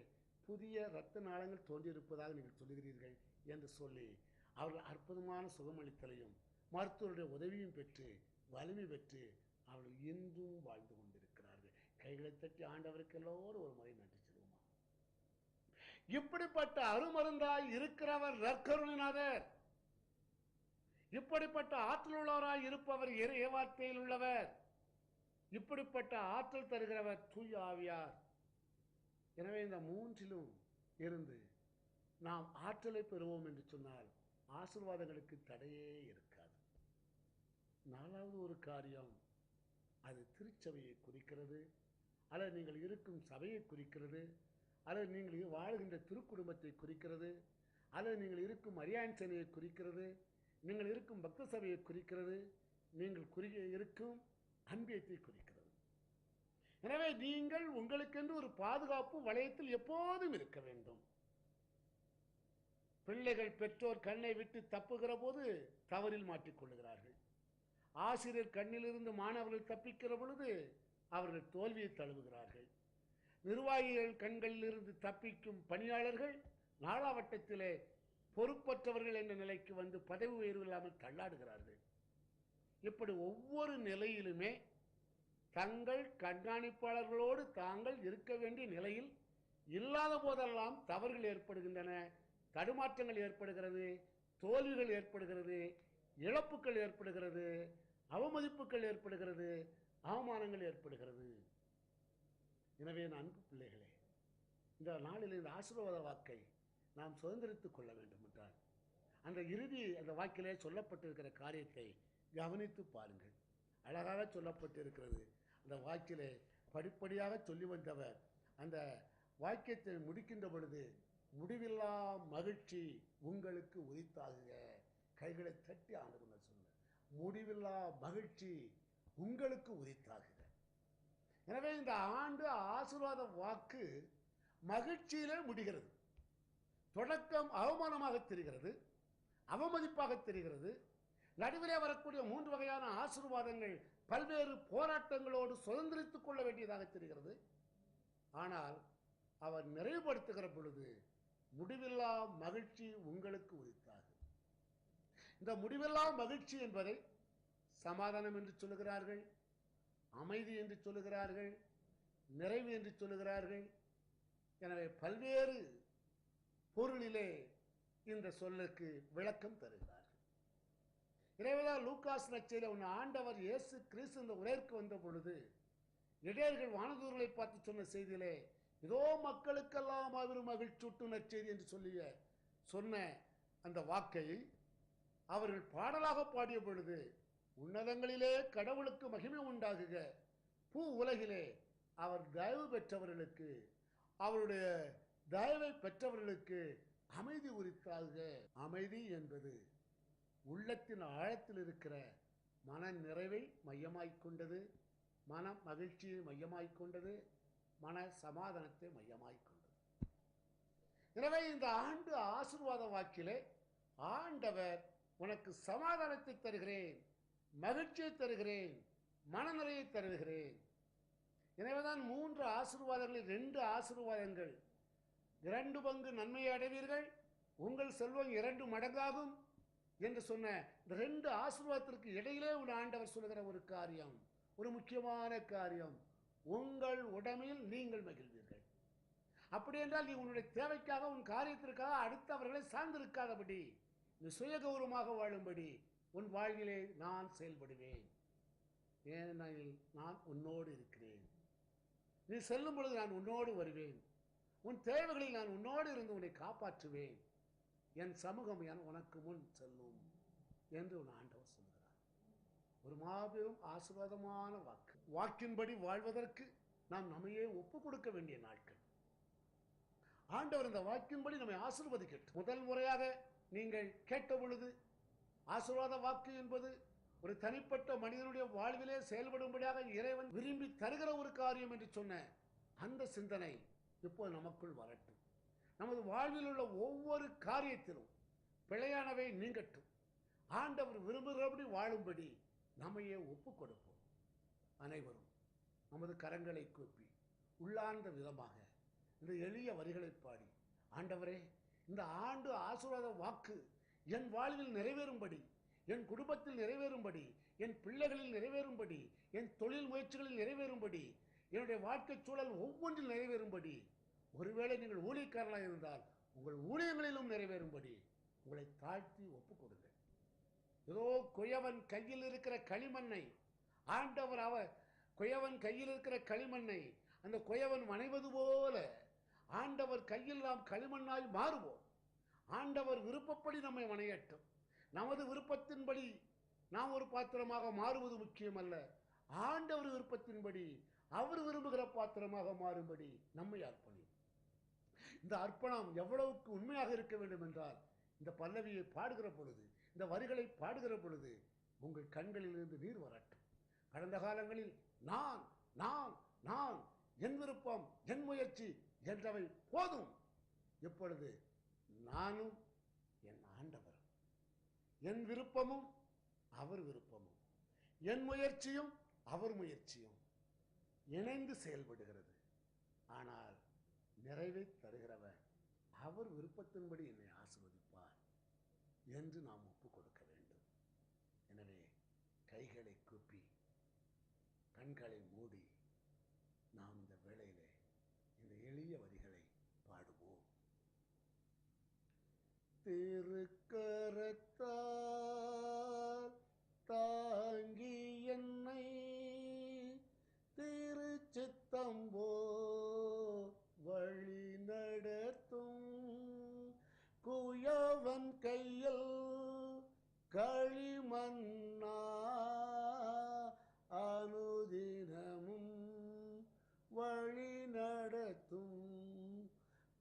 புதிய இரத்த நாளங்கள் தோன்றியிருப்பதாக நீங்கள் சொல்லுகிறீர்கள் என்று சொல்லி அவர்கள் அற்புதமான சுகமளித்தலையும் மருத்துவருடைய உதவியும் பெற்று வலிமை பெற்று அவர்கள் இன்றும் வாழ்ந்து கொண்டிருக்கிறார்கள். கைகளை தட்டி ஆண்டவருக்கு எல்லோரும் ஒரு முறை நன்றி சொல்லுவோமா? இப்படிப்பட்ட அருமருந்தாய் இருக்கிறவர் நற்கருணைநாதர். இப்படிப்பட்ட ஆற்றல் உள்ளவராய் இருப்பவர் இறை வார்த்தையில் உள்ளவர். இப்படிப்பட்ட ஆற்றல் தருகிறவர் தூய ஆவியார். எனவே இந்த மூன்றிலும் இருந்து நாம் ஆற்றலை பெறுவோம் என்று சொன்னால் ஆசீர்வாதங்களுக்கு தடையே இருக்காது. 4வது ஒரு காரியம், அது திருச்சபையை குறிக்கிறது, அல்லது நீங்கள் இருக்கும் சபையை குறிக்கிறது, அல்லது நீங்கள் வாழ்கின்ற திருக்குடும்பத்தை குறிக்கிறது, அல்லது நீங்கள் இருக்கும் அரியான் சேனையை குறிக்கிறது, நீங்கள் இருக்கும் பக்த சபையை குறிக்கிறது, நீங்கள் இருக்கும் அன்பியத்தை குறிக்கிறது. எனவே நீங்கள் உங்களுக்கென்று ஒரு பாதுகாப்பு வளையத்தில் எப்போதும் இருக்க வேண்டும். பிள்ளைகள் பெற்றோர் கண்ணை விட்டு தப்புகிற போது தவறில் மாட்டிக்கொள்ளுகிறார்கள். ஆசிரியர் கண்ணிலிருந்து மாணவர்கள் தப்பிக்கிற பொழுது அவர்கள் தோல்வியை தழுவுகிறார்கள். நிர்வாகிகள் கண்களில் இருந்து தப்பிக்கும் பணியாளர்கள் நாளாவட்டத்திலே பொறுப்பற்றவர்கள் என்ற நிலைக்கு வந்து பதவி உயர்வு இல்லாமல் தள்ளாடுகிறார்கள். இப்படி ஒவ்வொரு நிலையிலுமே தங்கள் கண்காணிப்பாளர்களோடு தாங்கள் இருக்க வேண்டிய நிலையில் இல்லாத போதெல்லாம் தவறுகள் ஏற்படுகின்றன, தடுமாற்றங்கள் ஏற்படுகிறது, தோல்விகள் ஏற்படுகிறது, இழப்புகள் ஏற்படுகிறது, அவமதிப்புகள் ஏற்படுகிறது, அவமானங்கள் ஏற்படுகிறது. எனவே அன்பு பிள்ளைகளே, இந்த நாளில் இந்த ஆசீர்வாத வாக்கை நாம் சுதந்திரித்துக் கொள்ள வேண்டும் என்றால் அந்த இறுதி அந்த வாக்கிலே சொல்லப்பட்டிருக்கிற காரியத்தை கவனித்து பாருங்கள். அழகாக சொல்லப்பட்டிருக்கிறது. அந்த வாக்கிலே படிப்படியாக சொல்லி வந்தவர் அந்த வாக்கியத்தை முடிக்கின்ற பொழுது முடிவில்லா மகிழ்ச்சி உங்களுக்கு உரித்தாகுக. கைகளை தட்டி ஆண்டவர் சொல்ல, முடிவில்லா மகிழ்ச்சி உங்களுக்கு உரித்தாகுக. எனவே இந்த ஆண்டு ஆசீர்வாத வாக்கு மகிழ்ச்சியிலே முடிகிறது. தொடக்கம் அவமானமாக தெரிகிறது, அவமதிப்பாக தெரிகிறது. நடுவிலே வரக்கூடிய 3 வகையான ஆசீர்வாதங்கள் பல்வேறு போராட்டங்களோடு சுதந்திரித்துக் கொள்ள வேண்டியதாக தெரிகிறது. ஆனால் அவர் நிறைவுபடுத்துகிற பொழுது முடிவில்லா மகிழ்ச்சி உங்களுக்கு உரித்தாகும். இந்த முடிவில்லா மகிழ்ச்சி என்பதை சமாதானம் என்று சொல்லுகிறார்கள், அமைதி என்று சொல்லுகிறார்கள், நிறைவு என்று சொல்லுகிறார்கள். எனவே பல்வேறு பொருளிலே இந்த சொல்லுக்கு விளக்கம் தருகிறார்கள். இறைவனால் லூக்காஸ் நற்செய்தியிலே உன் ஆண்டவர் இயேசு கிறிஸ்து இந்த உலகிற்கு வந்த பொழுது இடையர்கள் வானதூதர்களை பார்த்து சொன்ன செய்தியிலே, இதோ மக்களுக்கெல்லாம் மாபெரும் மகிழ்ச்சூட்டும் நற்செய்தி என்று சொன்ன அந்த வாக்கை அவர்கள் பாடலாக பாடிய பொழுது, உன்னதங்களிலே கடவுளுக்கு மகிமை உண்டாகுக, பூ உலகிலே அவர் தயவு பெற்றவர்களுக்கு, அவருடைய தயவை பெற்றவர்களுக்கு அமைதி உரித்தாகுக. அமைதி என்பது உள்ளத்தின் ஆழத்தில் இருக்கிற மன நிறைவை மையமாய்க்கொண்டது, மன மகிழ்ச்சியை மையமாய்க்கொண்டது, மன சமாதானத்தை மையமாய்க்கொண்டது. எனவே இந்த ஆண்டு ஆசீர்வாத வாக்கிலே ஆண்டவர் உனக்கு சமாதானத்தை தருகிறேன், மகிழ்ச்சியை தருகிறேன், மனநிறையை தருகிறேன். எனவேதான் 3 ஆசீர்வாதங்களில் 2 ஆசீர்வாதங்கள் 2 பங்கு நன்மையை அடைவீர்கள், உங்கள் செல்வம் 2 மடங்காகும் என்று சொன்ன இந்த 2 ஆசீர்வாதத்திற்கு இடையிலே உன் ஆண்டவர் சொல்லுகிற ஒரு காரியம், ஒரு முக்கியமான காரியம், உங்கள் உடமையில் நீங்கள் மகிழ்வீர்கள். அப்படி என்றால் நீ உன்னுடைய தேவைக்காக, உன் காரியத்திற்காக அடுத்தவர்களை சார்ந்திருக்காதபடி நீ சுயகௌரவமாக வாழும்படி உன் வாழ்விலே நான் செயல்படுவேன். ஏனெனில் நான் உன்னோடு இருக்கிறேன். நீ செல்லும் பொழுது நான் உன்னோடு வருவேன். உன் தேவைகளில் நான் உன்னோடு இருந்து உன்னை காப்பாற்றுவேன். என் சமூகம் உனக்கு முன் செல்லும் என்று உன் ஆண்டவர் சொல்கிறார். ஒரு மாபெரும் ஆசீர்வாதமான வாக்கு. வாக்கின்படி வாழ்வதற்கு நாம் நம்மையே ஒப்பு கொடுக்க வேண்டிய நாட்கள். ஆண்டவர் இந்த வாக்கின்படி நம்மை ஆசீர்வதிக்கட்டும். முதல் முறையாக நீங்கள் கேட்ட பொழுது ஆசீர்வாத வாக்கு என்பது ஒரு தனிப்பட்ட மனிதனுடைய வாழ்விலே செயல்படும்படியாக இறைவன் விரும்பி தருகிற ஒரு காரியம் என்று சொன்ன அந்த சிந்தனை இப்போது நமக்குள் வரட்டும். நமது வாழ்வில் உள்ள ஒவ்வொரு காரியத்திலும் பிழையானவை நீங்கட்டும். ஆண்டவர் விரும்புகிறபடி வாழும்படி நம்மையே ஒப்பு கொடுப்போம். அனைவரும் நமது கரங்களை கூப்பி உள்ளார்ந்த விதமாக இந்த எளிய வரிகளை பாடி, ஆண்டவரே, இந்த ஆண்டு ஆசீர்வாத வாக்கு என் வாழ்வில் நிறைவேறும்படி, என் குடும்பத்தில் நிறைவேறும்படி, என் பிள்ளைகளில் நிறைவேறும்படி, என் தொழில் முயற்சிகளில் நிறைவேறும்படி, என்னுடைய வாழ்க்கை சூழல் ஒவ்வொன்றில் நிறைவேறும்படி, ஒருவேளை நீங்கள் ஊழியக்காரர்களாக இருந்தால் உங்கள் ஊழியங்களிலும் நிறைவேறும்படி உங்களை தாழ்த்தி ஒப்புக் கொடுங்கள். ஏதோ குயவன் கையில் இருக்கிற களிமண்ணை ஆண்டவர் குயவன் கையில் இருக்கிற களிமண்ணை அந்த குயவன் வணைவது போல ஆண்டவர் கையில் நாம் களிமண்ணாய் மாறுவோம். ஆண்டவர் விருப்பப்படி நம்மை வணையட்டும். நமது விருப்பத்தின்படி நாம் ஒரு பாத்திரமாக மாறுவது முக்கியமல்ல. ஆண்டவர் விருப்பத்தின்படி அவர் விரும்புகிற பாத்திரமாக மாறும்படி நம்மை அர்ப்பணி. இந்த அர்ப்பணம் எவ்வளவுக்கு உண்மையாக இருக்க வேண்டும் என்றால், இந்த பல்லவியை பாடுகிற பொழுது, இந்த வரிகளை பாடுகிற பொழுது உங்கள் கண்களில் இருந்து நீர் வரட்டும். கடந்த காலங்களில் நான் நான் நான் என் விருப்பம், என் முயற்சி என்றவை போதும். இப்பொழுது நானும் என் ஆண்டவரும், என் விருப்பமும் அவர் விருப்பமும், என் முயற்சியும் அவர் முயற்சியும் இணைந்து செயல்படுகிறது. ஆனால் நிறைவை தருகிறவர் அவர் விருப்பத்தின்படி என்னை ஆசீர்வதிப்பார் என்று நாம் ஒப்புக் கொடுக்க வேண்டும். எனவே கைகளை கூப்பி கண்களை மூடி நாம் இந்த வேளையிலே இந்த எளிய வரிகளை பாடுவோம். திருக்கரத்தால் தாங்கி என்னை திருச்சித்தம்போ வழி நடத்தும், குயவன் கையில் களிமண்ணா அனுதினமும் வழி நடத்தும்,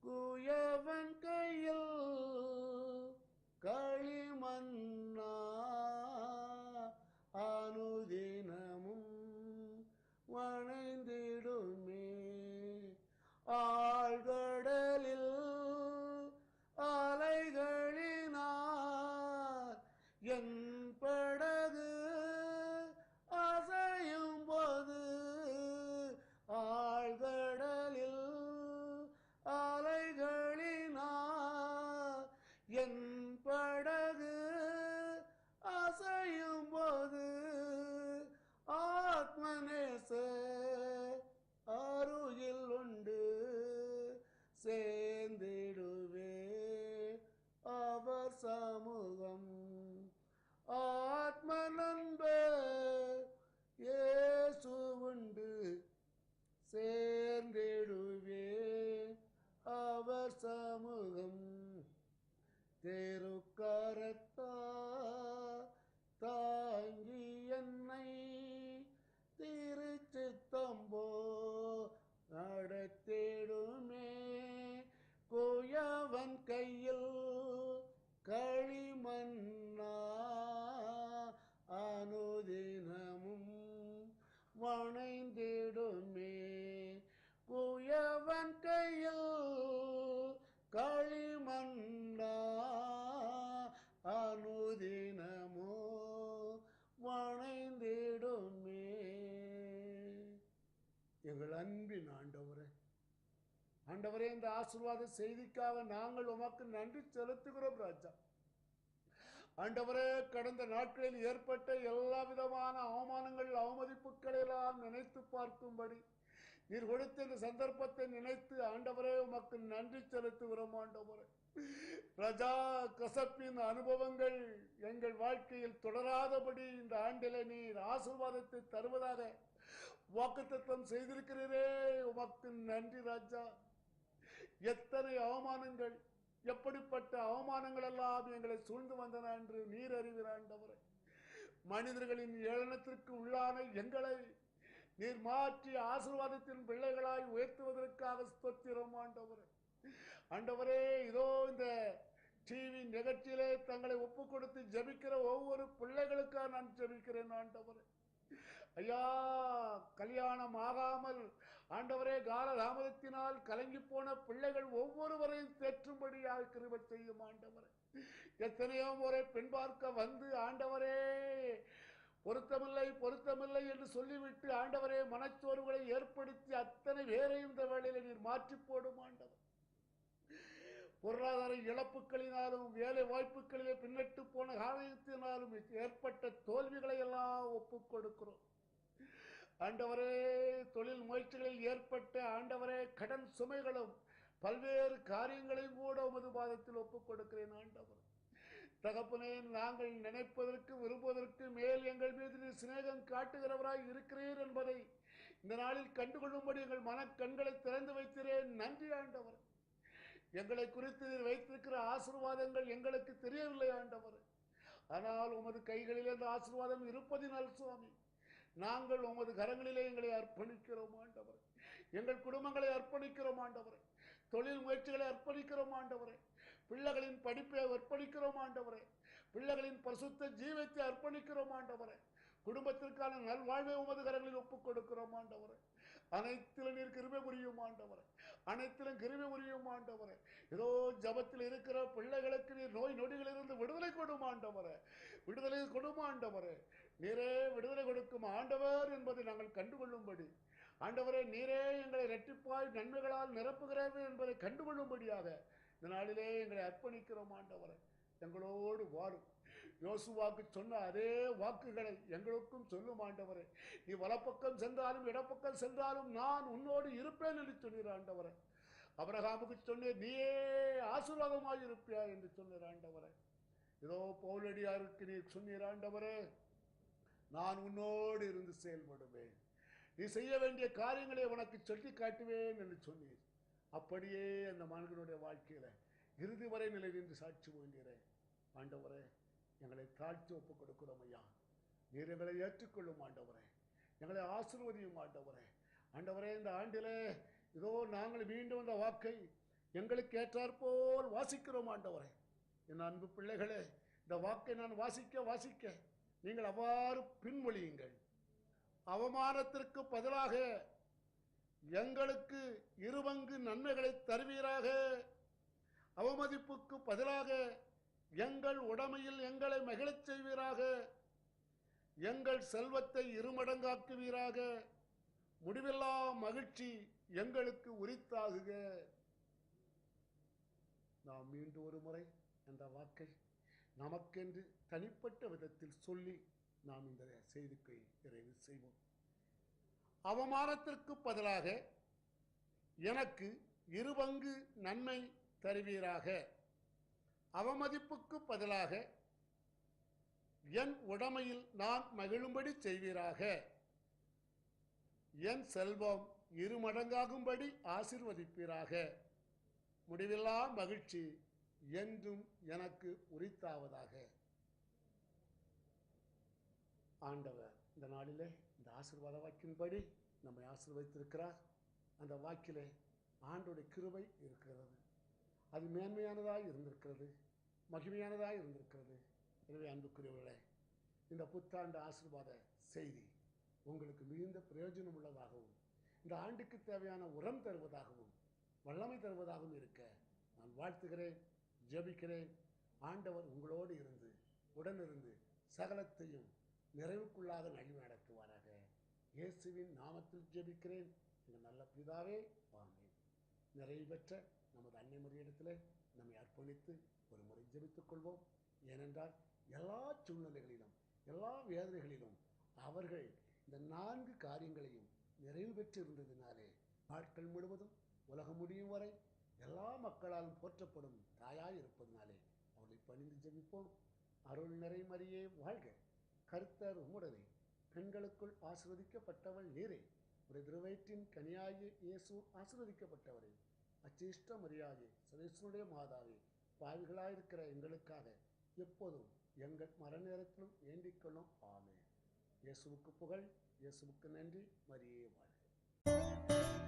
குயவன் கையில் களிமண்ணா அனுதினமும் வணைந்திடுமே, ஆள்கள் இந்த ஆசீர்வாத செய்திக்காக நாங்கள் உமக்கு நன்றி செலுத்துகிறோம் ராஜா. ஆண்டவரே, கடந்த நாட்களில் ஏற்பட்ட எல்லா விதமான அவமானங்கள், அவமதிப்புகளை எல்லாம் நினைத்து பார்க்கும்படி நீர் கொடுத்த இந்த சந்தர்ப்பத்தை நினைத்து ஆண்டவரே உமக்கு நன்றி செலுத்துகிறோம். ஆண்டவரே ராஜா, கசப்பின் அனுபவங்கள் எங்கள் வாழ்க்கையில் தொடராதபடி இந்த ஆண்டிலே நீர் ஆசீர்வாதத்தை தருவதாக வாக்குத்தத்தம் செய்திருக்கிறீரே, உமக்கு நன்றி ராஜா. எத்தனை அவமானங்கள், எப்படிப்பட்ட அவமானங்கள் எல்லாம் எங்களை சூழ்ந்து வந்தன என்று நீர் அறிவீர் ஆண்டவரே. மனிதர்களின் ஏளனத்திற்கு உள்ளான எங்களை நீர் மாற்றி ஆசீர்வாதத்தின் பிள்ளைகளாய் உயர்த்துவதற்காக ஸ்தோத்திரம் ஆண்டவரே. ஆண்டவரே, இதோ இந்த டிவி நிகழ்ச்சியிலே தங்களை ஒப்பு கொடுத்து ஜபிக்கிற ஒவ்வொரு பிள்ளைகளுக்காக நான் ஜபிக்கிறேன் ஆண்டவரே. ஐயா, கல்யாணம் ஆகாமல் ஆண்டவரே கால தாமதத்தினால் கலங்கி போன பிள்ளைகள் ஒவ்வொருவரையும் தேற்றும்படியாக கிருபை செய்யும் ஆண்டவரே. எத்தனையோ முறை பெண் பார்க்க வந்து ஆண்டவரே பொருத்தமில்லை பொருத்தமில்லை என்று சொல்லிவிட்டு ஆண்டவரே மனச்சோர்வுகளை ஏற்படுத்தி அத்தனை பேரையும் இந்த வேளையில நீர் மாற்றி போடும் ஆண்டவர். பொருளாதார இழப்புகளினாலும் வேலை வாய்ப்புகளிலே பின்னட்டு போன காரணத்தினாலும் ஏற்பட்ட தோல்விகளை எல்லாம் ஒப்புக் கொடுக்கிறோம் ஆண்டவரே. தொழில் முயற்சிகளில் ஏற்பட்ட ஆண்டவரே கடன் சுமைகளும் பல்வேறு காரியங்களையும் கூட உமது பாதத்தில் ஒப்புக் கொடுக்கிறேன் ஆண்டவர். தகப்பனே, நாங்கள் நினைப்பதற்கு விரும்புவதற்கு மேல் எங்கள் மீது நீர் சிநேகம் காட்டுகிறவராய் இருக்கிறீர் என்பதை இந்த நாளில் கண்டுகொள்ளும்படி எங்கள் மனக்கண்களை திறந்து வைக்கிறேன். நன்றி ஆண்டவர். எங்களை குறித்து வைத்திருக்கிற ஆசீர்வாதங்கள் எங்களுக்கு தெரியவில்லை ஆண்டவர். ஆனால் உமது கைகளில் அந்த ஆசீர்வாதம் இருப்பதினால் சுவாமி நாங்கள் உமது கரங்களிலே எங்களை அர்ப்பணிக்கிறோம் ஆண்டவர். எங்கள் குடும்பங்களை அர்ப்பணிக்கிறோம் ஆண்டவரே. தொழில் முயற்சிகளை அர்ப்பணிக்கிறோம் ஆண்டவரே. பிள்ளைகளின் படிப்பை அர்ப்பணிக்கிறோம் ஆண்டவரே. பிள்ளைகளின் பரிசுத்த ஜீவத்தை அர்ப்பணிக்கிறோம் ஆண்டவரே. குடும்பத்திற்கான நல்வாழ்வை உமது கரங்களில் ஒப்புக் கொடுக்கிறோம் ஆண்டவரே. அனைத்திலும் நீர் கிருபை புரியும் ஆண்டவரே. அனைத்திலும் கிருபை புரியும் ஆண்டவரே. ஏதோ ஜபத்தில் இருக்கிற பிள்ளைகளுக்கு நீர் நோய் நொடிகளிலிருந்து விடுதலை கொடும் ஆண்டவரே. விடுதலை கொடும் ஆண்டவரே. நீரே விடுதலை கொடுக்கும் ஆண்டவர் என்பதை நாங்கள் கண்டுகொள்ளும்படி ஆண்டவரே, நீரே எங்களை இரட்டிப்பாய் நன்மைகளால் நிரப்புகிறீர்கள் என்பதை கண்டுகொள்ளும்படியாக இந்த நாளிலே எங்களை அர்ப்பணிக்கிறோம் ஆண்டவரே. எங்களோடு வாரும். யோசுவாக்கு சொன்ன அதே வாக்குகளை எங்களுக்கும் சொல்லும் ஆண்டவரே. நீ வலப்பக்கம் சென்றாலும் இடப்பக்கம் சென்றாலும் நான் உன்னோடு இருப்பேன் என்று சொன்னீர் ஆண்டவரே. அபிரகாமுக்கு சொன்னீர், நீயே ஆசீர்வாதமாய் இருப்பியா என்று சொன்னீர் ஆண்டவரே. இதோ பவுலடியாருக்கு நீர் சொன்னீர் ஆண்டவரே, நான் உன்னோடு இருந்து செயல்படுவேன், நீ செய்ய வேண்டிய காரியங்களை உனக்கு சொல்லி காட்டுவேன் என்று சொன்னீர். அப்படியே அந்த மனிதனுடைய வாழ்க்கையில இறுதி வரை நிலை நின்று சாட்சி போகிறேன் ஆண்டவரே. எங்களை தாழ்த்தி ஒப்புக் கொடுக்கிறோம் ஐயா. நீர் எங்களை ஏற்றுக்கொள்ளும் ஆண்டவரே. எங்களை ஆசீர்வதியும் ஆண்டவரே. ஆண்டவரே, இந்த ஆண்டிலே இதோ நாங்கள் மீண்டும் இந்த வாக்கை எங்களுக்கு ஏற்றாற்போல் வாசிக்கிறோம் ஆண்டவரே. என் அன்பு பிள்ளைகளே, இந்த வாக்கை நான் வாசிக்க வாசிக்க நீங்கள் அவ்வாறு பின்மொழியுங்கள். அவமானத்திற்கு பதிலாக எங்களுக்கு இருபங்கு நன்மைகளை தருவீராக. அவமதிப்புக்கு பதிலாக எங்கள் உடைமையில் எங்களை மகிழச் செய்வீராக. எங்கள் செல்வத்தை இருமடங்காக்குவீராக. முடிவில்லா மகிழ்ச்சி எங்களுக்கு உரித்தாகுக. நாம் மீண்டும் ஒரு முறை அந்த வாக்கை நமக்கென்று தனிப்பட்ட விதத்தில் சொல்லி நாம் இந்த செய்திக்கு நிறைவு செய்வோம். அவமானத்திற்கு பதிலாக எனக்கு இருபங்கு நன்மை தருவீராக. அவமதிப்புக்கு பதிலாக என் உடைமையில் நான் மகிழும்படி செய்வீராக. என் செல்வம் இருமடங்காகும்படி ஆசீர்வதிப்பீராக. முடிவில்லா மகிழ்ச்சி என்றும் எனக்கு உரித்தாவதாக. ஆண்டவர் இந்த நாளிலே இந்த ஆசீர்வாத வாக்கின்படி நம்மை ஆசீர்வதித்திருக்கிறார். அந்த வாக்கிலே ஆண்டோடைய கிருபை இருக்கிறது. அது மேன்மையானதாக இருந்திருக்கிறது, மகிமையானதாக இருந்திருக்கிறது. எனவே அன்புக்குரியவர்களே, இந்த புத்தாண்டு ஆசீர்வாத செய்தி உங்களுக்கு மிகுந்த பிரயோஜனம் உள்ளதாகவும் இந்த ஆண்டுக்கு தேவையான உரம் தருவதாகவும் வல்லமை தருவதாகவும் இருக்க நான் வாழ்த்துகிறேன், ஜெபிக்கிறேன். ஆண்டவர் உங்களோடு இருந்து உடனிருந்து சகலத்தையும் நிறைவுக்குள்ளாக நழிவு நடத்துவாராக. இயேசுவின் நாமத்தில் ஜெபிக்கிறேன், எங்கள் நல்ல பிதாவே, ஆமென். நிறைவு பெற்ற நமது அன்னை மரியிடத்திலே நம்மை அர்ப்பணித்து ஒரு முறை ஜெபித்துக் கொள்வோம். ஏனென்றால் எல்லா சூழ்நிலைகளிலும் எல்லா வேதனைகளிலும் அவர்கள் இந்த 4 காரியங்களையும் நிறைவு பெற்று இருந்ததினாலே நாட்கள் முழுவதும் உலகம் முடியும் வரை எல்லா மக்களாலும் போற்றப்படும் தாயாய் இருப்பதனாலே அவளை பணிந்து ஜெபிப்போம். அருள் நிறை மரியே வாழ்க, கர்த்தர் உம்முடனே, பெண்களுக்குள் ஆசீர்வதிக்கப்பட்டவள் நீரே, ஒரு திருவயிற்றின் கனியாகிய இயேசு ஆசீர்வதிக்கப்பட்டவரே. அச்சிஷ்ட மரியாயே, சர்வேசுவனுடைய மாதாவே, பாவிகளாயிருக்கிற எங்களுக்காக எப்போதும் எங்கள் மரண நேரத்திலும் வேண்டிக் கொள்ளும். ஆமென். இயேசுவுக்கு புகழ், இயேசுவுக்கு நன்றி. மரியே வாழ்க.